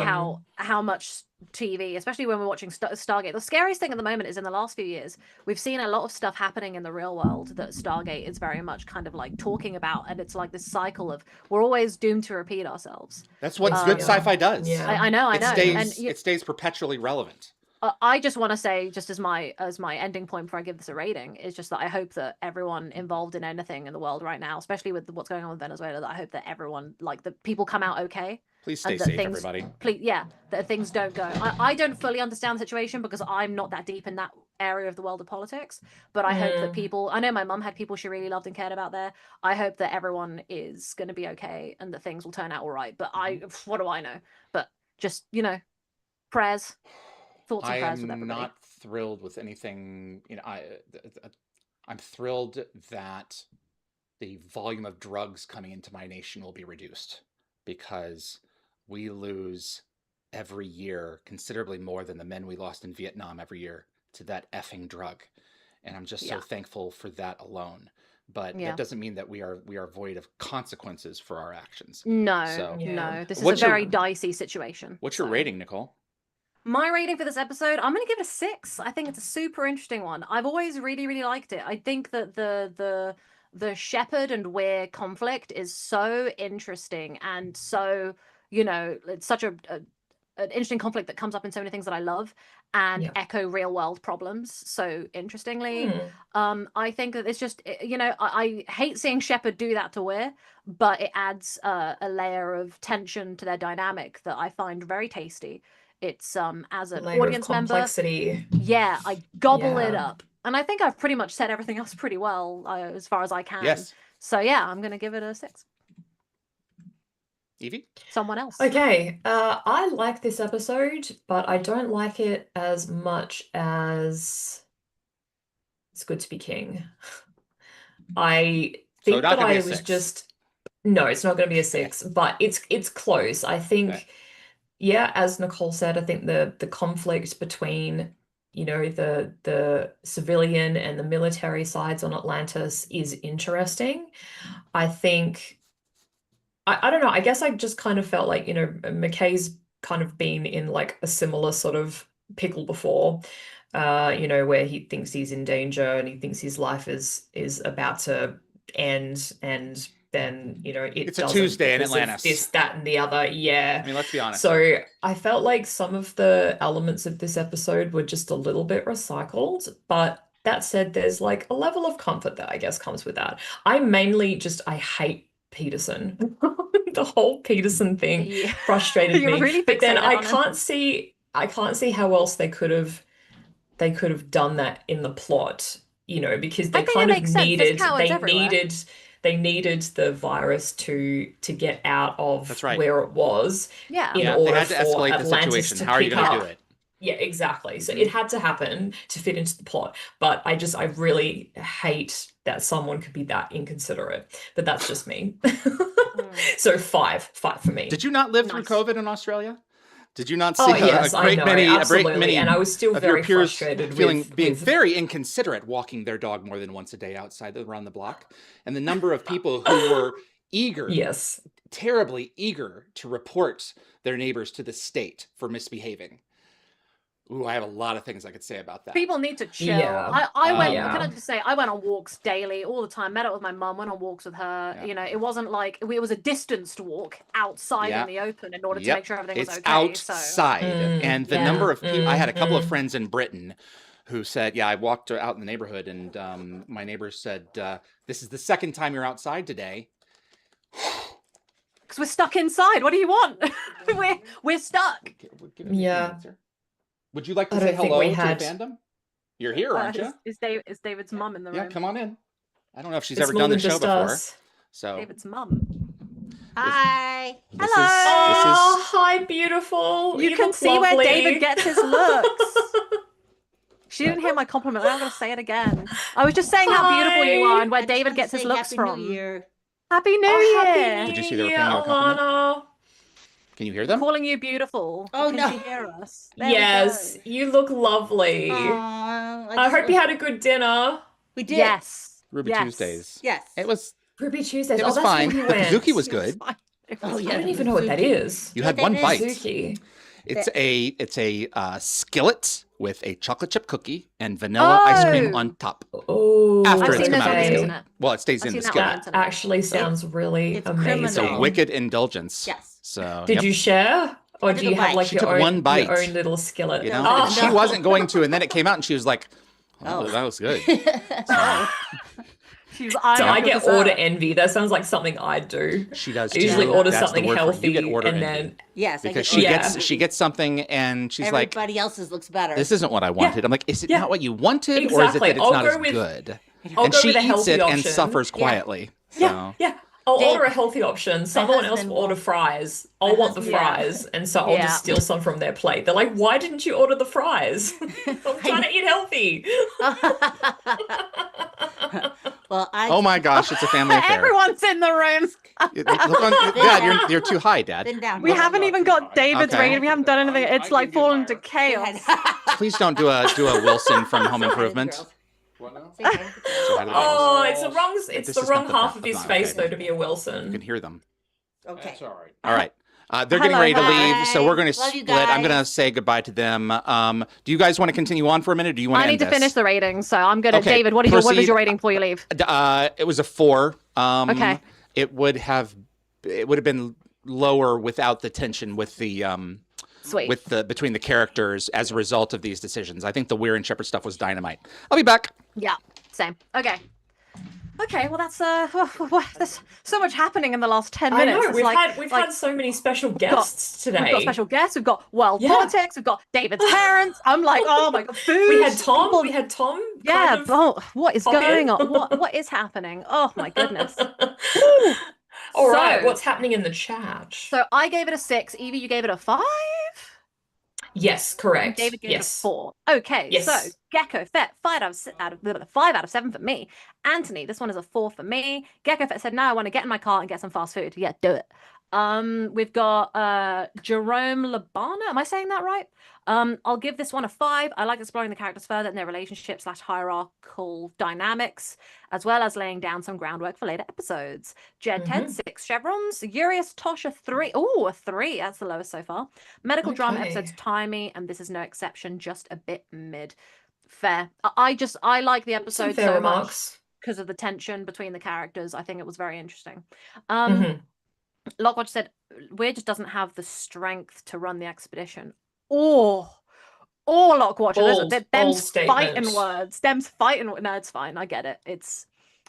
how much TV, especially when we're watching Stargate. The scariest thing at the moment is in the last few years, we've seen a lot of stuff happening in the real world that Stargate is very much kind of talking about. And it's like this cycle of we're always doomed to repeat ourselves. That's what good sci-fi does. Yeah. I know. It stays perpetually relevant. I just want to say, just as my ending point before I give this a rating, is just that I hope that everyone involved in anything in the world right now, especially with what's going on with Venezuela, that I hope that everyone, the people come out okay. Please stay safe, everybody. Please, that things don't go. I don't fully understand the situation because I'm not that deep in that area of the world of politics, but I hope that people, I know my mum had people she really loved and cared about there. I hope that everyone is going to be okay and that things will turn out all right. But what do I know? But just, prayers. Thoughts and prayers with everybody. I'm not thrilled with anything. I'm thrilled that the volume of drugs coming into my nation will be reduced, because we lose every year considerably more than the men we lost in Vietnam every year to that effing drug. And I'm just so thankful for that alone. But that doesn't mean that we are void of consequences for our actions. No. This is a very dicey situation. What's your rating, Nicole? My rating for this episode, I'm going to give it a 6. I think it's a super interesting one. I've always really, really liked it. I think that the Shepard and Weir conflict is so interesting and so, it's such a an interesting conflict that comes up in so many things that I love and Yeah. echo real world problems so interestingly. Hmm. I think that it's just, you know, I hate seeing Shepard do that to Weir, but it adds a layer of tension to their dynamic that I find very tasty. It's as an Layer of audience member, complexity. yeah, I gobble it Yeah. up. And I think I've pretty much said everything else pretty well as far as I can. Yes. So yeah, I'm going to give it a 6. Yvie? Someone else. Okay, I like this episode, but I don't like it as much as It's Good to Be King. I So think not that gonna be I a was 6. just no, it's not going to be a 6, but it's close. I think, Okay. yeah, as Nicole said, I think the conflict between, you know, the civilian and the military sides on Atlantis is interesting. I think. I don't know. I guess I just kind of felt like, you know, McKay's kind of been in like a similar sort of pickle before, you know, where he thinks he's in danger and he thinks his life is about to end, and then, you know, it It's a doesn't Tuesday in because of Atlantis. this, that, and the other. Yeah. I mean, let's be honest. So I felt like some of the elements of this episode were just a little bit recycled, but that said, there's like a level of comfort that I guess comes with that. I hate Peterson. The whole Peterson thing Yeah. frustrated You're me. really But then fixated I on him. can't see how else they could have done that in the plot, you know, because they I think it kind of makes sense. There's needed cowards everywhere. they needed the virus to get out of That's right. where it was Yeah. in Yeah, order they had to for escalate the Atlantis situation. to How are you pick going to up. do it? Yeah, exactly. So Mhm. it had to happen to fit into the plot. But I really hate that someone could be that inconsiderate. But that's just me. So 5 for me. Did you not live through Nice. COVID in Australia? Did you not see Oh yes, a I great know, many, absolutely. And I was still of your very peers frustrated being with very inconsiderate walking their dog more than once a day around the block, and the number of people who were eager, yes. terribly eager to report their neighbors to the state for misbehaving. Ooh, I have a lot of things I could say about that. People need to chill. Yeah. I went, Yeah. can I just say, I went on walks daily, all the time, met up with my mum, went on walks with her. Yeah. You know, it wasn't like, it was a distanced walk outside Yeah. in the open in order to Yep. make sure everything was It's okay. outside, and the yeah. number of people. I had a couple of Mhm. friends in Britain who said, "Yeah, I walked out in the neighborhood, and my neighbors said, this is the second time you're outside today." Because we're stuck inside. What do you want? we're stuck. Give me the Yeah. answer. Would you like to I say don't think hello we to had- the fandom? You're here, aren't you? Is David's mum in the Yeah, room? come on in. I don't know if she's It's ever more done than the show just before. us. So David's mum. Hi. this Hello. Oh, hi, beautiful. You can look see where lovely. David gets his looks. She didn't hear my compliment. I'm going to say it again. I was just saying how beautiful you are and where I just David wanted to gets his say looks Happy from. New Year. Happy New Oh, Year. happy Did you New see they were Year, paying you a compliment? Alana. Can you hear I'm them? calling you beautiful. Oh, Can no. she hear us? There we Yes, go. you look lovely. Aw, I hope you had a good dinner. We did. Yes. Ruby Yes. Tuesdays. Yes. It was Ruby Tuesdays. it Oh, was that's fine. where you The went. Kazuki was good. It Oh, was yeah. I fine. don't even know what that is. You Yeah, had that one is bite. Kazuki. It's a skillet with a chocolate chip cookie and vanilla ice cream Oh. on top. Oh, After I've it's seen come those out of the on the skillet. internet. Well, it stays I've in the seen that on skillet. the That actually sounds really it's amazing. It's a criminal. wicked indulgence. Yes. So Did yep. you share? Or I do took you a have bite. like She your took own, one bite. your own little skillet? You know, No, and she no. wasn't going to, and then it came out, and she was like, "Oh, Oh. that was good." She's So I eyeing get the order dessert. envy. That sounds like something I'd do. She does. I usually too. order That's the something word for it. healthy You get order and envy. then Yes. I Because get she order. she gets something, and she's like, Everybody else's looks better. "This isn't what I wanted." I'm like, "Is it Yeah. not what you wanted, or is it Exactly. that it's I'll not go as with- good?" I'll And go she with a eats healthy it and option. suffers Yeah. quietly. Yeah, So. yeah. I'll Dave- order a healthy option. Someone else husband will order will- fries. My I'll want the husband- Yeah. fries, and so I'll Yeah. just steal some from their plate. They're like, "Why didn't you order the fries? I'm trying to eat healthy." Well, I Oh my gosh, it's a family affair. Everyone's in the room. Look on, Dad, you're too high, Dad. been down. We haven't even got David's Okay. rating. We haven't done anything. It's like fallen to chaos. Please don't do a Wilson from Home Improvement. Say hi to the Say girls. hi to the Oh, guys. it's the wrong. This It's the is wrong not the half best- of his not face okay. though to be a You can Wilson. hear them. Okay. All right. They're getting Hello, ready to leave, bye. so we're going to Love you split. I'm going to guys. say goodbye to them. Do you guys want to continue on for a minute, or do you want I to need end to this? finish the rating, so I'm gonna. Okay, David, what is proceed. your rating before you leave? It was a 4. Okay. It would have been lower without the tension with the Sweet. with between the characters as a result of these decisions. I think the Weir and Shepard stuff was dynamite. I'll be back. Yeah, same. Okay. Okay, well that's there's so much happening in the last 10 I minutes. know, It's we've had so many special guests today. We've got special guests, we've got world Yeah. politics, we've got David's parents. I'm like, oh my god, food. We had Tom. people- We had Tom. Yeah, what is pop going in. on? What is happening? Oh my goodness. All right, So- what's happening in the chat? So I gave it a 6. Evie, you gave it a 5? Yes, And correct. David gave Yes. it a 4. Okay, Yes. so Gecko Fett, 5 out of 7 for me. Anthony, this one is a 4 for me. Gecko Fett said, "Now I want to get in my car and get some fast food." Yeah, do it. We've got Jerome Labana. Am I saying that right? I'll give this one a 5. I like exploring the characters further and their relationships / hierarchical dynamics, as well as laying down some groundwork for later episodes. Jed Ted, 6 chevrons. Urius Tosh, a 3. Oh, a 3. That's the lowest so far. Medical drama Okay. episodes timey, and this is no exception, just a bit mid. Fair. I like the Some episode fair so much remarks. because of the tension between the characters. I think it was very interesting. Mhm. Lockwatch said Weir just doesn't have the strength to run the expedition. Or Lockwatch, Bold them's fighting statement. words. Them's fighting. No, it's fine. I get it.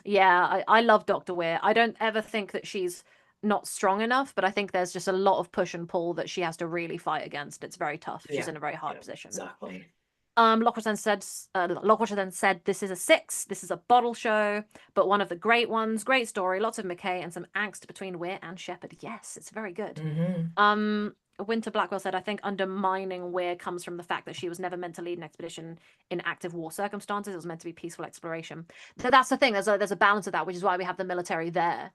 I love Dr. Weir. I don't ever think that she's not strong enough, but I think there's just a lot of push and pull that she has to really fight against. It's very tough. She's Yeah, in a very hard yeah, position. Exactly. Lockwatcher then said, "This is a 6. This is a bottle show, but one of the great ones. Great story, lots of McKay and some angst between Weir and Shepard. Yes, it's very good." Mhm. Winter Blackwell said, "I think undermining Weir comes from the fact that she was never meant to lead an expedition in active war circumstances. It was meant to be peaceful exploration." So that's the thing. There's a balance of that, which is why we have the military there.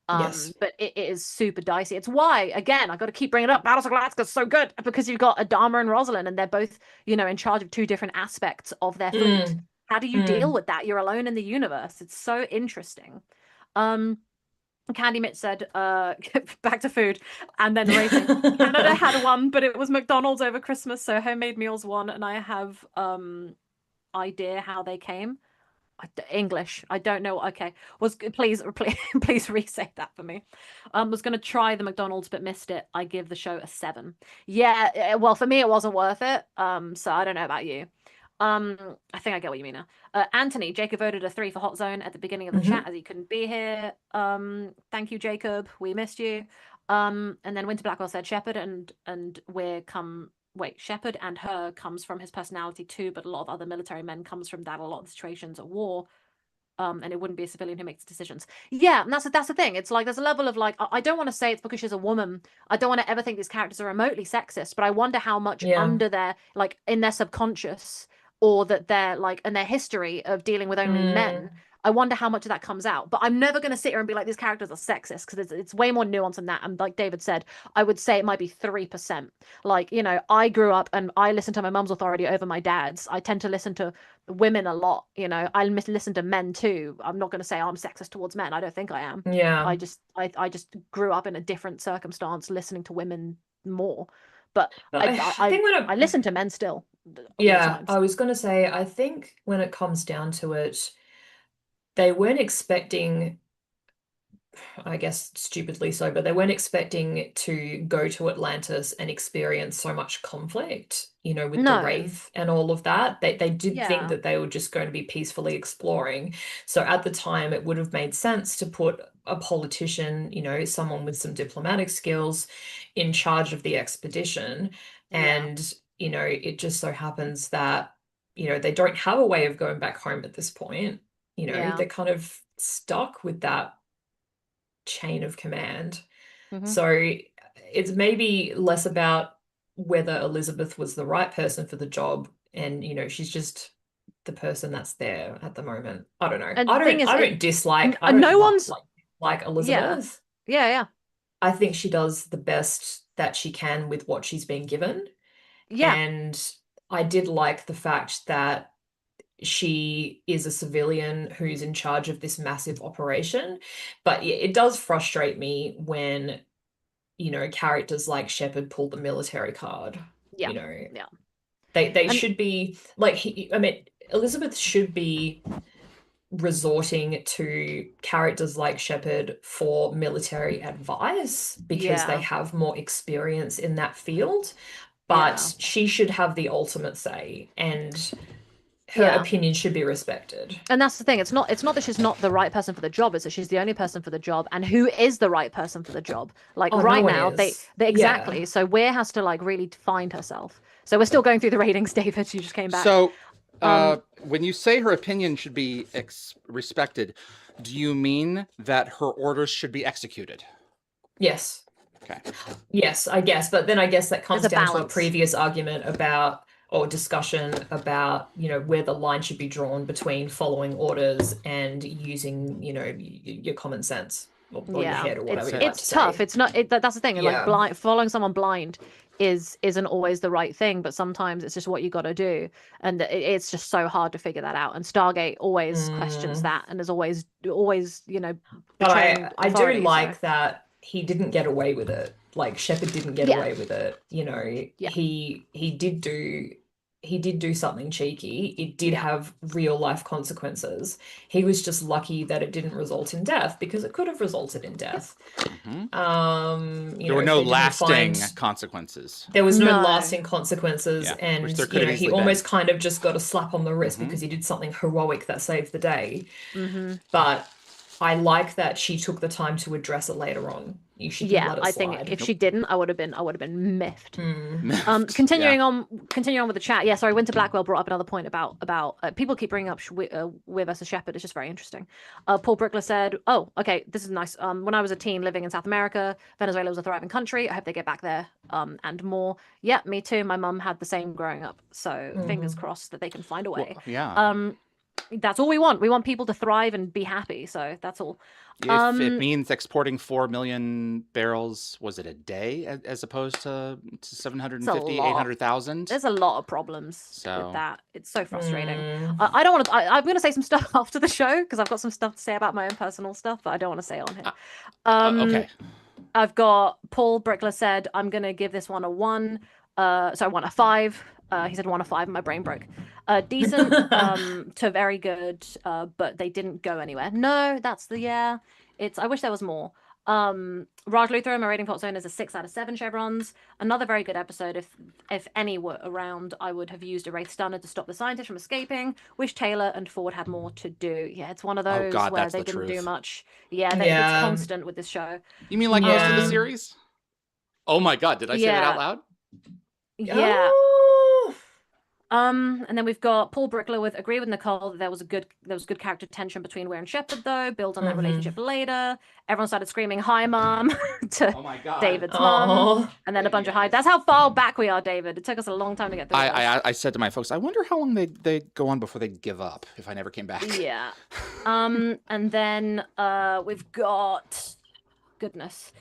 Yes. But it is super dicey. It's why, again, I got to keep bringing it up. Battlestar Galactica's so good because you've got Adama and Rosalind, and they're both, in charge of 2 different aspects of their fleet. How do you deal with that? You're alone in the universe. It's so interesting. Candy Mitch said, back to food and then racing. Canada had one, but it was McDonald's over Christmas, so homemade meals won, and I have idea how they came. English. I don't know. Okay. Please re-say that for me. Was going to try the McDonald's but missed it. I give the show a 7. Yeah, well, for me it wasn't worth it. So I don't know about you. I think I get what you mean now. Anthony, Jacob voted a 3 for Hot Zone at the beginning of the chat as he couldn't be here. Thank you, Jacob. We missed you. And then Winter Blackwell said Shepard and Shepard and her comes from his personality too, but a lot of other military men comes from that. A lot of situations at war. And it wouldn't be a civilian who makes decisions. Yeah, and that's the thing. It's like there's a level of like, I don't want to say it's because she's a woman. I don't want to ever think these characters are remotely sexist, but I wonder how much under their, like, in their subconscious, or that they're like in their history of dealing with only men. I wonder how much of that comes out. But I'm never going to sit here and be like, these characters are sexist, because it's way more nuanced than that. And like David said, I would say it might be 3%. Like, I grew up and I listened to my mum's authority over my dad's. I tend to listen to women a lot. I listen to men too. I'm not going to say I'm sexist towards men. I don't think I am. Yeah. I just grew up in a different circumstance listening to women more. But I think when I listen to men still. Yeah, I was going to say, I think when it comes down to it, they weren't expecting, I guess stupidly so, but they weren't expecting to go to Atlantis and experience so much conflict, with the Wraith and all of that. They did think that they were just going to be peacefully exploring. So at the time, it would have made sense to put a politician, someone with some diplomatic skills in charge of the expedition. And, it just so happens that, they don't have a way of going back home at this point. They're kind of stuck with that chain of command. So it's maybe less about whether Elizabeth was the right person for the job, and she's just the person that's there at the moment. I don't know. And I don't dislike Elizabeth. Yeah. I think she does the best that she can with what she's been given. Yeah. And I did like the fact that she is a civilian who's in charge of this massive operation. But it does frustrate me when, characters like Shepard pull the military card. Yeah. They should be like, Elizabeth should be resorting to characters like Shepard for military advice because they have more experience in that field. but she should have the ultimate say, and her Yeah. opinion should be respected. And that's the thing. It's not that she's not the right person for the job. It's that she's the only person for the job. And who is the right person for the job? Like Oh, no right one now, is. they Yeah. exactly. So Weir has to like really find herself. So we're still going through the ratings, David. You just came back. So, when you say her opinion should be respected, do you mean that her orders should be executed? Yes. Okay. Yes, I guess. But then I guess that comes There's a down to a balance. previous argument about, or discussion about, where the line should be drawn between following orders and using, your common sense or your Yeah. head or whatever you like It's to tough. say. It's not. That's the thing. Yeah. Like following someone blind isn't always the right thing, but sometimes it's just what you got to do, and it's just so hard to figure that out. And Stargate always questions that, and is always But betraying I do authority, like so. that he didn't get away with it. Like Shepard didn't get Yeah. away with it. Yeah. He did do something cheeky. It did have real life consequences. He was just lucky that it didn't result in death, because it could have resulted in death. Mhm. You There were know, if no they didn't lasting find- consequences. There was no No. lasting consequences, Yeah, and which there could have he easily been. almost kind of just got a slap on the wrist Mhm. because he did something heroic that saved the day. Mhm. But I like that she took the time to address it later on. You should let it I slide. think if she didn't, I would have been miffed. Mm. Continuing on with the chat. Yeah, sorry. Winter Blackwell brought up another point about people keep bringing up Weir versus Shepard. It's just very interesting. Paul Brickler said, "Oh, okay, this is nice. When I was a teen living in South America, Venezuela was a thriving country. I hope they get back there. And more. Yeah, me too. My mum had the same growing up. So fingers crossed that they can find a way. Well, yeah. That's all we want. We want people to thrive and be happy. So that's all. If it means exporting 4 million barrels, was it a day as opposed to 750, lot. 800,000? There's a lot of problems with So- that. It's so frustrating. Mm. I don't want to. I'm going to say some stuff after the show because I've got some stuff to say about my own personal stuff, but I don't want to say it on here. Okay. I've got Paul Brickler said I'm going to give this one a 1. So I want a 5. He said 1 of 5, and my brain broke. Decent to very good, but they didn't go anywhere. No, that's the It's. I wish there was more. Raj Luthor, my rating for zone is a 6 out of 7 chevrons. Another very good episode. If any were around, I would have used a Wraith Stunner to stop the scientist from escaping. Wish Taylor and Ford had more to do. Yeah, it's one of those God, where that's they the didn't do truth. much. Yeah, it's Yeah. constant with this show. You mean like most of the Yeah. series? Oh my God, did I say that out loud? Yeah. Oh. And then we've got Paul Brickler with agree with Nicole that there was good character tension between Weir and Shepard though. Build on that relationship later. Everyone started screaming "Hi, Mom" to Oh my God. David's mom, Oh. and then a bunch of hi. Yes. That's how far back we are, David. It took us a long time to get through. this. I said to my folks, I wonder how long they go on before they give up if I never came back. Yeah. And then we've got goodness.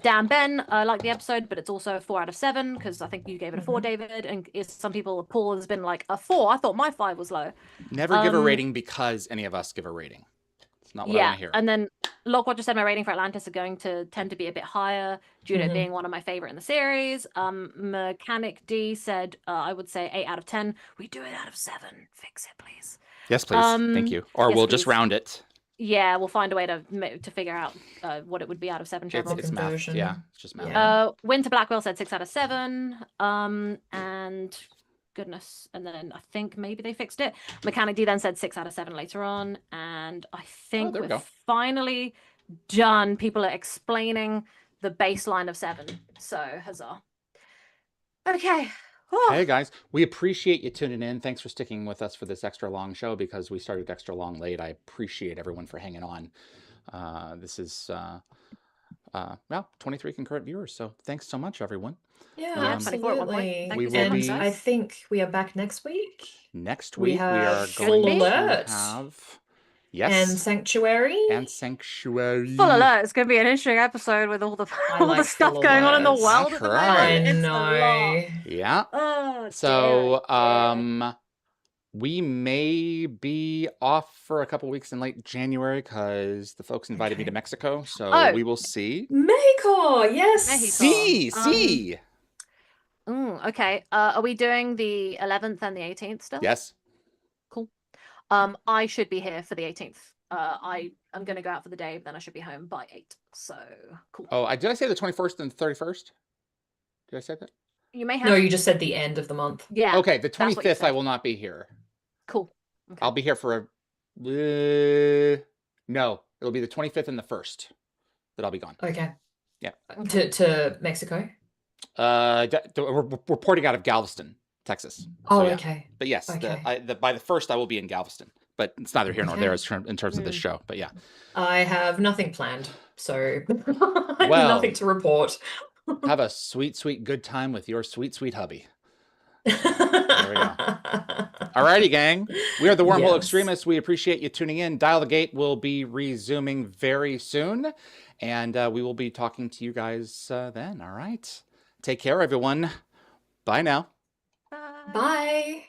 Dan Ben, I like the episode, but it's also a 4 out of 7 because I think you gave it a 4, David. And some people, Paul has been like a 4. I thought my 5 was low. Never give a rating because any of us give a rating. It's not what I want to hear. And then Lockwatcher said my rating for Atlantis are going to tend to be a bit higher due to it being one of my favorite in the series. Mechanic D said I would say 8 out of 10. We do it out of 7. Fix it, please. Yes, please. Thank you. Or yes, we'll just please. round it. Yeah, we'll find a way to figure out what it would be out of 7 chevrons. It's math. Conversion. Yeah, it's just math. Yeah. Winter Blackwell said 6 out of 7. And goodness, and then I think maybe they fixed it. Mechanic D then said 6 out of 7 later on, and I think there we we're go. finally done. People are explaining the baseline of 7, so huzzah. Okay. Oh. Hey guys, we appreciate you tuning in. Thanks for sticking with us for this extra long show because we started extra long late. I appreciate everyone for hanging on. This is 23 concurrent viewers, so thanks so much, everyone. Yeah, 24 at one point. absolutely. Thank We you so will And much, be- guys. I think we are back next week. Next We week we are have going Full Alert. to have And Sanctuary. and Sanctuary. Full alert! It's going to be an interesting episode with all the I all the like stuff full going on in the alerts. world at the That's moment. right. I It's a lot. know. Yeah. Oh, So dear. we may be off for a couple weeks in late January because the folks invited me to Mexico. So Oh. we will see. Mexico, yes. Mexico. See. Okay. Are we doing the 11th and the 18th still? Yes. Cool. I should be here for the 18th. I'm going to go out for the day, then I should be home by 8. So cool. Oh, did I say the 21st and the 31st? Did I say that? You may have. No, you just said the end of the month. Yeah. Okay, the that's what you 25th I said. will not be here. Cool. Okay. I'll be here for no, it'll be the 25th and the 1st that I'll be gone. Okay. Yeah. To Mexico? We're reporting out of Galveston, Texas. Oh, So, yeah. okay. But yes, Okay. by the 1st I will be in Galveston. But it's neither here nor Okay. there in terms of this show. But yeah. I have nothing planned, so I have Well, nothing to report. Have a sweet, sweet good time with your sweet, sweet hubby. There we go. Alrighty, gang. We are the Wormhole Yes. Extremists. We appreciate you tuning in. Dial the Gate will be resuming very soon. And we will be talking to you guys then. All right. Take care, everyone. Bye now. Bye. Bye.